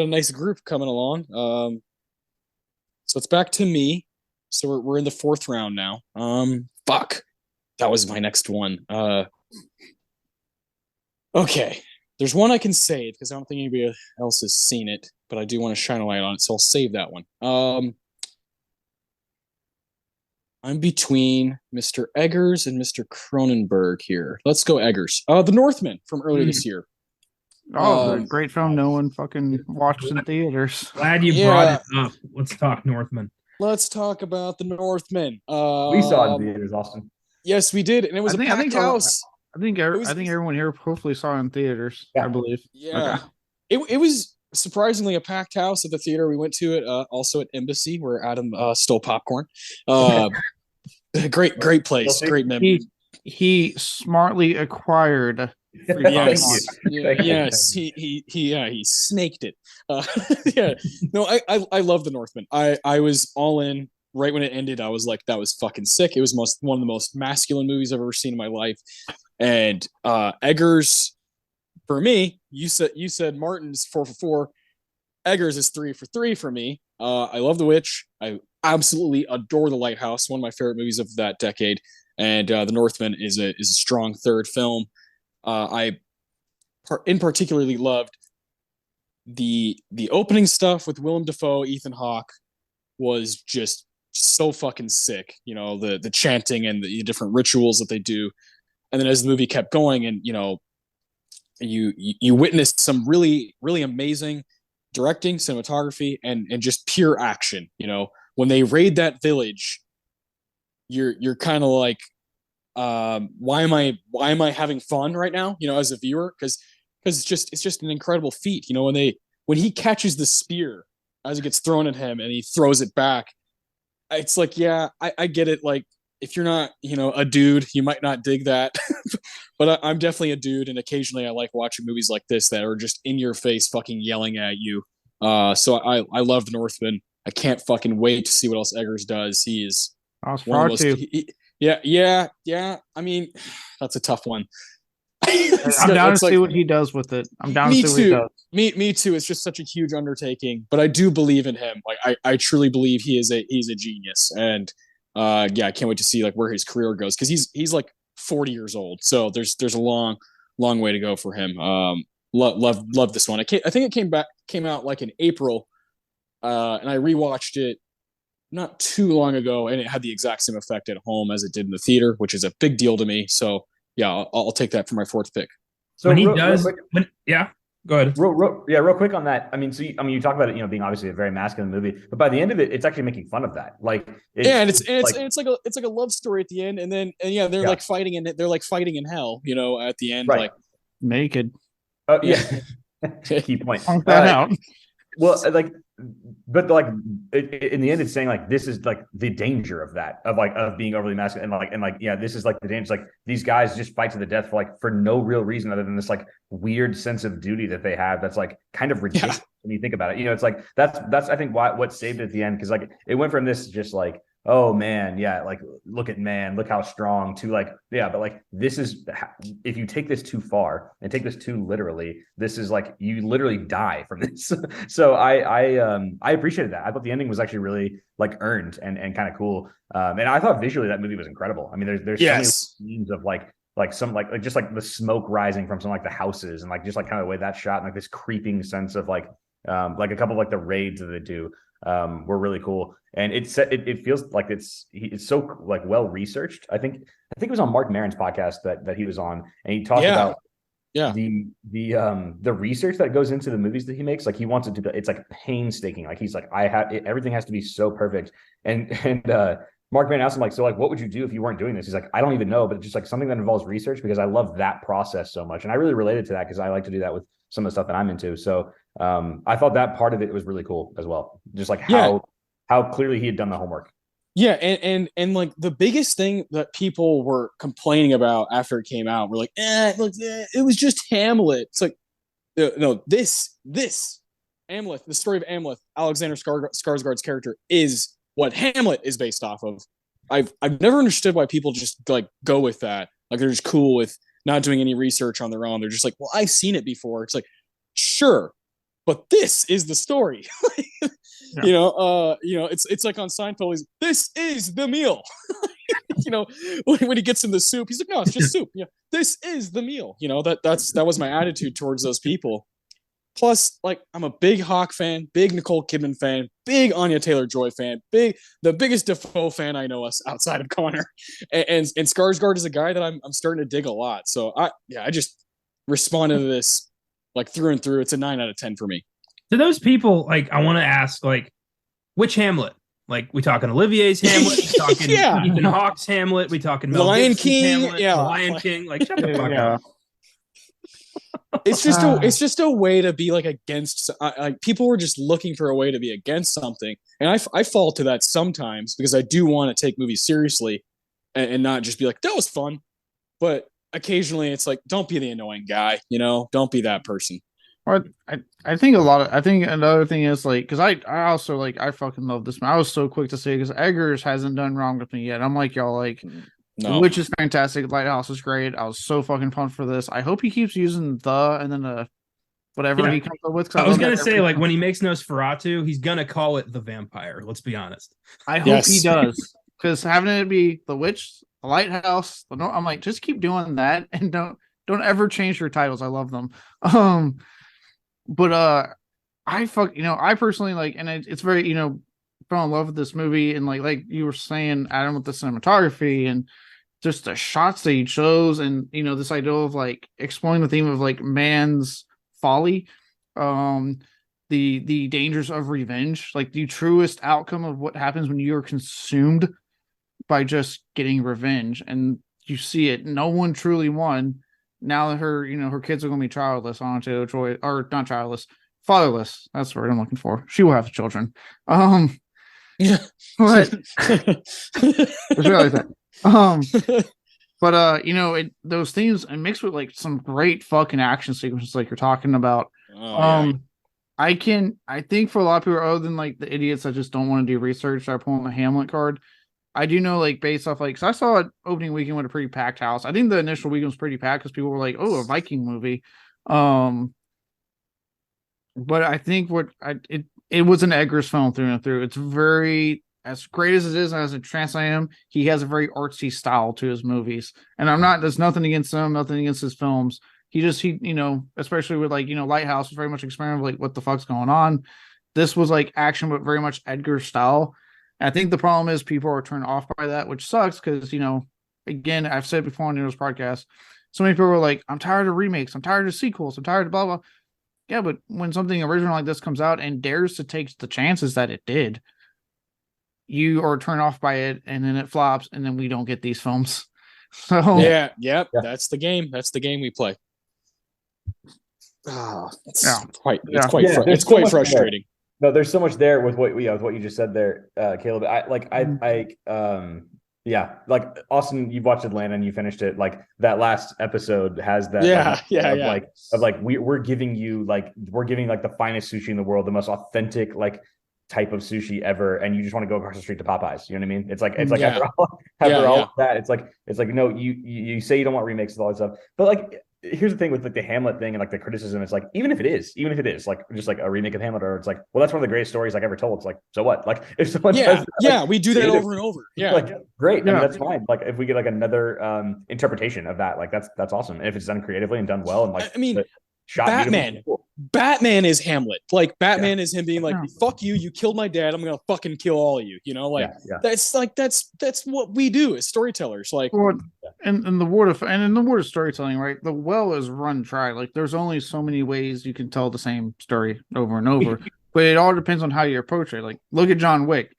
nice group coming along. So it's back to me. So we're in the fourth round now. Fuck. That was my next one. Okay. There's one I can save because I don't think anybody else has seen it, but I do want to shine a light on it, so I'll save that one. I'm between Mr. Eggers and Mr. Cronenberg here. Let's go Eggers. The Northman from earlier this year. Oh, the great film no one fucking watched in theaters. Glad you brought it up. Let's talk Northman. Let's talk about the Northman. We saw it in theaters, Austin. Yes, we did, and it was a packed house. I think everyone here hopefully saw it in theaters. Yeah. I believe. Yeah, okay. It was surprisingly a packed house at the theater we went to. It also at Embassy where Adam stole popcorn. Great place, great memory. He smartly acquired. Yes, he snaked it. Yeah, no, I love the Northman. I was all in right when it ended. I was like, that was fucking sick. It was one of the most masculine movies I've ever seen in my life. And Eggers, for me, you said Martin's 4 for 4. Eggers is 3 for 3 for me. I love The Witch. I absolutely adore The Lighthouse, one of my favorite movies of that decade. And The Northman is a strong third film. I particularly loved the opening stuff with Willem Dafoe, Ethan Hawke was just so fucking sick. You know, the chanting and the different rituals that they do. And then as the movie kept going, and you witnessed some really, really amazing directing, cinematography, and just pure action. You know, when they raid that village, you're kind of like, why am I having fun right now? You know, as a viewer, because it's just an incredible feat. You know, when he catches the spear as it gets thrown at him and he throws it back, it's like, yeah, I get it. Like, if you're not, a dude, you might not dig that, but I'm definitely a dude, and occasionally I like watching movies like this that are just in your face, fucking yelling at you. So I love The Northman. I can't fucking wait to see what else Eggers does. He is one of the most. Yeah. I mean, that's a tough one. I'm down to see what he does with it. I'm down to see what he does. Me too. It's just such a huge undertaking, but I do believe in him. Like I truly believe he's a genius, and I can't wait to see like where his career goes, because he's like 40 years old. So there's a long way to go for him. Love this one. I think it came out like in April, and I rewatched it not too long ago, and it had the exact same effect at home as it did in the theater, which is a big deal to me. So yeah, I'll take that for my fourth pick. So when he does, go ahead. Real quick on that. I mean, you talk about it, being obviously a very masculine movie, but by the end of it, it's actually making fun of that. Like, it's like a love story at the end, and they're like fighting in hell, at the end, right. Like naked. Oh yeah. Key point. Punk that out. Well, but in the end, it's saying like this is like the danger of that, of being overly masculine, and this is like the danger. Like these guys just fight to the death for no real reason other than this like weird sense of duty that they have. That's like kind of ridiculous when you think about it. It's like that's I think what saved it at the end, because like it went from this just like, oh man, yeah, like look how strong, to like, yeah, but like this is, if you take this too far and take this too literally, this is like you literally die from this. So I appreciated that. I thought the ending was actually really like earned and kind of cool. And I thought visually that movie was incredible. I mean, there's so many scenes of like some like just like the smoke rising from some like the houses, and like just like kind of the way that's shot, and like this creeping sense of like a couple of like the raids that they do were really cool. And it feels like it's so like well researched. I think it was on Mark Maron's podcast that he was on, and he talked about the research that goes into the movies that he makes. Like he wants it to be, it's like painstaking. Like he's like, everything has to be so perfect. And Mark Maron asked him, like, so like, what would you do if you weren't doing this? He's like, I don't even know, but it's just like something that involves research, because I love that process so much. And I really related to that because I like to do that with some of the stuff that I'm into. So I thought that part of it was really cool as well. Just like how clearly he had done the homework. Yeah, and like the biggest thing that people were complaining about after it came out, were like, it was just Hamlet. It's like, no, this Amleth, the story of Amleth, Alexander Skarsgård's character, is what Hamlet is based off of. I've never understood why people just like go with that. Like they're just cool with not doing any research on their own. They're just like, well, I've seen it before. It's like, sure, but this is the story. Yeah. It's like on Seinfeld, this is the meal. When he gets in the soup, he's like, no, it's just soup. This is the meal. That was my attitude towards those people. Plus, like, I'm a big Hawk fan, big Nicole Kidman fan, big Anya Taylor-Joy fan, the biggest Defoe fan I know outside of Connor, and Skarsgård is a guy that I'm starting to dig a lot. So I just responded to this like through and through. It's a 9 out of 10 for me. To those people, like, I want to ask, like, which Hamlet? Like, we talking Olivier's Hamlet? We talking Ethan Hawke's Hamlet? We talking Mel Lion Gibson's King? Hamlet? Yeah, Lion King. Like, shut the fuck up. It's just a way to be like against. Like, people were just looking for a way to be against something, and I fall to that sometimes because I do want to take movies seriously, and not just be like, that was fun. But occasionally, it's like, don't be the annoying guy. Don't be that person. Or I think another thing is, like, because I also, like, I fucking love this man. I was so quick to say, because Eggers hasn't done wrong with me yet. I'm like, y'all, like, no. Which is fantastic. Lighthouse is great. I was so fucking pumped for this. I hope he keeps using and then whatever he comes up with. I was gonna say, like, when he makes Nosferatu, he's gonna call it the vampire. Let's be honest. I hope he does, because having it be the witch, the lighthouse, I'm like, just keep doing that, and don't ever change your titles. I love them. But I personally, like, and it's very, fell in love with this movie, and like you were saying, Adam, with the cinematography and just the shots that he chose, and this idea of, like, exploring the theme of, like, man's folly, the dangers of revenge, like the truest outcome of what happens when you are consumed by just getting revenge, and you see it. No one truly won. Now that her kids are going to be childless, or not childless, fatherless. That's the word I'm looking for. She will have children. Yeah. But it's really that. But those themes, and mixed with, like, some great fucking action sequences, like you're talking about. I think for a lot of people, other than, like, the idiots that just don't want to do research, are pulling the Hamlet card. I do know, like, based off, like, because I saw it opening weekend with a pretty packed house. I think the initial weekend was pretty packed because people were like, "Oh, a Viking movie." But I think it was an Eggers film through and through. It's very, as great as it is, and as a trans I am, he has a very artsy style to his movies. And there's nothing against him, nothing against his films. He especially with, like, Lighthouse was very much experimental, like, what the fuck's going on. This was, like, action, but very much Eggers style. I think the problem is people are turned off by that, which sucks because, again, I've said before on this podcast, so many people are like, I'm tired of remakes, I'm tired of sequels, I'm tired of blah, blah. Yeah, but when something original like this comes out and dares to take the chances that it did, you are turned off by it, and then it flops, and then we don't get these films. So yeah, that's the game. That's the game we play. It's quite frustrating. No, there's so much there with what you just said there, Caleb. Like Austin, you've watched Atlanta and you finished it. Like, that last episode has that. We're giving the finest sushi in the world, the most authentic, like, type of sushi ever, and you just want to go across the street to Popeyes. You know what I mean? It's like after all of that, it's like no, you say you don't want remakes of all that stuff, but, like, here's the thing with, like, the Hamlet thing and, like, the criticism. It's like, even if it is like just like a remake of Hamlet, or it's like, well, that's one of the greatest stories, like, ever told. It's like, so what? Like, if someone does that, like, we do that over and over. Yeah, like, great. I mean, that's fine. Like, if we get, like, another interpretation of that, like, that's awesome. And if it's done creatively and done well, and, like, I mean, Batman is Hamlet. Like, Batman is him being like, fuck you, you killed my dad, I'm gonna fucking kill all of you. That's what we do as storytellers. Like, and in the word of storytelling, right? The well is run dry. Like, there's only so many ways you can tell the same story over and over. But it all depends on how you approach it. Like, look at John Wick.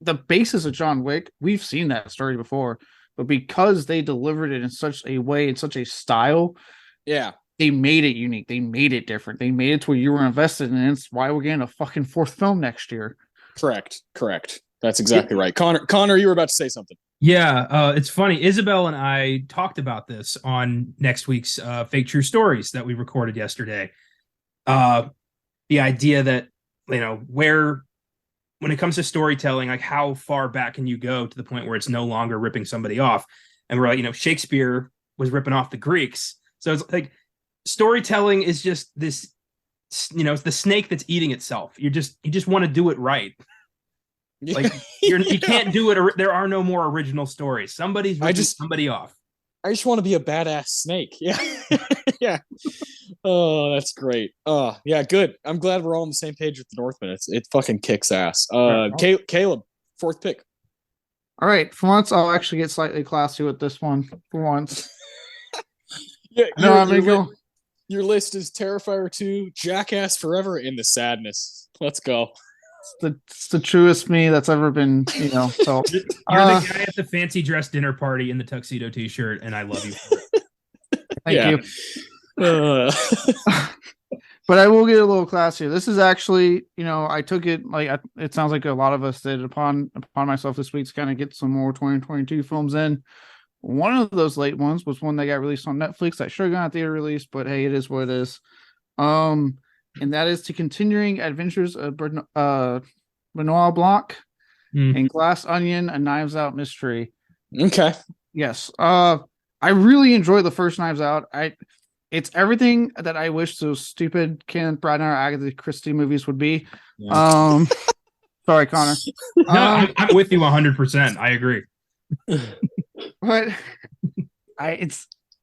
The basis of John Wick, we've seen that story before, but because they delivered it in such a way, in such a style, they made it unique. They made it different. They made it to where you were invested in it. It's why we're getting a fucking fourth film next year. Correct. That's exactly right. Connor, you were about to say something. Yeah, it's funny. Isabel and I talked about this on next week's Fake True Stories that we recorded yesterday. The idea that, when it comes to storytelling, like, how far back can you go to the point where it's no longer ripping somebody off? And we're like, Shakespeare was ripping off the Greeks. So it's like, storytelling is just this it's the snake that's eating itself. You just want to do it right. Like you can't do it. There are no more original stories. Somebody's ripping somebody off. I just want to be a badass snake. Yeah. Yeah. Oh, that's great. Yeah, good. I'm glad we're all on the same page with the Northman. It fucking kicks ass. Caleb, fourth pick. All right. For once, I'll actually get slightly classy with this one. For once. Yeah, no, your list is Terrifier 2, Jackass Forever, and The Sadness. Let's go. It's the truest me that's ever been, felt. You're the guy at the fancy dress dinner party in the tuxedo t-shirt, and I love you for it. Thank you. But I will get a little classier. This is actually, I took it it sounds like a lot of us did upon myself this week to kind of get some more 2022 films in. One of those late ones was one that got released on Netflix that should have gone at theater release, but hey, it is what it is. And that is The Continuing Adventures of Benoit Blanc and Glass Onion, a Knives Out mystery. Okay. Yes. I really enjoy the first Knives Out. It's everything that I wish those stupid Kenneth Branagh or Agatha Christie movies would be. Yeah. Sorry, Connor. No, I'm with you 100%. I agree. But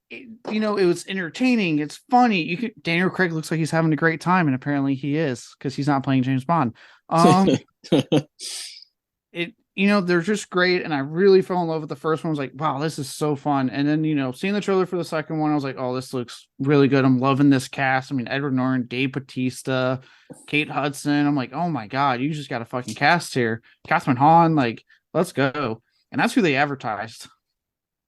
it was entertaining. It's funny. Daniel Craig looks like he's having a great time, and apparently he is because he's not playing James Bond. They're just great, and I really fell in love with the first one. I was like, wow, this is so fun. And then, seeing the trailer for the second one, I was like, oh, this looks really good. I'm loving this cast. I mean, Edward Norton, Dave Bautista, Kate Hudson. I'm like, oh my God, you just got a fucking cast here. Catherine Hahn, like, let's go. And that's who they advertised.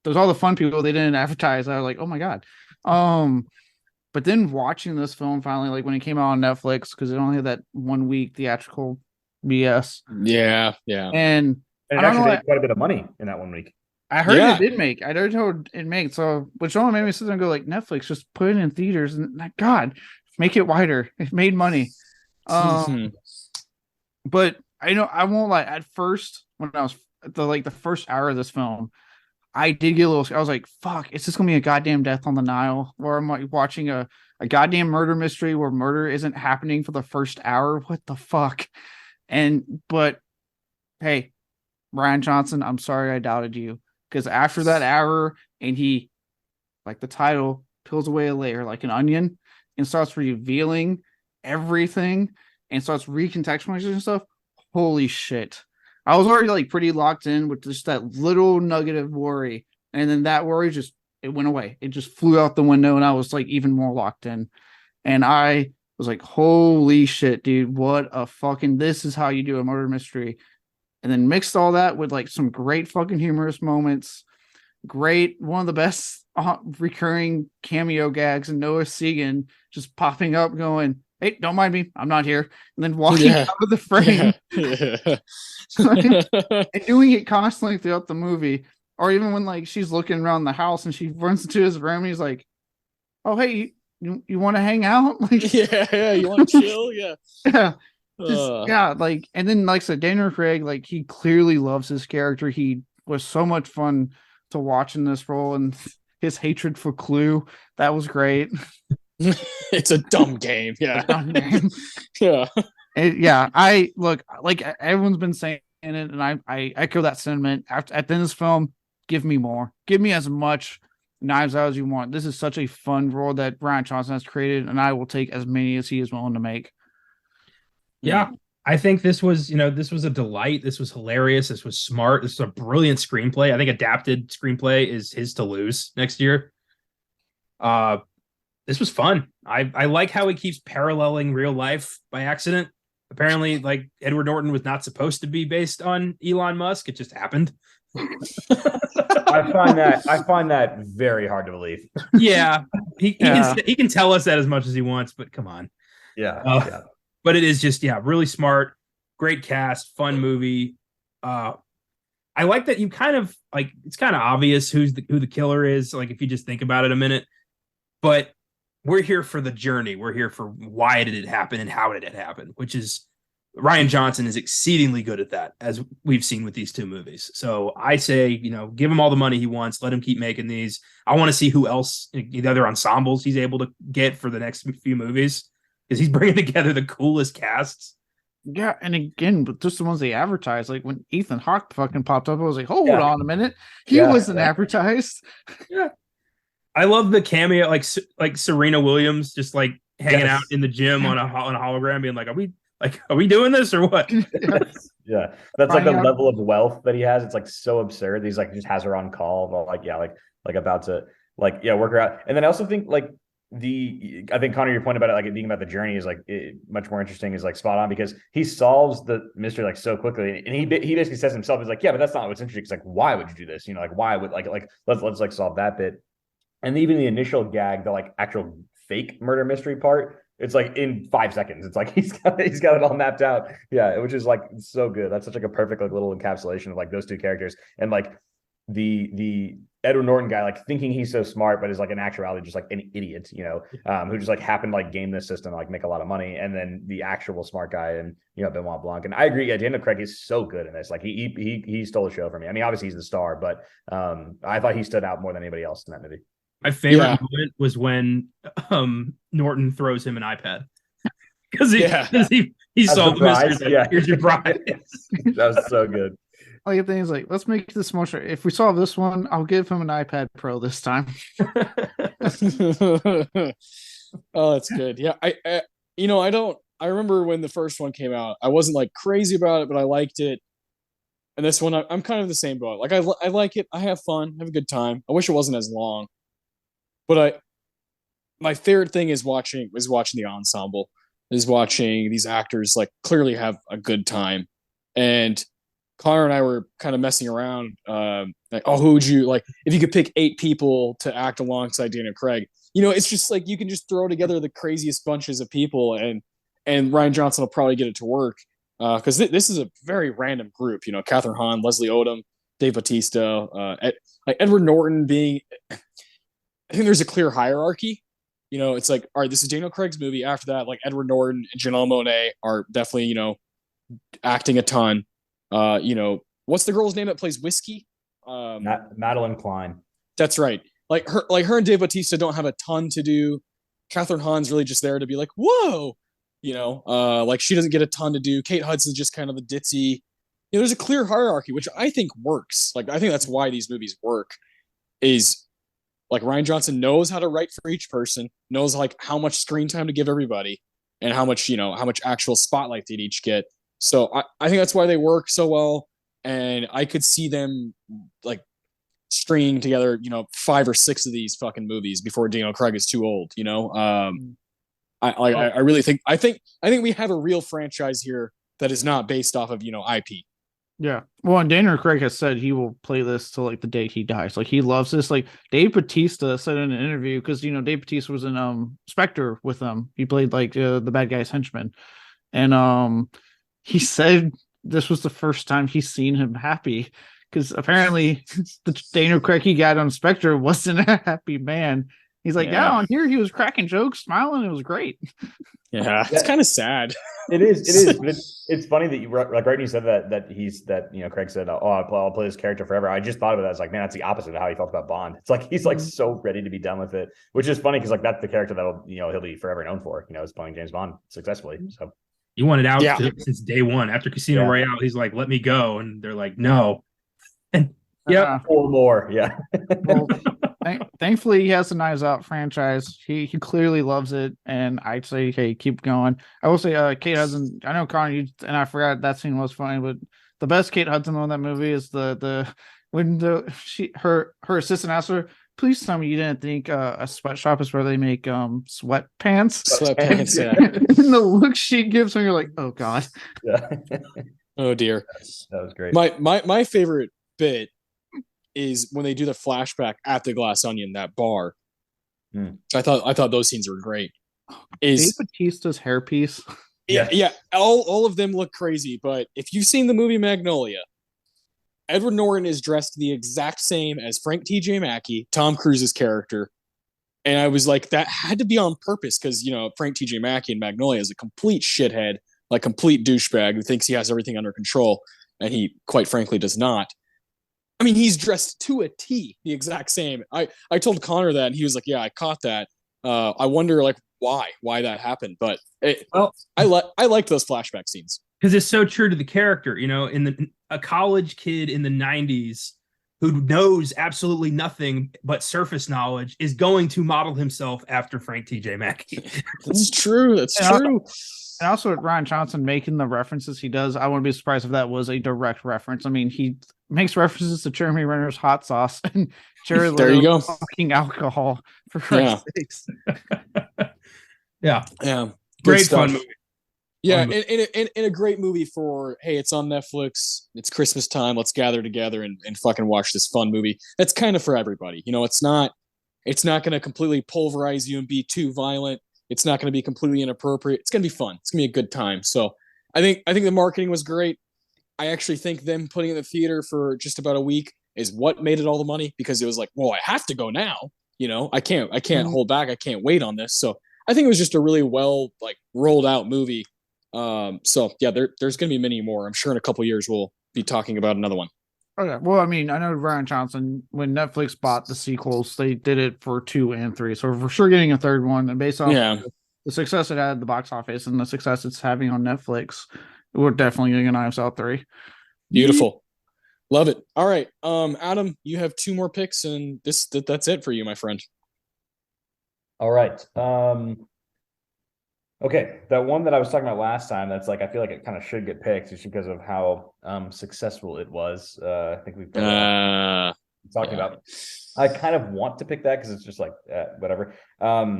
Those all the fun people they didn't advertise. I was like, oh my God. But then watching this film finally, like when it came out on Netflix, because it only had that 1 week theatrical BS. Yeah. And it actually made quite a bit of money in that 1 week. I heard it did make. I heard it made. So, which only made me sit there and go like, Netflix, just put it in theaters and like, God, make it wider. It made money. But I won't lie. At first, when I was the first hour of this film, I did get a little. I was like, "Fuck! It's just gonna be a goddamn Death on the Nile, where I'm like watching a goddamn murder mystery where murder isn't happening for the first hour. What the fuck?" But hey, Rian Johnson, I'm sorry I doubted you, because after that hour, and he, like the title, peels away a layer like an onion and starts revealing everything and starts recontextualizing stuff. Holy shit. I was already like pretty locked in with just that little nugget of worry. And then that worry it went away. It just flew out the window, and I was like even more locked in. And I was like, holy shit, dude, what a fucking, this is how you do a murder mystery. And then mixed all that with like some great fucking humorous moments. One of the best recurring cameo gags, and Noah Segan just popping up going, hey, don't mind me, I'm not here. And then walking out of the frame. And doing it constantly throughout the movie. Or even when like she's looking around the house and she runs into his room and he's like, oh, hey, you want to hang out? Like, yeah, you want to chill? Yeah. Like, and then like I said, Daniel Craig, like he clearly loves his character. He was so much fun to watch in this role, and his hatred for Clue, that was great. It's a dumb game. Yeah. I look, like everyone's been saying it, and I echo that sentiment. At the end of this film, give me more. Give me as much Knives Out as you want. This is such a fun role that Rian Johnson has created, and I will take as many as he is willing to make. Yeah. I think this was a delight. This was hilarious. This was smart. This was a brilliant screenplay. I think adapted screenplay is his to lose next year. This was fun. I like how he keeps paralleling real life by accident. Apparently, like Edward Norton was not supposed to be based on Elon Musk. It just happened. I find that very hard to believe. Yeah, he can tell us that as much as he wants, but come on. Yeah. But it is just really smart, great cast, fun movie. I like that you kind of like, it's kind of obvious who the killer is. Like if you just think about it a minute, but we're here for the journey. We're here for why did it happen and how did it happen, which is Rian Johnson is exceedingly good at that, as we've seen with these two movies. So I say, give him all the money he wants. Let him keep making these. I want to see who else, the other ensembles he's able to get for the next few movies. because he's bringing together the coolest casts. Yeah, and again, but just the ones they advertised, like when Ethan Hawke fucking popped up, I was like, hold on a minute, he wasn't advertised. Yeah, I love the cameo, like Serena Williams just like hanging out in the gym on a hologram, being like, are we doing this or what? Yeah, that's like the level of wealth that he has. It's like so absurd. He's like just has her on call, but like about to work her out. And then I also think like I think Connor, your point about it, like it being about the journey is like much more interesting, is like spot on, because he solves the mystery like so quickly, and he basically says himself, he's like, yeah, but that's not what's interesting. It's like, why would you do this? You know, like why would like let's like solve that bit. And even the initial gag, the like actual fake murder mystery part, it's like in 5 seconds. It's like he's got it all mapped out. Yeah, which is like so good. That's such like a perfect like little encapsulation of like those two characters, and like the Edward Norton guy, like thinking he's so smart, but is like in actuality just like an idiot, you know, who just like happened to like game this system, like make a lot of money. And then the actual smart guy, and you know, Benoit Blanc. And I agree, yeah, Daniel Craig is so good in this. Like he stole the show for me. I mean, obviously he's the star, but I thought he stood out more than anybody else in that movie. My favorite moment was when Norton throws him an iPad, because he solved the mystery. Like, here's your prize. That was so good. All you think is like, let's make this more. If we solve this one, I'll give him an iPad Pro this time. Oh, that's good. Yeah, I remember when the first one came out, I wasn't like crazy about it, but I liked it. And this one, I'm kind of the same boat. Like I like it. I have fun, have a good time. I wish it wasn't as long. But my favorite thing is watching the ensemble, is watching these actors like clearly have a good time. And Connor and I were kind of messing around, like, oh, who would you like if you could pick 8 people to act alongside Daniel Craig? You know, it's just like you can just throw together the craziest bunches of people, and Rian Johnson will probably get it to work, because this is a very random group. You know, Catherine Hahn, Leslie Odom, Dave Bautista, like Edward Norton being. I think there's a clear hierarchy. You know, it's like, all right, this is Daniel Craig's movie. After that, like Edward Norton and Janelle Monáe are definitely, you know, acting a ton. You know, what's the girl's name that plays Whiskey? Madeline Klein. That's right. Like her and Dave Bautista don't have a ton to do. Catherine Hahn's really just there to be like, whoa, you know, like she doesn't get a ton to do. Kate Hudson's just kind of the ditzy. You know, there's a clear hierarchy, which I think works. Like, I think that's why these movies work, is like Rian Johnson knows how to write for each person, knows like how much screen time to give everybody, and how much actual spotlight they'd each get. So I think that's why they work so well. And I could see them like stringing together, you know, 5 or 6 of these fucking movies before Daniel Craig is too old, you know? I really think we have a real franchise here that is not based off of, you know, IP. Yeah. Well, and Daniel Craig has said he will play this till like the day he dies. Like he loves this. Like Dave Bautista said in an interview, because you know Dave Bautista was in Spectre with them. He played like the bad guy's henchman, and he said this was the first time he's seen him happy, because apparently the Daniel Craig he got on Spectre wasn't a happy man. He's like, yeah, on here he was cracking jokes, smiling. It was great. Yeah, it's kind of sad. It is. But it's funny that you like right when you said that you know, Craig said, oh, I'll play this character forever. I just thought of it as like, man, that's the opposite of how he felt about Bond. It's like he's like so ready to be done with it, which is funny because like that's the character that'll, you know, he'll be forever known for, you know, is playing James Bond successfully. So he wanted out since day one. After Casino Royale, he's like, let me go, and they're like, no. And or more. Yeah. Well, thankfully, he has the Knives Out franchise. He clearly loves it, and I'd say, hey, keep going. I will say, Kate Hudson. I know Connor, and I forgot that scene was funny, but the best Kate Hudson in that movie is when her assistant asked her, "Please tell me you didn't think a sweatshop is where they make sweatpants." Sweatpants, yeah. And the look she gives him, you're like, oh god. Yeah. Oh dear. That was great. My favorite bit is when they do the flashback at the Glass Onion, that bar. I thought those scenes were great. Dave Bautista's hairpiece. Yeah. All of them look crazy, but if you've seen the movie Magnolia, Edward Norton is dressed the exact same as Frank T.J. Mackey, Tom Cruise's character. And I was like, that had to be on purpose, because, you know, Frank T.J. Mackey in Magnolia is a complete shithead, like complete douchebag who thinks he has everything under control, and he quite frankly does not. I mean, he's dressed to a T, the exact same. I told Connor that, and he was like, yeah, I caught that. I wonder, like, why that happened, but Well, I like those flashback scenes because it's so true to the character. A college kid in the '90s who knows absolutely nothing but surface knowledge is going to model himself after Frank T.J. Mackey. That's true. That's true. And also with Ryan Johnson making the references he does, I wouldn't be surprised if that was a direct reference. I mean, he makes references to Jeremy Renner's hot sauce and Jared There you go. fucking alcohol, for Christ's sakes. Yeah. Great fun movie. Yeah, in a great movie for, hey, it's on Netflix, it's Christmas time, let's gather together and fucking watch this fun movie. That's kind of for everybody. It's not going to completely pulverize you and be too violent. It's not going to be completely inappropriate. It's going to be fun. It's going to be a good time. So I think the marketing was great. I actually think them putting it in the theater for just about a week is what made it all the money, because it was like, well, I have to go now. I can't hold back. I can't wait on this. So I think it was just a really well rolled out movie. So yeah, there's going to be many more. I'm sure in a couple of years we'll be talking about another one. Okay. Well, I mean, I know Ryan Johnson, when Netflix bought the sequels, they did it for 2 and 3. So we're sure getting a third one. And based on the success it had at the box office and the success it's having on Netflix, we're definitely getting a Knives Out 3. Beautiful. Love it. All right. Adam, you have 2 more picks, and that's it for you, my friend. All right. Okay, that one that I was talking about last time, that's I feel like it kind of should get picked just because of how successful it was. I think we've talking about. I kind of want to pick that because it's just whatever. I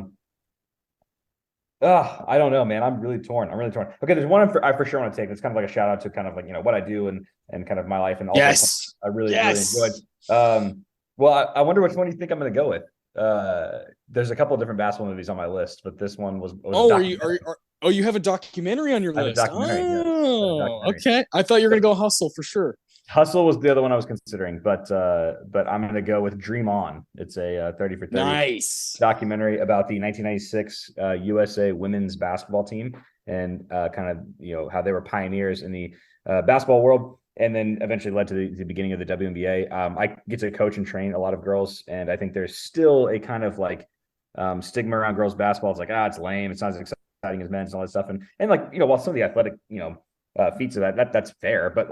don't know, man. I'm really torn. Okay, there's one I for sure want to take. It's kind of like a shout out to kind of what I do and kind of my life and all. Yes, I really enjoyed. Well, I wonder which one you think I'm going to go with. There's a couple of different basketball movies on my list, but this one was you have a documentary on your list? Documentary. Okay. I thought you were gonna go Hustle for sure. Hustle was the other one I was considering, but I'm gonna go with Dream On. It's a 30 for 30 documentary about the 1996 USA women's basketball team and kind of how they were pioneers in the basketball world. And then eventually led to the beginning of the WNBA. I get to coach and train a lot of girls, and I think there's still a kind of stigma around girls basketball. It's it's lame. It's not as exciting as men's and all that stuff. And while some of the athletic feats of that's fair, but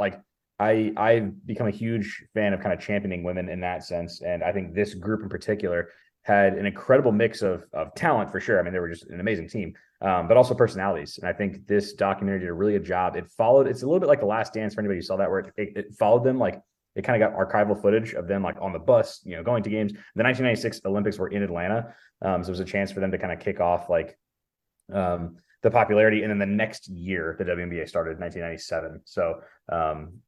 I've become a huge fan of kind of championing women in that sense. And I think this group in particular had an incredible mix of talent for sure. I mean, they were just an amazing team. But also personalities. And I think this documentary did a really good job. It's a little bit like The Last Dance for anybody who saw that, where it followed them. It kind of got archival footage of them on the bus, going to games. The 1996 Olympics were in Atlanta. So it was a chance for them to kind of kick off the popularity. And then the next year, the WNBA started in 1997. So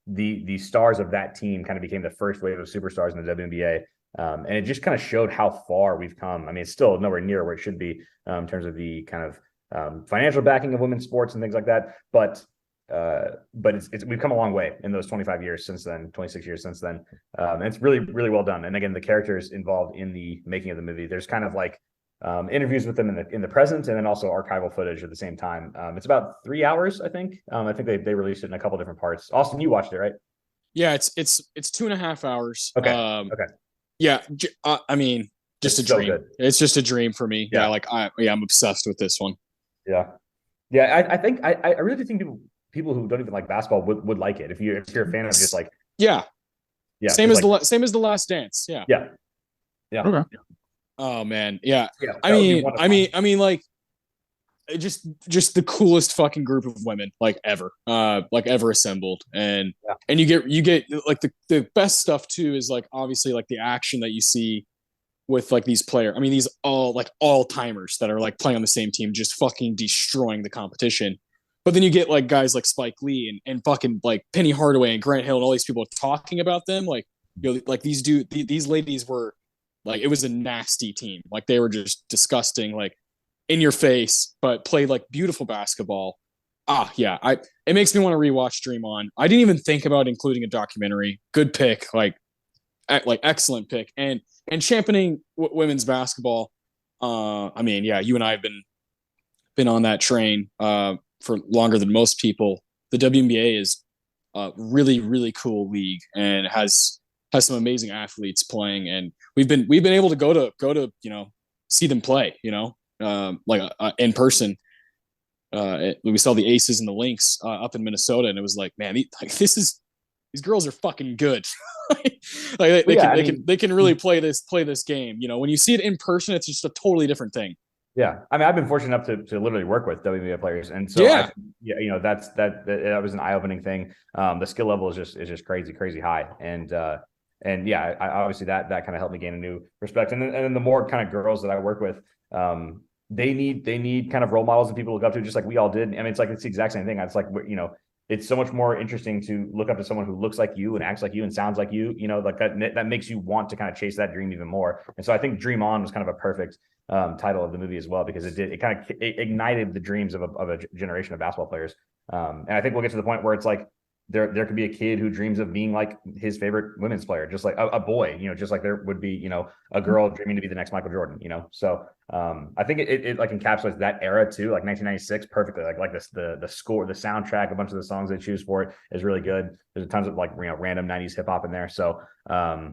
the stars of that team kind of became the first wave of superstars in the WNBA. And it just kind of showed how far we've come. I mean, it's still nowhere near where it should be in terms of the kind of financial backing of women's sports and things like that. But we've come a long way in those 26 years since then. And it's really, really well done. And again, the characters involved in the making of the movie, there's kind of interviews with them in the present, and then also archival footage at the same time. It's about 3 hours, I think. I think they released it in a couple different parts. Austin, you watched it, right? Yeah, it's 2.5 hours. Okay. Okay. Yeah, I mean, just a dream. So it's just a dream for me. Yeah, I'm obsessed with this one. Yeah. I think I really do think people who don't even like basketball would like it if you're a fan of just yeah. Same as the Last Dance. Yeah. Okay. Oh man, yeah. I mean, just the coolest fucking group of women ever, ever assembled, and you get the best stuff too is obviously the action that you see with these players. I mean, these all timers that are playing on the same team, just fucking destroying the competition. But then you get guys like Spike Lee and fucking Penny Hardaway and Grant Hill and all these people talking about them. These ladies were it was a nasty team. They were just disgusting, in your face, but played beautiful basketball. It makes me want to rewatch Dream On. I didn't even think about including a documentary. Good pick, excellent pick, and championing women's basketball. I mean, yeah, you and I have been on that train for longer than most people. The WNBA is a really, really cool league and has some amazing athletes playing, and we've been able to go to see them play. in person. We saw the Aces and the Lynx up in Minnesota, and it was like, man, these girls are fucking good. They can really play this game. You know, when you see it in person, it's just a totally different thing. Yeah, I mean, I've been fortunate enough to literally work with WNBA players, and so yeah, you know, that was an eye opening thing. The skill level is just crazy high, and yeah, obviously that kind of helped me gain a new respect. And then the more kind of girls that I work with, they need kind of role models and people to look up to, just like we all did. I mean, it's the exact same thing. It's like, you know, it's so much more interesting to look up to someone who looks like you and acts like you and sounds like you, you know, like that makes you want to kind of chase that dream even more. And so I think Dream On was kind of a perfect title of the movie as well, because it kind of ignited the dreams of a generation of basketball players. And I think we'll get to the point where it's like, there could be a kid who dreams of being like his favorite women's player, just like a boy, you know, just like there would be, you know, a girl dreaming to be the next Michael Jordan, you know. So I think it like encapsulates that era too, like 1996 perfectly. Like the score, the soundtrack, a bunch of the songs they choose for it is really good. There's tons of like, you know, random 90s hip hop in there. So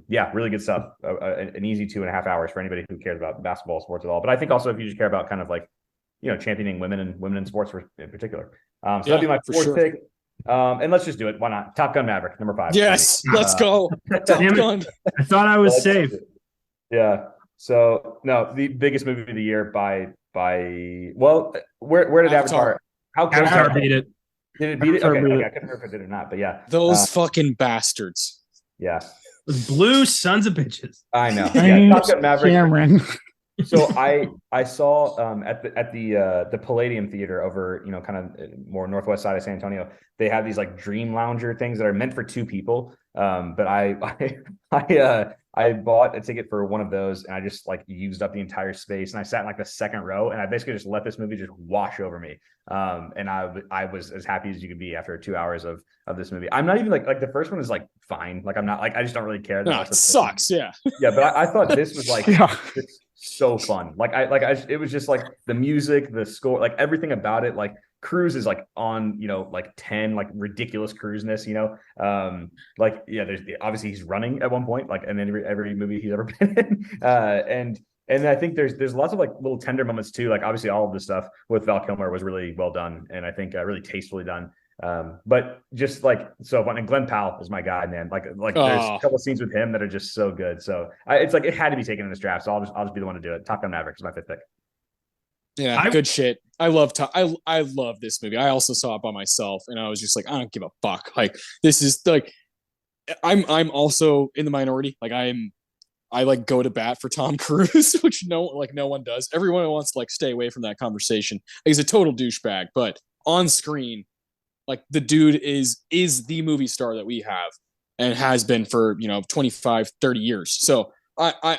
yeah, really good stuff. An easy 2.5 hours for anybody who cares about basketball sports at all. But I think also if you just care about kind of like, you know, championing women in sports in particular. So that'd be my fourth pick. And let's just do it. Why not? Top Gun Maverick, number 5. Yes, let's go. Top Gun. I thought I was safe. Yeah. So no, the biggest movie of the year by well, where did Avatar? Avatar beat it. Did it beat it? Okay, I couldn't remember if it did or not, but yeah. Those fucking bastards. Yeah. Those blue sons of bitches. I know. Yeah, Top Gun Maverick. Cameron. So I saw at the Palladium Theater over, you know, kind of more northwest side of San Antonio, they have these like dream lounger things that are meant for 2 people. But I bought a ticket for one of those, and I just like used up the entire space, and I sat in like the second row, and I basically just let this movie just wash over me. And I was as happy as you could be after 2 hours of this movie. I'm not even like the first one is like fine. Like I'm not like, I just don't really care. No, it sucks. Yeah. Yeah. But I thought this was like, Yeah. so fun. It was just like the music, the score, like everything about it. Like Cruise is like on, you know, like 10, like ridiculous cruiseness, you know. Like, yeah, there's obviously he's running at one point, like, and then every movie he's ever been in. And I think there's lots of like little tender moments too. Like obviously all of the stuff with Val Kilmer was really well done, and I think really tastefully done. But just like so fun. And Glenn Powell is my guy, man. Like there's a couple scenes with him that are just so good. So it's like it had to be taken in this draft. So I'll just be the one to do it. Top Gun Maverick is my 5th pick. Yeah, good shit. I love this movie. I also saw it by myself, and I was just like, I don't give a fuck. Like this is like, I'm also in the minority. Like I like go to bat for Tom Cruise, which no one does. Everyone wants to like stay away from that conversation. Like, he's a total douchebag, but on screen, like the dude is the movie star that we have and has been for, you know, 25, 30 years. So I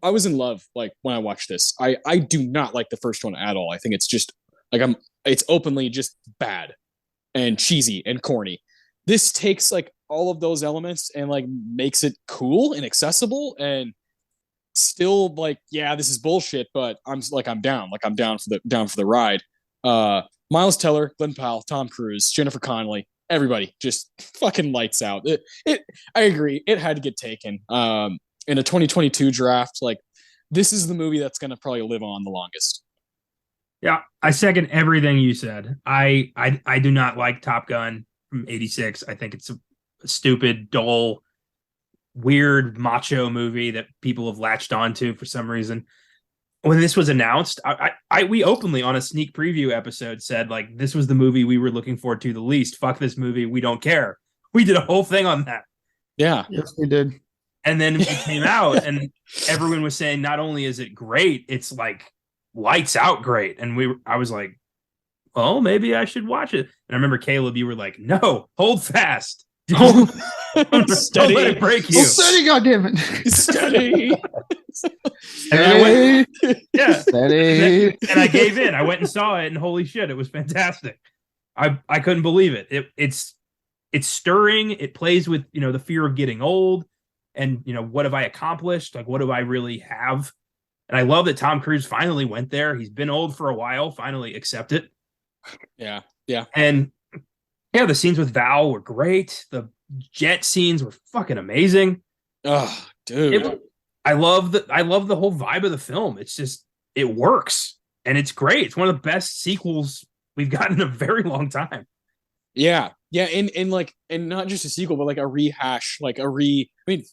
was in love like when I watched this. I do not like the first one at all. I think it's just like it's openly just bad and cheesy and corny. This takes like all of those elements and like makes it cool and accessible and still like, yeah, this is bullshit, but I'm down for the ride. Miles Teller, Glenn Powell, Tom Cruise, Jennifer Connelly, everybody just fucking lights out. I agree. It had to get taken. In a 2022 draft, like this is the movie that's going to probably live on the longest. Yeah, I second everything you said. I do not like Top Gun from '86. I think it's a stupid, dull, weird macho movie that people have latched onto for some reason. When this was announced, we openly on a sneak preview episode said like this was the movie we were looking forward to the least. Fuck this movie, we don't care. We did a whole thing on that. Yeah, yes, we did. And then it came out, and everyone was saying not only is it great, it's like lights out great. And I was like, oh, maybe I should watch it. And I remember Caleb, you were like, no, hold fast. Don't Steady. let it break you. Oh, steady, goddammit. Steady. And I went, yeah. Steady. And I gave in. I went and saw it, and holy shit, it was fantastic. I couldn't believe it. It's stirring. It plays with, you know, the fear of getting old. And, you know, what have I accomplished? Like, what do I really have? And I love that Tom Cruise finally went there. He's been old for a while, finally accept it. Yeah. Yeah. And yeah, the scenes with Val were great. The jet scenes were fucking amazing. Oh, dude. I love the whole vibe of the film. It's just it works and it's great. It's one of the best sequels we've gotten in a very long time. Yeah. And like, and not just a sequel, but like a rehash, like I mean,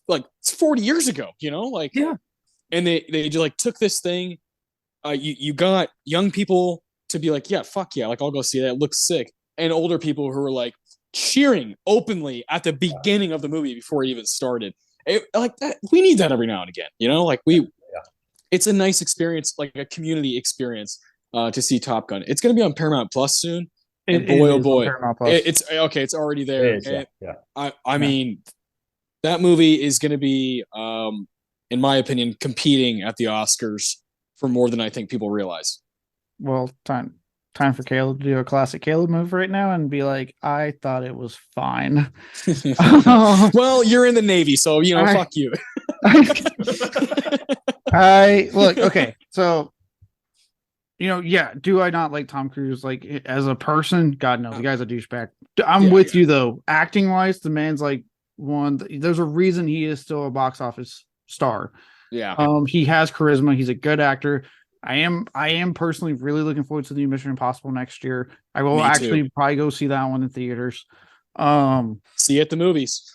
like it's 40 years ago, like, yeah. And they just like took this thing. You got young people to be like, yeah, fuck yeah, like I'll go see that. It looks sick. And older people who were like cheering openly at the beginning of the movie before it even started. Like that, we need that every now and again, like it's a nice experience, like a community experience to see Top Gun. It's going to be on Paramount Plus soon. And boy, oh boy, it's okay. It's already there. It is, yeah. I mean, that movie is going to be, in my opinion, competing at the Oscars for more than I think people realize. Well, time for Caleb to do a classic Caleb move right now and be like, I thought it was fine. Well, you're in the Navy, so fuck you. Okay, so do I not like Tom Cruise like as a person? God no, the guy's a douchebag. I'm with you though. Acting wise, the man's like there's a reason he is still a box office star. Yeah. He has charisma. He's a good actor. I am personally really looking forward to the new Mission Impossible next year. I will actually probably go see that one in theaters. See you at the movies.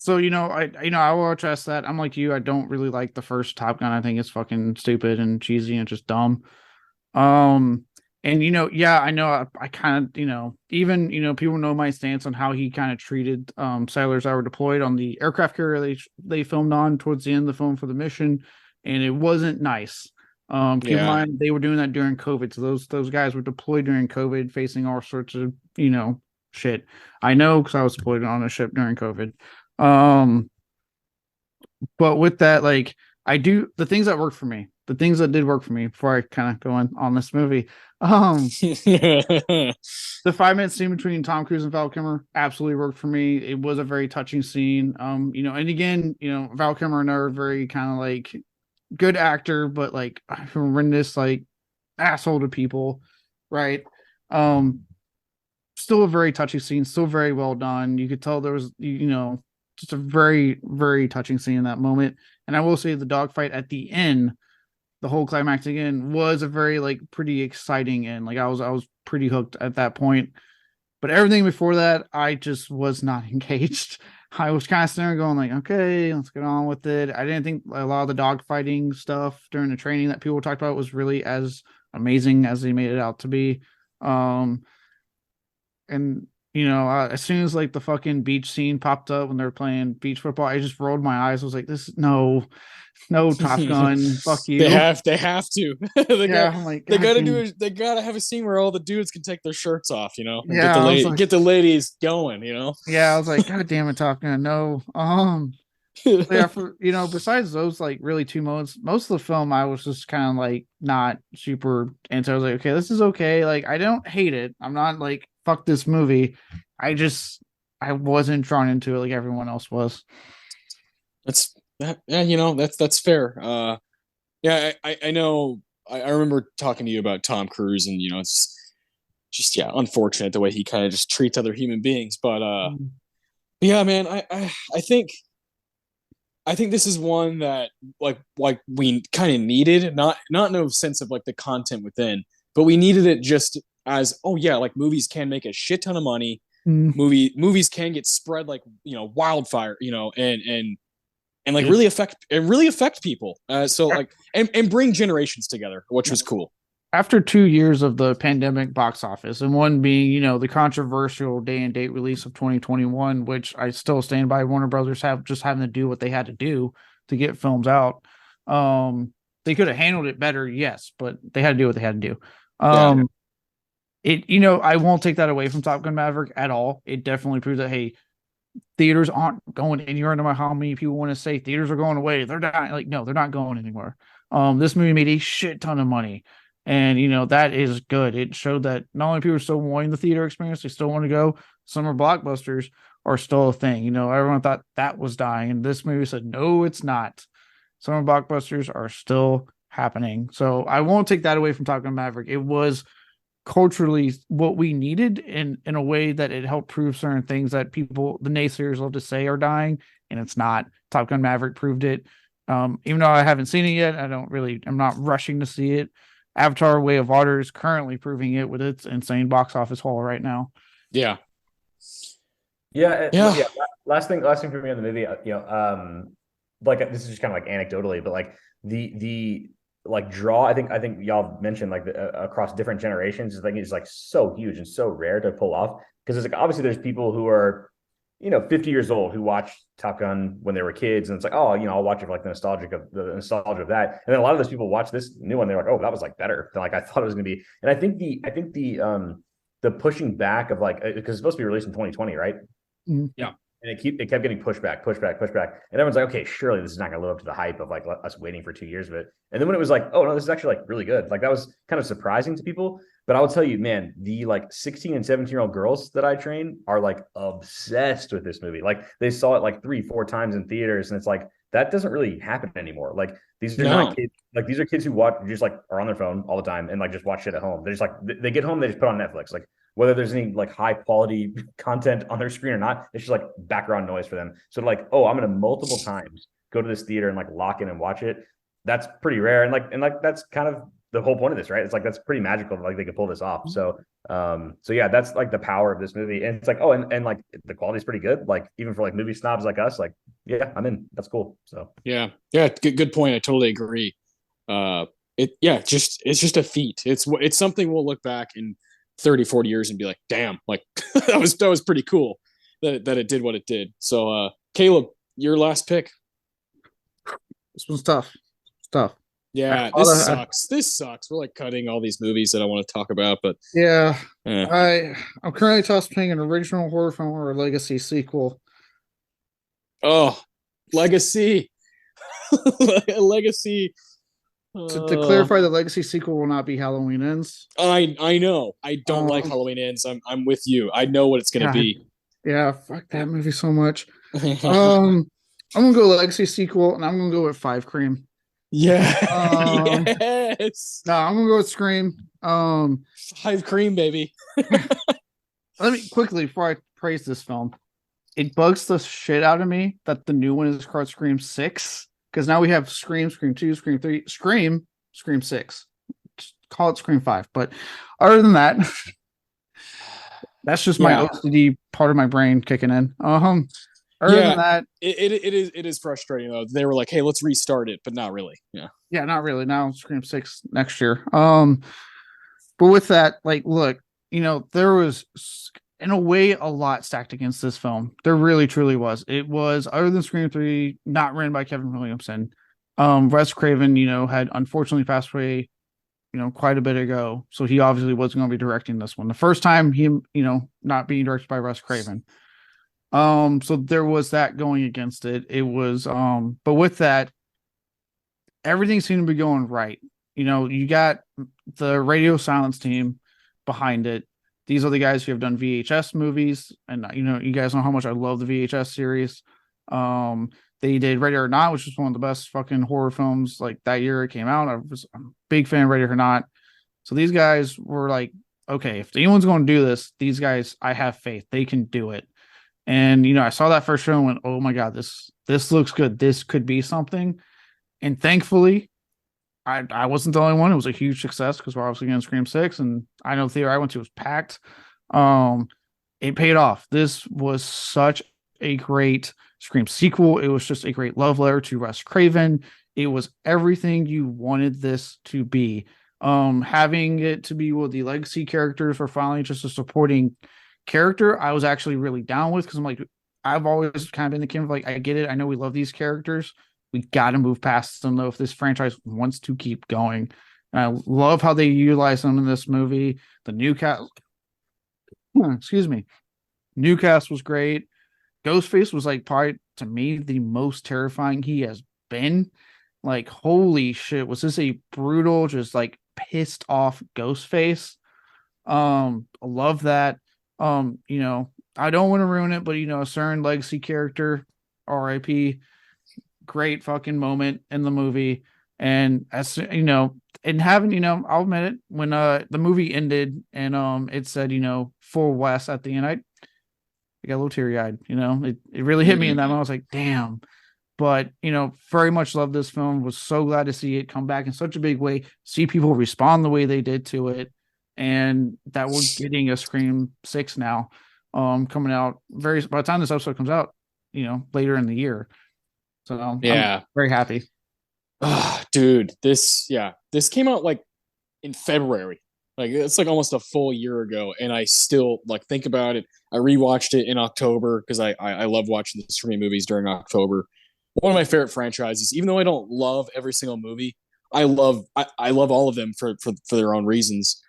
So I will address that. I'm like you. I don't really like the first Top Gun. I think it's fucking stupid and cheesy and just dumb. And I know I kind of even people know my stance on how he kind of treated sailors that were deployed on the aircraft carrier they filmed on towards the end of the film for the mission, and it wasn't nice. Keep in mind they were doing that during COVID, so those guys were deployed during COVID, facing all sorts of shit. I know because I was deployed on a ship during COVID. But with that, like I do the things that work for me. The things that did work for me before I kind of go on this movie. The 5-minute scene between Tom Cruise and Val Kilmer absolutely worked for me. It was a very touching scene. And again, Val Kilmer and I are very kind of like good actor, but like horrendous, like asshole to people, right? Still a very touching scene, still very well done. You could tell there was, just a very, very touching scene in that moment. And I will say the dogfight at the end, the whole climax again, was a very like pretty exciting end. Like I was pretty hooked at that point. But everything before that, I just was not engaged. I was kind of sitting there going like, okay, let's get on with it. I didn't think a lot of the dogfighting stuff during the training that people talked about was really as amazing as they made it out to be. As soon as like the fucking beach scene popped up when they were playing beach football, I just rolled my eyes. I was like, "This no Top Gun, fuck you." They have to. They gotta have a scene where all the dudes can take their shirts off, and get the ladies going, Yeah, I was like, God damn it, Top Gun, no. Besides those like really two moments, most of the film I was just kind of like not super into. I was like, okay, this is okay. Like I don't hate it. I'm not like fuck this movie. I wasn't drawn into it like everyone else was. That's fair. I know. I remember talking to you about Tom Cruise, and it's just unfortunate the way he kind of just treats other human beings. But yeah, man, I think this is one that like we kind of needed, not in a sense of like the content within, but we needed it just as like movies can make a shit ton of money. Movies can get spread like wildfire, and like really affect people. So like and bring generations together, which was cool. After 2 years of the pandemic box office, and one being, the controversial day and date release of 2021, which I still stand by, Warner Brothers having to do what they had to do to get films out. They could have handled it better, yes, but they had to do what they had to do. I won't take that away from Top Gun Maverick at all. It definitely proves that, hey, theaters aren't going anywhere, no matter how many people want to say theaters are going away. They're not. Like, no, they're not going anywhere. This movie made a shit ton of money. And, that is good. It showed that not only people are still wanting the theater experience, they still want to go. Summer blockbusters are still a thing. Everyone thought that was dying. And this movie said, no, it's not. Summer blockbusters are still happening. So I won't take that away from Top Gun Maverick. It was culturally what we needed in a way that it helped prove certain things that people, the naysayers, love to say are dying. And it's not. Top Gun Maverick proved it. Even though I haven't seen it yet, I'm not rushing to see it. Avatar: Way of Water is currently proving it with its insane box office haul right now. Yeah. Yeah, Yeah. Last thing for me on the movie, like this is just kind of like anecdotally, but like the like draw, I think y'all mentioned like across different generations, I think it's like so huge and so rare to pull off because it's like obviously there's people who are 50 years old who watched Top Gun when they were kids, and it's like, oh, I'll watch it for like the nostalgia of that. And then a lot of those people watch this new one, they're like, oh, that was like better than like I thought it was gonna be. And I think the pushing back of like because it's supposed to be released in 2020, right? Yeah. And it kept getting pushed back. And everyone's like, okay, surely this is not gonna live up to the hype of like us waiting for 2 years of it. And then when it was like, oh no, this is actually like really good. Like that was kind of surprising to people. But I will tell you, man, the like 16 and 17-year-old girls that I train are like obsessed with this movie. Like they saw it like 3-4 times in theaters, and it's like that doesn't really happen anymore. Like these are not kids. Like these are kids who just like are on their phone all the time and like just watch shit at home. They're just like they get home, they just put on Netflix. Like whether there's any like high quality content on their screen or not, it's just like background noise for them. So like, oh, I'm gonna multiple times go to this theater and like lock in and watch it. That's pretty rare, and like that's kind of the whole point of this, right? It's like that's pretty magical. Like they could pull this off. So yeah, that's like the power of this movie. And it's like, oh, and like the quality's pretty good. Like even for like movie snobs like us, like yeah, I'm in. That's cool. So yeah, good point. I totally agree. It's just a feat. It's something we'll look back in 30-40 years and be like, damn, like that was pretty cool that it did what it did. So Caleb, your last pick. This was tough. Yeah, this sucks. We're like cutting all these movies that I want to talk about, but yeah, I'm currently tossing between an original horror film or a legacy sequel. Oh, legacy. Legacy. To clarify, the legacy sequel will not be Halloween Ends. I know. I don't like Halloween Ends. I'm with you. I know what it's gonna be. Yeah, fuck that movie so much. I'm gonna go legacy sequel, and I'm gonna go with Five Cream. Yeah. Yes. No, I'm gonna go with Scream. Five Cream, baby. Let me quickly before I praise this film. It bugs the shit out of me that the new one is called Scream 6. Because now we have Scream, Scream 2, Scream 3, Scream 6. Just call it Scream 5. But other than that, that's just my OCD part of my brain kicking in. Other than that, it is frustrating though. They were like, "Hey, let's restart it," but not really. Yeah, not really. Now Scream 6 next year. But with that, like, look, there was in a way a lot stacked against this film. There really truly was. It was, other than Scream 3, not written by Kevin Williamson. Wes Craven, had unfortunately passed away, quite a bit ago. So he obviously wasn't going to be directing this one. The first time him, not being directed by Wes Craven. So there was that going against it. It was, but with that, everything seemed to be going right. You got the Radio Silence team behind it. These are the guys who have done VHS movies, and you guys know how much I love the VHS series. They did Ready or Not, which was one of the best fucking horror films like that year it came out. I'm a big fan of Ready or Not. So these guys were like, okay, if anyone's going to do this, these guys, I have faith they can do it. And I saw that first show and went, oh my god, this looks good. This could be something. And thankfully, I wasn't the only one. It was a huge success because we're obviously getting Scream 6, and I know the theater I went to was packed. It paid off. This was such a great Scream sequel. It was just a great love letter to Wes Craven. It was everything you wanted this to be. Having it to be with the legacy characters for finally just a supporting character, I was actually really down with, because I'm like, I've always kind of been the king of like, I get it. I know we love these characters. We got to move past them, though, if this franchise wants to keep going. And I love how they utilize them in this movie. The new cast, new cast was great. Ghostface was like probably to me the most terrifying he has been. Like, holy shit, was this a brutal, just like pissed off Ghostface? I love that. I don't want to ruin it, but a certain legacy character, R.I.P., great fucking moment in the movie. And as and having, I'll admit it, when the movie ended and it said, for Wes at the end, I got a little teary-eyed. It really hit me in that moment. I was like, damn, But very much love this film. Was so glad to see it come back in such a big way. See people respond the way they did to it, and that we're getting a Scream 6 now, coming out by the time this episode comes out, later in the year. So I'm very happy. Dude, this came out like in February. Like it's like almost a full year ago, and I still like think about it. I rewatched it in October because I love watching the Scream movies during October. One of my favorite franchises, even though I don't love every single movie, I love all of them for their own reasons.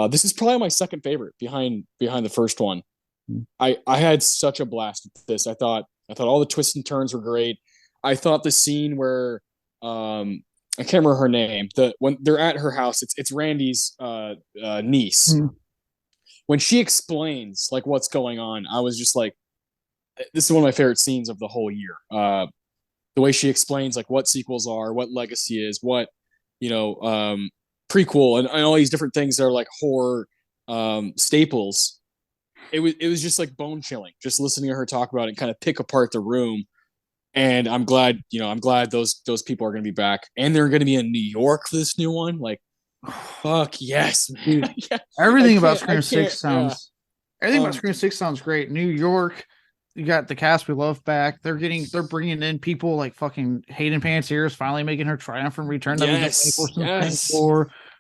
This is probably my second favorite behind the first one. I had such a blast with this. I thought all the twists and turns were great. I thought the scene where I can't remember her name. When they're at her house, it's Randy's niece. Mm. When she explains like what's going on, I was just like, this is one of my favorite scenes of the whole year. The way she explains like what sequels are, what legacy is, what prequel, and all these different things that are like horror staples. It was just like bone chilling, just listening to her talk about it and kind of pick apart the room. And I'm glad those people are going to be back, and they're going to be in New York for this new one. Like, fuck yes, man. Everything about Scream 6 sounds. Everything about Scream 6 sounds great. New York, you got the cast we love back. They're bringing in people like fucking Hayden Panettiere's finally making her triumphant return. Yes.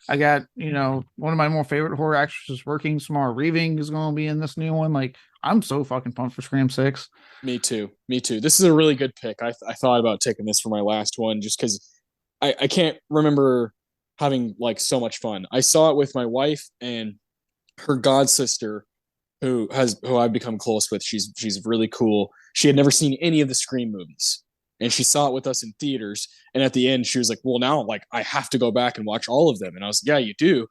I got one of my more favorite horror actresses working. Samara Weaving is going to be in this new one. Like, I'm so fucking pumped for Scream 6. Me too. This is a really good pick. I thought about taking this for my last one just because I can't remember having like so much fun. I saw it with my wife and her god sister, who I've become close with. She's really cool. She had never seen any of the Scream movies, and she saw it with us in theaters. And at the end, she was like, "Well, now like I have to go back and watch all of them." And I was, "Yeah, you do."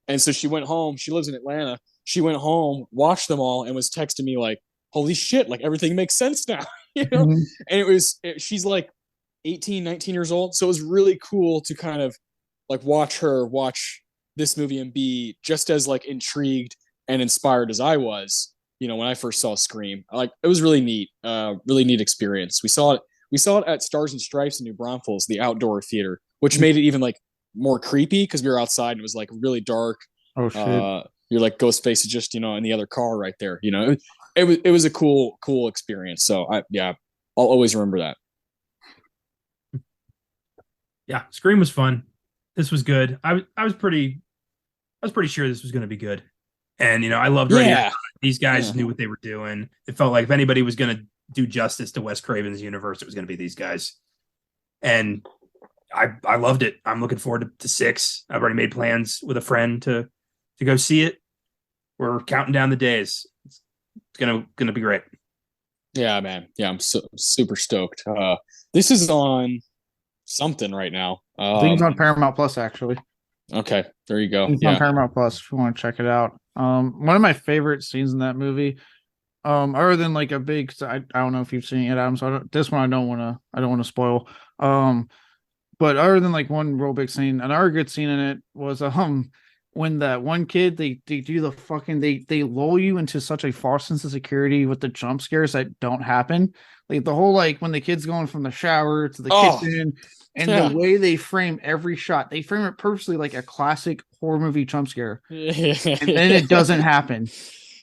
And so she went home. She lives in Atlanta. She went home, watched them all, and was texting me like, "Holy shit, like everything makes sense now." Mm-hmm. And she's like 18, 19 years old. So it was really cool to kind of like watch her watch this movie and be just as like intrigued and inspired as I was, when I first saw Scream. Like it was really neat experience. We saw it at Stars and Stripes in New Braunfels, the outdoor theater, which made it even like more creepy because we were outside and it was like really dark. Oh shit. You're like Ghostface is just, in the other car right there. It was a cool experience. So I'll always remember that. Yeah, Scream was fun. This was good. I was pretty sure this was going to be good. And I loved these guys knew what they were doing. It felt like if anybody was going to do justice to Wes Craven's universe, it was going to be these guys. And I loved it. I'm looking forward to 6. I've already made plans with a friend to go see it. We're counting down the days. It's gonna be great. Yeah, man. Yeah, I'm super stoked. This is on something right now. I think it's on Paramount Plus, actually. Okay, there you go. It's on Paramount Plus if you want to check it out. One of my favorite scenes in that movie, other than like a big, I don't know if you've seen it, Adam. So this one I don't want to spoil. But other than like one real big scene, another good scene in it was when that one kid they do the fucking they lull you into such a false sense of security with the jump scares that don't happen. Like the whole like when the kid's going from the shower to the kitchen, and the way they frame every shot, they frame it purposely like a classic horror movie jump scare, and then it doesn't happen.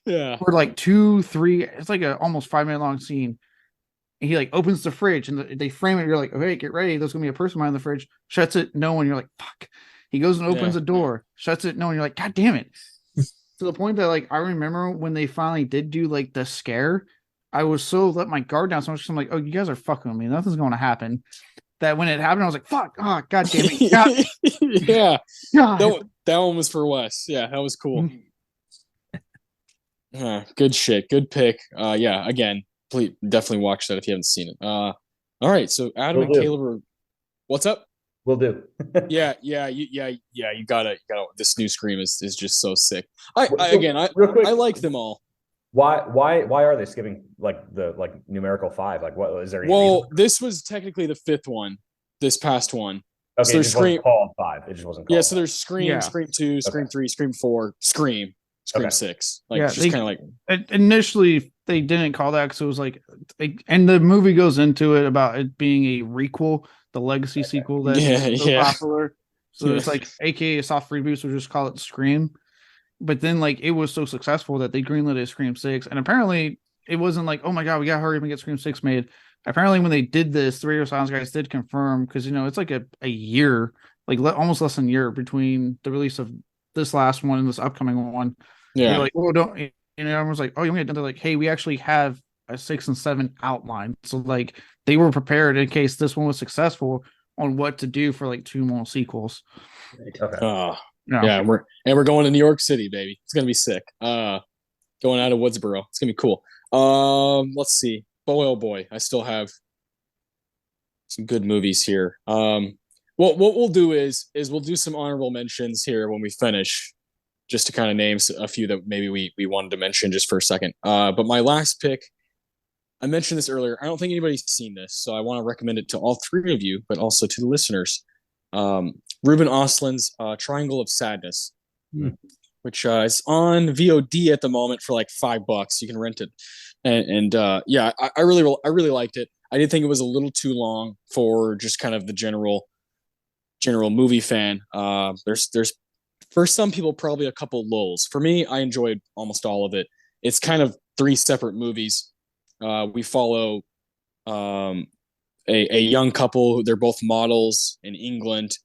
Yeah, for like 2-3, it's like a almost 5-minute long scene. And he like opens the fridge and they frame it. You're like, okay, get ready. There's gonna be a person behind the fridge. Shuts it. No one. You're like, fuck. He goes and opens the door, shuts it. No one. You're like, God damn it. To the point that like I remember when they finally did do like the scare, I was so let my guard down so much. I'm like, oh, you guys are fucking with me. Nothing's going to happen. That when it happened, I was like, fuck. Oh, God damn it. God. Yeah. God. That one was for Wes. Yeah, that was cool. Good shit. Good pick. Yeah. Again, please definitely watch that if you haven't seen it. All right. So Adam and Caleb are. What's up? Will do. Yeah. You gotta. This new Scream is just so sick. I like them all. Why are they skipping like the numerical 5? Like what is there? Well, this was technically the 5th one. This past one. Okay, so there's Scream called 5. It just wasn't called. Yeah, so there's Scream, Scream 2, Scream 3, Scream 4, Scream 6. Like just kind of like initially they didn't call that because it was like, and the movie goes into it about it being a requel, the legacy sequel that's so popular. So it's like, AKA a soft reboot, so just call it Scream. But then like it was so successful that they greenlit a Scream 6, and apparently it wasn't like, oh my god, we gotta hurry up and get Scream 6 made. Apparently when they did this, the Radio Silence guys did confirm, because it's like a year, like almost less than a year between the release of this last one and this upcoming one. They're like, oh, don't, everyone's like, oh, you mean? They're like, hey, we actually have a 6 and 7 outline, so like they were prepared in case this one was successful on what to do for like 2 more sequels. Okay. Yeah, we're going to New York City, baby. It's gonna be sick. Going out of Woodsboro. It's gonna be cool. Let's see. Boy, oh boy, I still have some good movies here. What we'll do is we'll do some honorable mentions here when we finish, just to kind of name a few that maybe we wanted to mention just for a second. But my last pick, I mentioned this earlier. I don't think anybody's seen this, so I want to recommend it to all 3 of you, but also to the listeners. Ruben Östlund's Triangle of Sadness, which is on VOD at the moment for like $5. You can rent it, and I really liked it. I did think it was a little too long for just kind of the general movie fan. There's for some people probably a couple lulls. For me, I enjoyed almost all of it. It's kind of 3 separate movies. We follow a young couple. They're both models in England,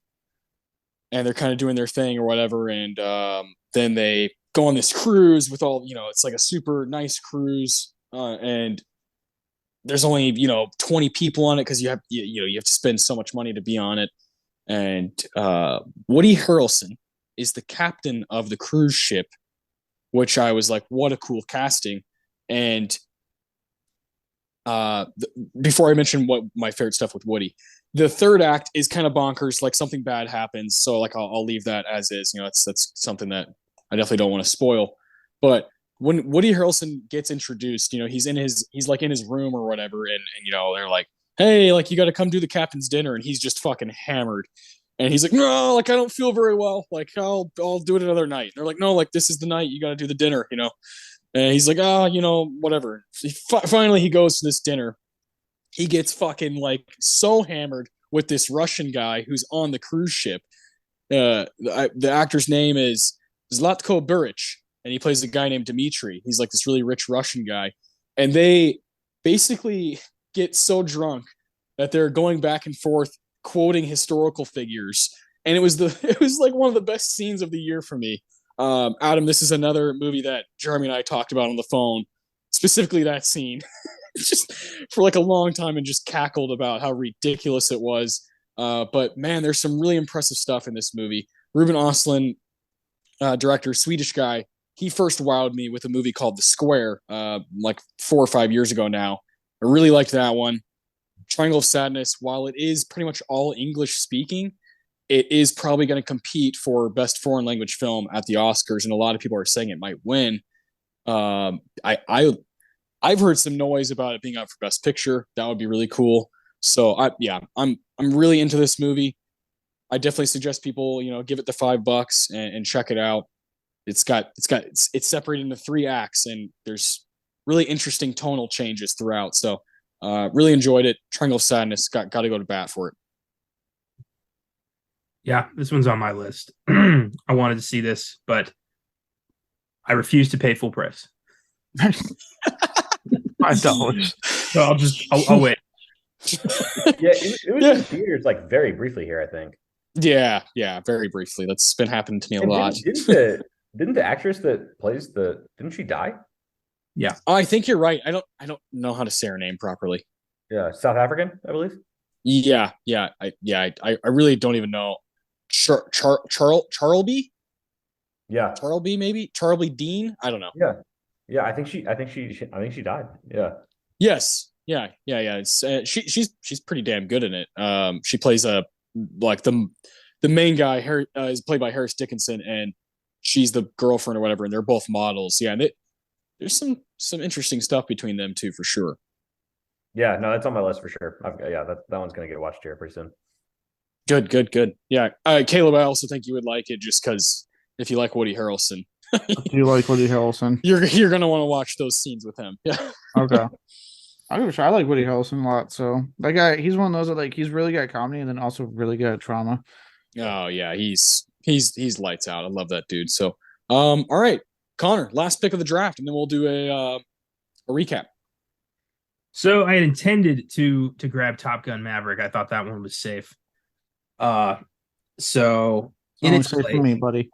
and they're kind of doing their thing or whatever. And then they go on this cruise with all, it's like a super nice cruise. And there's only, 20 people on it because you have to spend so much money to be on it. And Woody Harrelson is the captain of the cruise ship, which I was like, what a cool casting. And before I mention what my favorite stuff with Woody, the 3rd act is kind of bonkers. Like something bad happens, so like I'll leave that as is. That's something that I definitely don't want to spoil. But when Woody Harrelson gets introduced, he's like in his room or whatever, and they're like, hey, like you got to come do the captain's dinner, and he's just fucking hammered, and he's like, no, like I don't feel very well, like I'll do it another night. And they're like, no, like this is the night you got to do the dinner, And he's like, whatever. Finally, he goes to this dinner. He gets fucking like so hammered with this Russian guy who's on the cruise ship. The actor's name is Zlatko Buric, and he plays a guy named Dmitry. He's like this really rich Russian guy. And they basically get so drunk that they're going back and forth quoting historical figures. And it was like one of the best scenes of the year for me. Adam, this is another movie that Jeremy and I talked about on the phone, specifically that scene, just for like a long time, and just cackled about how ridiculous it was. But man, there's some really impressive stuff in this movie. Ruben Östlund, director, Swedish guy, he first wowed me with a movie called The Square, like 4 or 5 years ago now. I really liked that one. Triangle of Sadness, while it is pretty much all English speaking, it is probably going to compete for best foreign language film at the Oscars, and a lot of people are saying it might win. I've heard some noise about it being up for best picture. That would be really cool. So I'm really into this movie. I definitely suggest people, give it the $5 and check it out. It's separated into 3 acts, and there's really interesting tonal changes throughout. So really enjoyed it. Triangle of Sadness, got to go to bat for it. Yeah, this one's on my list. I wanted to see this, but I refuse to pay full price. $5. So I'll wait. Yeah, it was in theaters like very briefly here, I think. Yeah, very briefly. That's been happening to me a lot. Didn't the actress that plays didn't she die? Yeah. Oh, I think you're right. I don't know how to say her name properly. Yeah, South African, I believe. Yeah. I really don't even know. Charlby? Yeah. Charlby, maybe? Charlby Dean? I don't know. Yeah, I think she died. Yeah. Yes. Yeah. It's, she's pretty damn good in it. She plays like the main guy is played by Harris Dickinson, and she's the girlfriend or whatever, and they're both models. Yeah, and there's some interesting stuff between them too, for sure. Yeah, no, that's on my list for sure. That one's gonna get watched here pretty soon. Good. Yeah, Caleb, I also think you would like it just because if you like Woody Harrelson. Do you like Woody Harrelson? You're gonna want to watch those scenes with him. Yeah. Okay. I like Woody Harrelson a lot. So that guy, he's one of those that like he's really good at comedy and then also really good at trauma. Oh yeah, he's lights out. I love that dude. So all right, Connor, last pick of the draft, and then we'll do a recap. So I had intended to grab Top Gun Maverick. I thought that one was safe. So in its safe place, for me, buddy.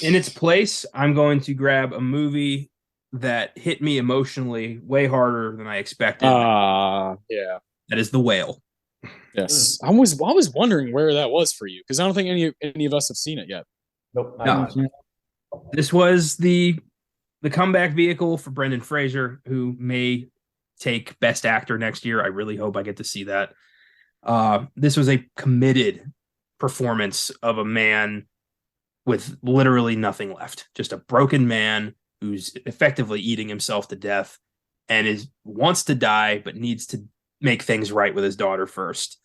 In its place, I'm going to grab a movie that hit me emotionally way harder than I expected. Yeah. That is The Whale. Yes. I was wondering where that was for you, because I don't think any of us have seen it yet. Nope. No. This was the comeback vehicle for Brendan Fraser, who may take Best Actor next year. I really hope I get to see that. This was a committed performance of a man with literally nothing left, just a broken man who's effectively eating himself to death and wants to die, but needs to make things right with his daughter first.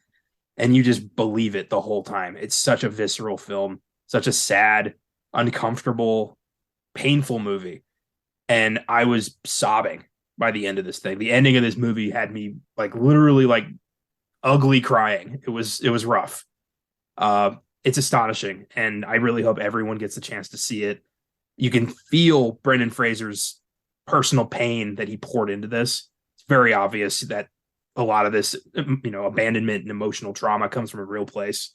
And you just believe it the whole time. It's such a visceral film, such a sad, uncomfortable, painful movie. And I was sobbing by the end of this thing. The ending of this movie had me like literally like ugly crying. It was rough. It's astonishing, and I really hope everyone gets a chance to see it. You can feel Brendan Fraser's personal pain that he poured into this. It's very obvious that a lot of this, abandonment and emotional trauma comes from a real place.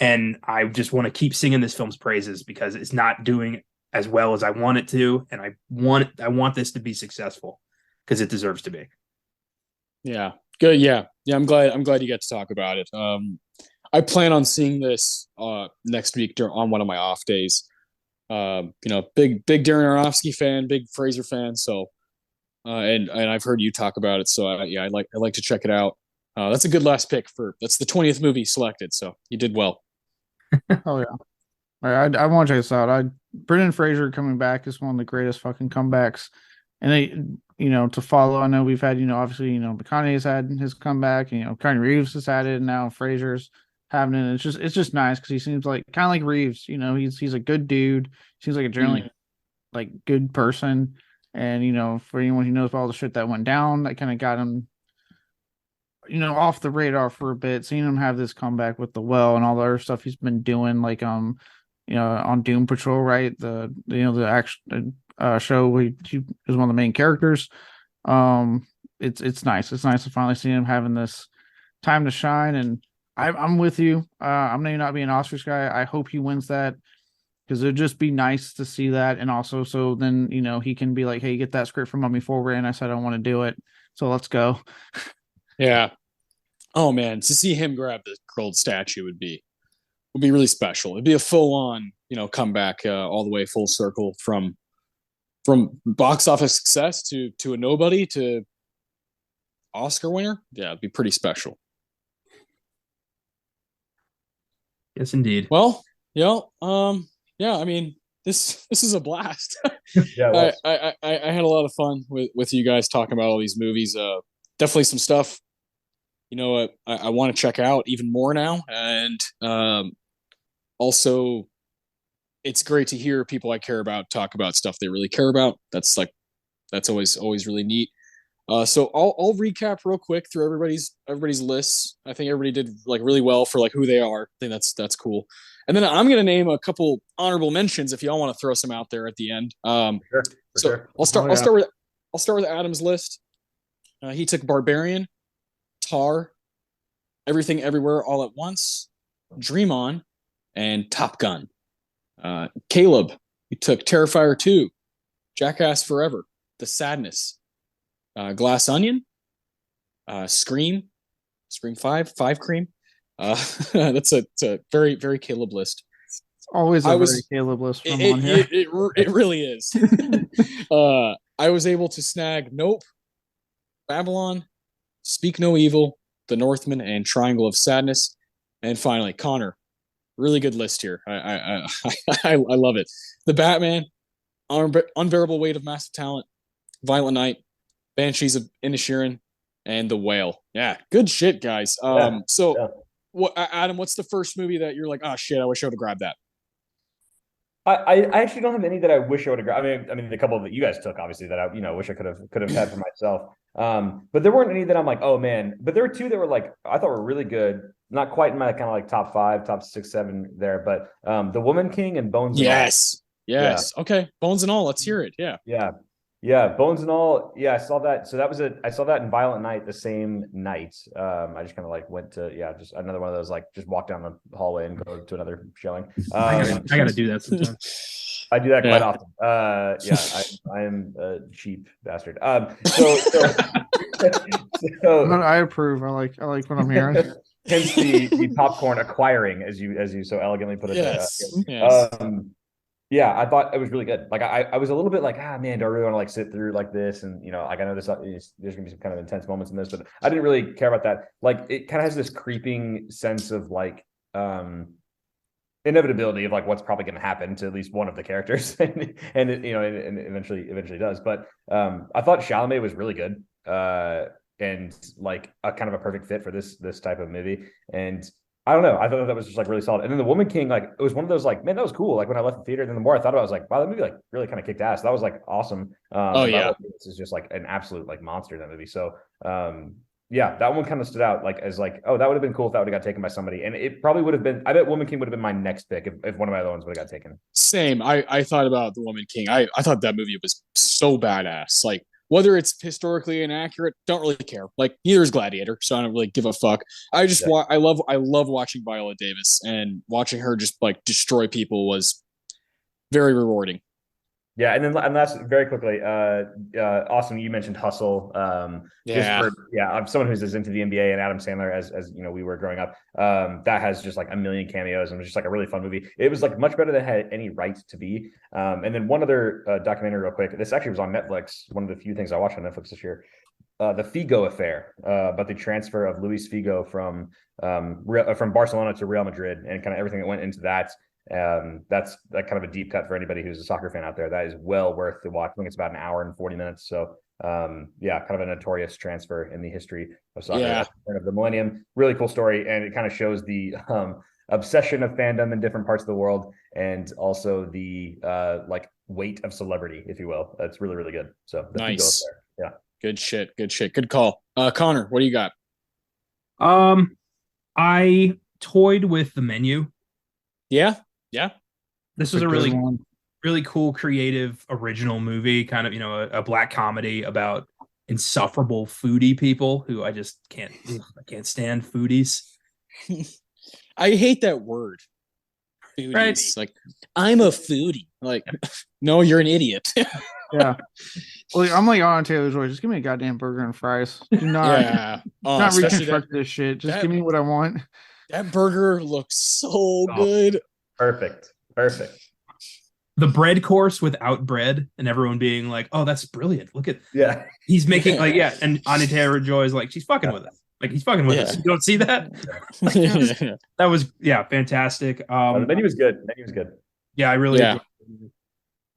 And I just want to keep singing this film's praises because it's not doing as well as I want it to, and I want this to be successful because it deserves to be. Yeah, good. Yeah. I'm glad you get to talk about it. I plan on seeing this next week on one of my off days. Big Darren Aronofsky fan, big Fraser fan. So, and I've heard you talk about it. So I'd like to check it out. That's a good last pick that's the 20th movie selected. So you did well. Oh yeah. I want to check this out. Brendan Fraser coming back is one of the greatest fucking comebacks. And to follow, I know we've had, obviously, McConaughey's had his comeback, Keanu Reeves has had it, and now Fraser's having it. It's just nice because he seems like kind of like Reeves, he's a good dude. Seems like a generally like good person. And for anyone who knows about all the shit that went down, that kind of got him, off the radar for a bit. Seeing him have this comeback with The Well and all the other stuff he's been doing, like on Doom Patrol, right? The action show where he is one of the main characters. It's nice. It's nice to finally see him having this time to shine. And I'm with you. I'm not being an Oscars guy. I hope he wins that because it'd just be nice to see that. And also, so then he can be like, hey, get that script from me forward. And I said I want to do it, so let's go. Yeah. Oh man, to see him grab the gold statue would be really special. It'd be a full on comeback, all the way full circle from box office success to a nobody to Oscar winner. Yeah, it'd be pretty special. Yes, indeed. Well, yeah. I mean, this is a blast. Yeah, I had a lot of fun with you guys talking about all these movies. Definitely some stuff, I want to check out even more now. And also, it's great to hear people I care about talk about stuff they really care about. That's always really neat. So I'll recap real quick through everybody's lists. I think everybody did like really well for like who they are. I think that's cool. And then I'm gonna name a couple honorable mentions if y'all want to throw some out there at the end. Sure. I'll start with Adam's list. He took Barbarian, Tar, Everything Everywhere All at Once, Dream On, and Top Gun. Caleb, you took Terrifier 2, Jackass Forever, The Sadness, Glass Onion, Scream 5 Cream. That's a very, very Caleb list. It's always a very Caleb list from on here. It really is. I was able to snag Nope, Babylon, Speak No Evil, The Northman, and Triangle of Sadness. And finally, Connor, really good list here. I love it. The Batman, Unbearable Weight of Massive Talent, Violent Night, Banshees of Inisherin, and The Whale. Yeah, good shit, guys. What, Adam? What's the first movie that you're like, oh shit, I wish I would have grabbed that? I actually don't have any that I wish I would have. I mean, the couple that you guys took, obviously, that I wish I could have had for myself. But there weren't any that I'm like, oh man. But there were two that were like I thought were really good. Not quite in my kind of like top 5, top 6, 7 there, but The Woman King and Bones. Yes. Yes. Yeah. Okay. Bones and All. Let's hear it. Yeah. Yeah. Yeah, Bones and All. Yeah, I saw that. So I saw that in Violent Night the same night. I just kind of like went to just another one of those like just walk down the hallway and go to another showing. I gotta do that sometimes. I do that quite often. I am a cheap bastard. So I approve. I like what I'm hearing. Hence the popcorn acquiring, as you so elegantly put it. Yes. Yes. Yeah, I thought it was really good. Like I was a little bit like, man, do I really want to like sit through like this? And like I know there's gonna be some kind of intense moments in this, but I didn't really care about that. Like it kind of has this creeping sense of like inevitability of like what's probably going to happen to at least one of the characters, and it, and eventually does. But I thought Chalamet was really good, and like a kind of a perfect fit for this type of movie. And I don't know. I thought that was just like really solid. And then The Woman King, like it was one of those like, man, that was cool. Like when I left the theater, then the more I thought about it, I was like, wow, that movie like really kind of kicked ass. That was like awesome. This is just like an absolute like monster, that movie. So yeah, that one kind of stood out like as like, oh, that would have been cool if that would have got taken by somebody. And it probably would have been, I bet Woman King would have been my next pick if one of my other ones would have got taken. Same. I thought about The Woman King. I thought that movie was so badass. Like whether it's historically inaccurate, don't really care. Like neither is Gladiator, so I don't really give a fuck. I just I love watching Viola Davis, and watching her just like destroy people was very rewarding. Yeah, and last very quickly, Austin, you mentioned Hustle. I'm someone who's as into the NBA and Adam Sandler as we were growing up. That has just like a million cameos and was just like a really fun movie. It was like much better than it had any right to be. And then one other documentary real quick. This actually was on Netflix. One of the few things I watched on Netflix this year. The Figo affair, about the transfer of Luis Figo from Barcelona to Real Madrid and kind of everything that went into that. That's kind of a deep cut for anybody who's a soccer fan out there. That is well worth the watch. I think it's about an hour and 40 minutes. So kind of a notorious transfer in the history of soccer of the millennium. Really cool story, and it kind of shows the obsession of fandom in different parts of the world, and also the like weight of celebrity, if you will. It's really, really good. So nice. Yeah. Good shit. Good call. Connor, what do you got? I toyed with The Menu. Yeah. This was a really cool, creative, original movie, kind of, a black comedy about insufferable foodie people who I just can't stand foodies. I hate that word. Foodies. Right. Like, I'm a foodie. Like, no, you're an idiot. Yeah. Well, I'm like on Taylor-Joy. Just give me a goddamn burger and fries. Do not reconstruct this shit. Just give me what I want. That burger looks so good. Perfect. The bread course without bread, and everyone being like, "Oh, that's brilliant! Look at he's making and Anya Taylor-Joy is like, she's fucking with us. Like he's fucking with us. You don't see that? That was fantastic. The menu was good. Yeah, I really enjoyed it.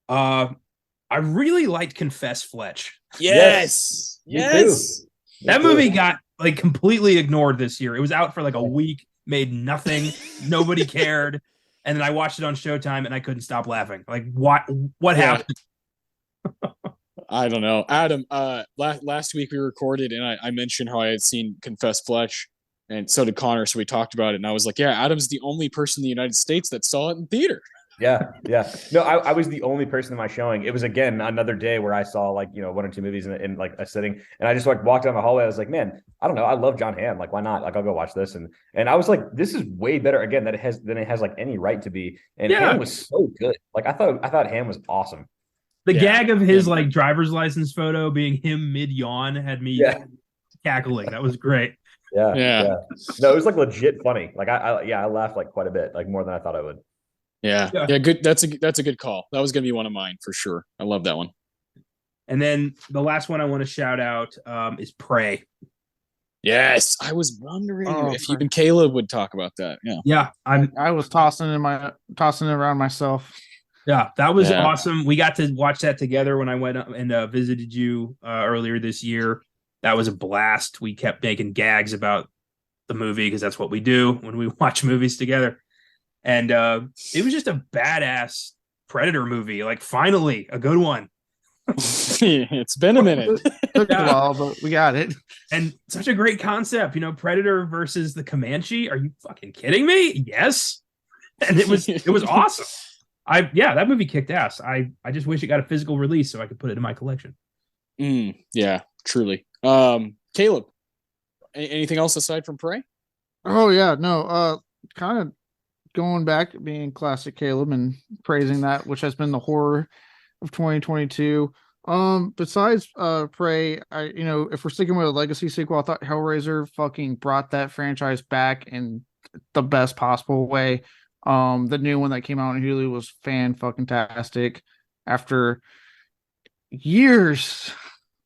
I really liked Confess Fletch. Yes. That movie got like completely ignored this year. It was out for like a week, made nothing, nobody cared. And then I watched it on Showtime and I couldn't stop laughing. Like, what happened? I don't know. Adam, last week we recorded and I mentioned how I had seen Confess Fletch, and so did Connor. So we talked about it, and I was like, yeah, Adam's the only person in the United States that saw it in theater. Yeah. No, I was the only person in my showing. It was, again, another day where I saw like, one or two movies in like a sitting, and I just like walked down the hallway. I was like, man, I don't know. I love John Hamm. Like, why not? Like, I'll go watch this. And I was like, this is way better again than it has like any right to be. And Hamm was so good. Like, I thought Hamm was awesome. The gag of his like driver's license photo being him mid yawn had me cackling. That was great. Yeah. No, it was like legit funny. Like I laughed like quite a bit, like more than I thought I would. Yeah. Good. That's a good call. That was gonna be one of mine for sure. I love that one. And then the last one I want to shout out is Prey. Yes, I was wondering if even Caleb would talk about that. Yeah. I was tossing it around myself. Yeah, that was awesome. We got to watch that together when I went up and visited you earlier this year. That was a blast. We kept making gags about the movie because that's what we do when we watch movies together. And it was just a badass Predator movie. Like, finally, a good one. It's been a minute. Took a while, but we got it. And such a great concept, Predator versus the Comanche. Are you fucking kidding me? Yes. And it was awesome. That movie kicked ass. I just wish it got a physical release so I could put it in my collection. Yeah, truly. Caleb, anything else aside from Prey? Oh yeah, no. Kind of going back, being classic Caleb and praising that, which has been the horror of 2022. Besides Prey, if we're sticking with a legacy sequel, I thought Hellraiser fucking brought that franchise back in the best possible way. The new one that came out on Hulu was fan-fucking-tastic. After years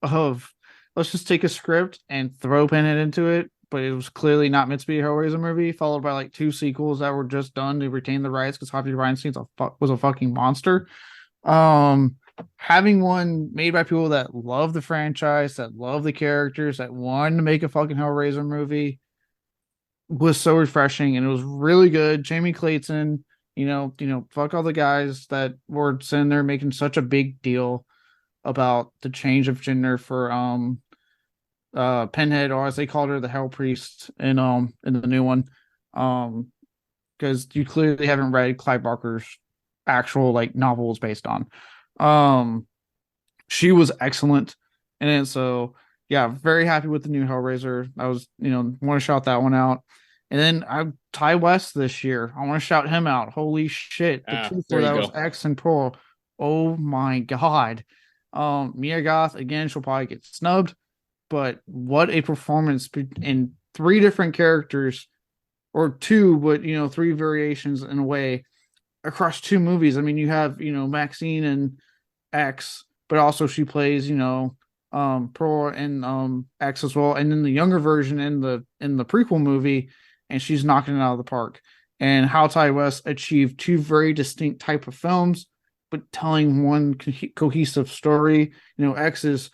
of let's just take a script and throw pin it into it, but it was clearly not meant to be a Hellraiser movie, followed by like 2 sequels that were just done to retain the rights because Harvey Weinstein was a fucking monster. Having one made by people that love the franchise, that love the characters, that wanted to make a fucking Hellraiser movie was so refreshing, and it was really good. Jamie Clayton, fuck all the guys that were sitting there making such a big deal about the change of gender for Pinhead, or as they called her, the Hell Priest in the new one. Because you clearly haven't read Clive Barker's actual like novel was based on. She was excellent in it, so yeah, very happy with the new Hellraiser. I was, want to shout that one out. And then Ty West this year. I want to shout him out. Holy shit. The two for that was X and Pearl. Oh my God. Mia Goth, again, she'll probably get snubbed, but what a performance in 3 different characters, or 2, but 3 variations in a way across 2 movies. I mean, you have, Maxine and X, but also she plays, Pearl and X as well, and then the younger version in the prequel movie, and she's knocking it out of the park. And how Ty West achieved 2 very distinct type of films, but telling one cohesive story. X is,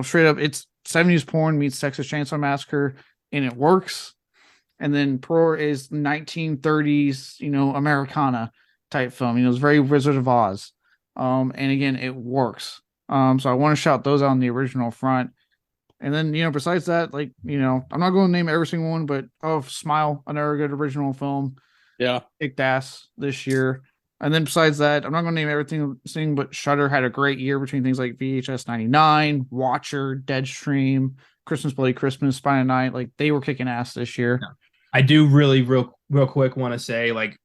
straight up, it's 70s porn meets Texas Chainsaw Massacre, and it works. And then Pearl is 1930s, Americana type film. It's very Wizard of Oz. And again, it works. So I want to shout those out on the original front. And then, besides that, like, I'm not going to name every single one, but Smile, another good original film. Yeah. Kicked ass this year. And then besides that, I'm not going to name everything, but Shudder had a great year between things like VHS 99, Watcher, Deadstream, Christmas Bloody Christmas, Spine of Night. Like, they were kicking ass this year. I do really real quick want to say, like,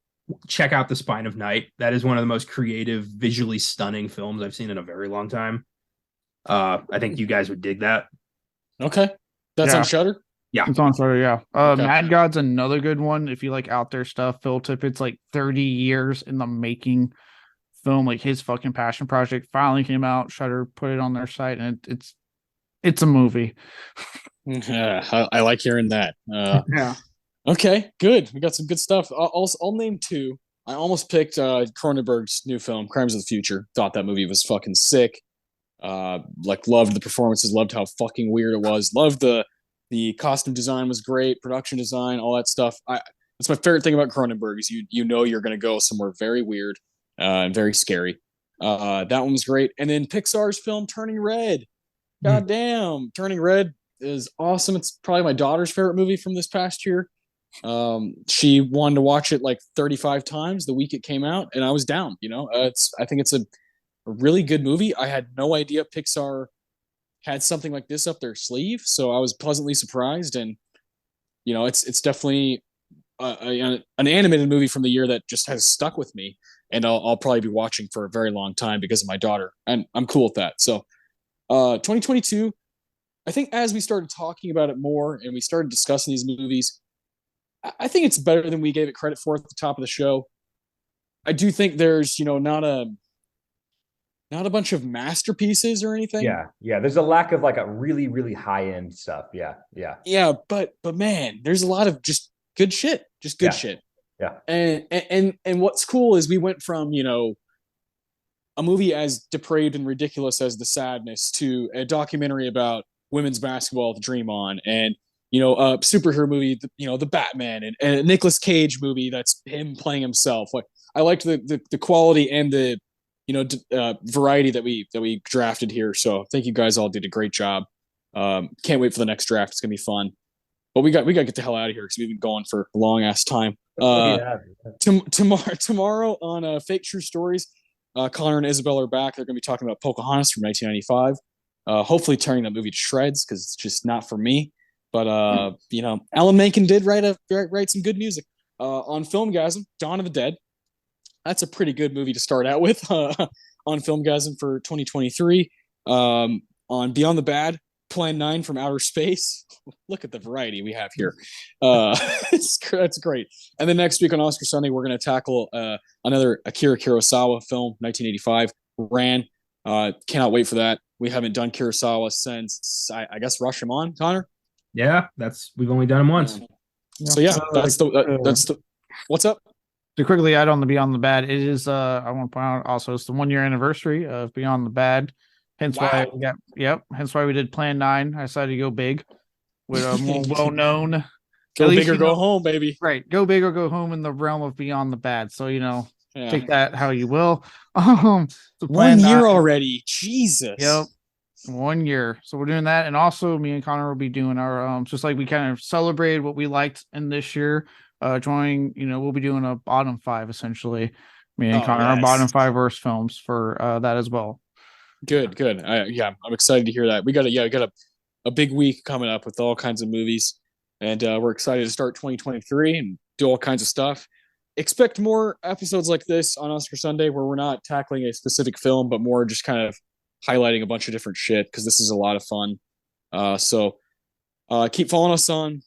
check out The Spine of Night. That is one of the most creative, visually stunning films I've seen in a very long time. I think you guys would dig that. Okay. That's on Shudder? Yeah. It's on Shudder, yeah. Okay. Mad God's another good one. If you like out there stuff, Phil Tippett's like 30 years in the making film. Like, his fucking passion project finally came out. Shudder put it on their site, and it's a movie. Yeah, I like hearing that. Yeah. Okay, good. We got some good stuff. I'll name 2. I almost picked Cronenberg's new film, Crimes of the Future. Thought that movie was fucking sick. Loved the performances, loved how fucking weird it was. Loved the costume design was great, production design, all that stuff. That's my favorite thing about Cronenberg is you're gonna go somewhere very weird and very scary. That one was great. And then Pixar's film Turning Red. God damn, Turning Red is awesome. It's probably my daughter's favorite movie from this past year. She wanted to watch it like 35 times the week it came out, and I was down. I think it's a really good movie. I had no idea Pixar had something like this up their sleeve, so I was pleasantly surprised. And it's definitely an animated movie from the year that just has stuck with me, and I'll probably be watching for a very long time because of my daughter, and I'm cool with that. So 2022, I think as we started talking about it more and we started discussing these movies, I think it's better than we gave it credit for at the top of the show. I do think there's not a bunch of masterpieces or anything. Yeah. There's a lack of like a really, really high end stuff. Yeah. But man, there's a lot of just good shit, shit. Yeah. And what's cool is we went from a movie as depraved and ridiculous as The Sadness to a documentary about women's basketball to dream on, and superhero movie, the Batman and a Nicolas Cage movie that's him playing himself. Like I liked the quality and the variety that we drafted here. So thank you guys all did a great job. Can't wait for the next draft. It's gonna be fun. But we got to get the hell out of here because we've been going for a long ass time. Tomorrow on Fake True Stories, Connor and Isabel are back. They're going to be talking about Pocahontas from 1995. Hopefully tearing that movie to shreds because it's just not for me. But Alan Menken did write some good music. On Filmgasm, Dawn of the Dead. That's a pretty good movie to start out with. On Filmgasm for 2023. On Beyond the Bad, Plan 9 from Outer Space. Look at the variety we have here. That's great. And then next week on Oscar Sunday, we're going to tackle another Akira Kurosawa film, 1985, Ran. Cannot wait for that. We haven't done Kurosawa since, I guess, Rashomon, Connor? Yeah, we've only done him once. So yeah, that's the what's up? To quickly add on the Beyond the Bad, it is I want to point out also it's the 1 year anniversary of Beyond the Bad. Hence why we did Plan 9. I decided to go big with a more well-known. Go big or go home, baby. Right. Go big or go home in the realm of Beyond the Bad. So, take that how you will. So 1 year already. Jesus. Yep. 1 year. So we're doing that. And also me and Connor will be doing our just like we kind of celebrated what we liked in this year. We'll be doing a bottom 5 essentially. Me and Connor, our bottom 5 worst films for that as well. Good. I'm excited to hear that. We got a big week coming up with all kinds of movies, and we're excited to start 2023 and do all kinds of stuff. Expect more episodes like this on Oscar Sunday, where we're not tackling a specific film, but more just kind of highlighting a bunch of different shit because this is a lot of fun. So keep following us on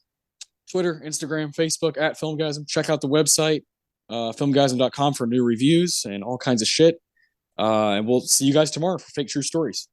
Twitter, Instagram, Facebook at FilmGazm. Check out the website, filmgazm.com for new reviews and all kinds of shit. And we'll see you guys tomorrow for Fake True Stories.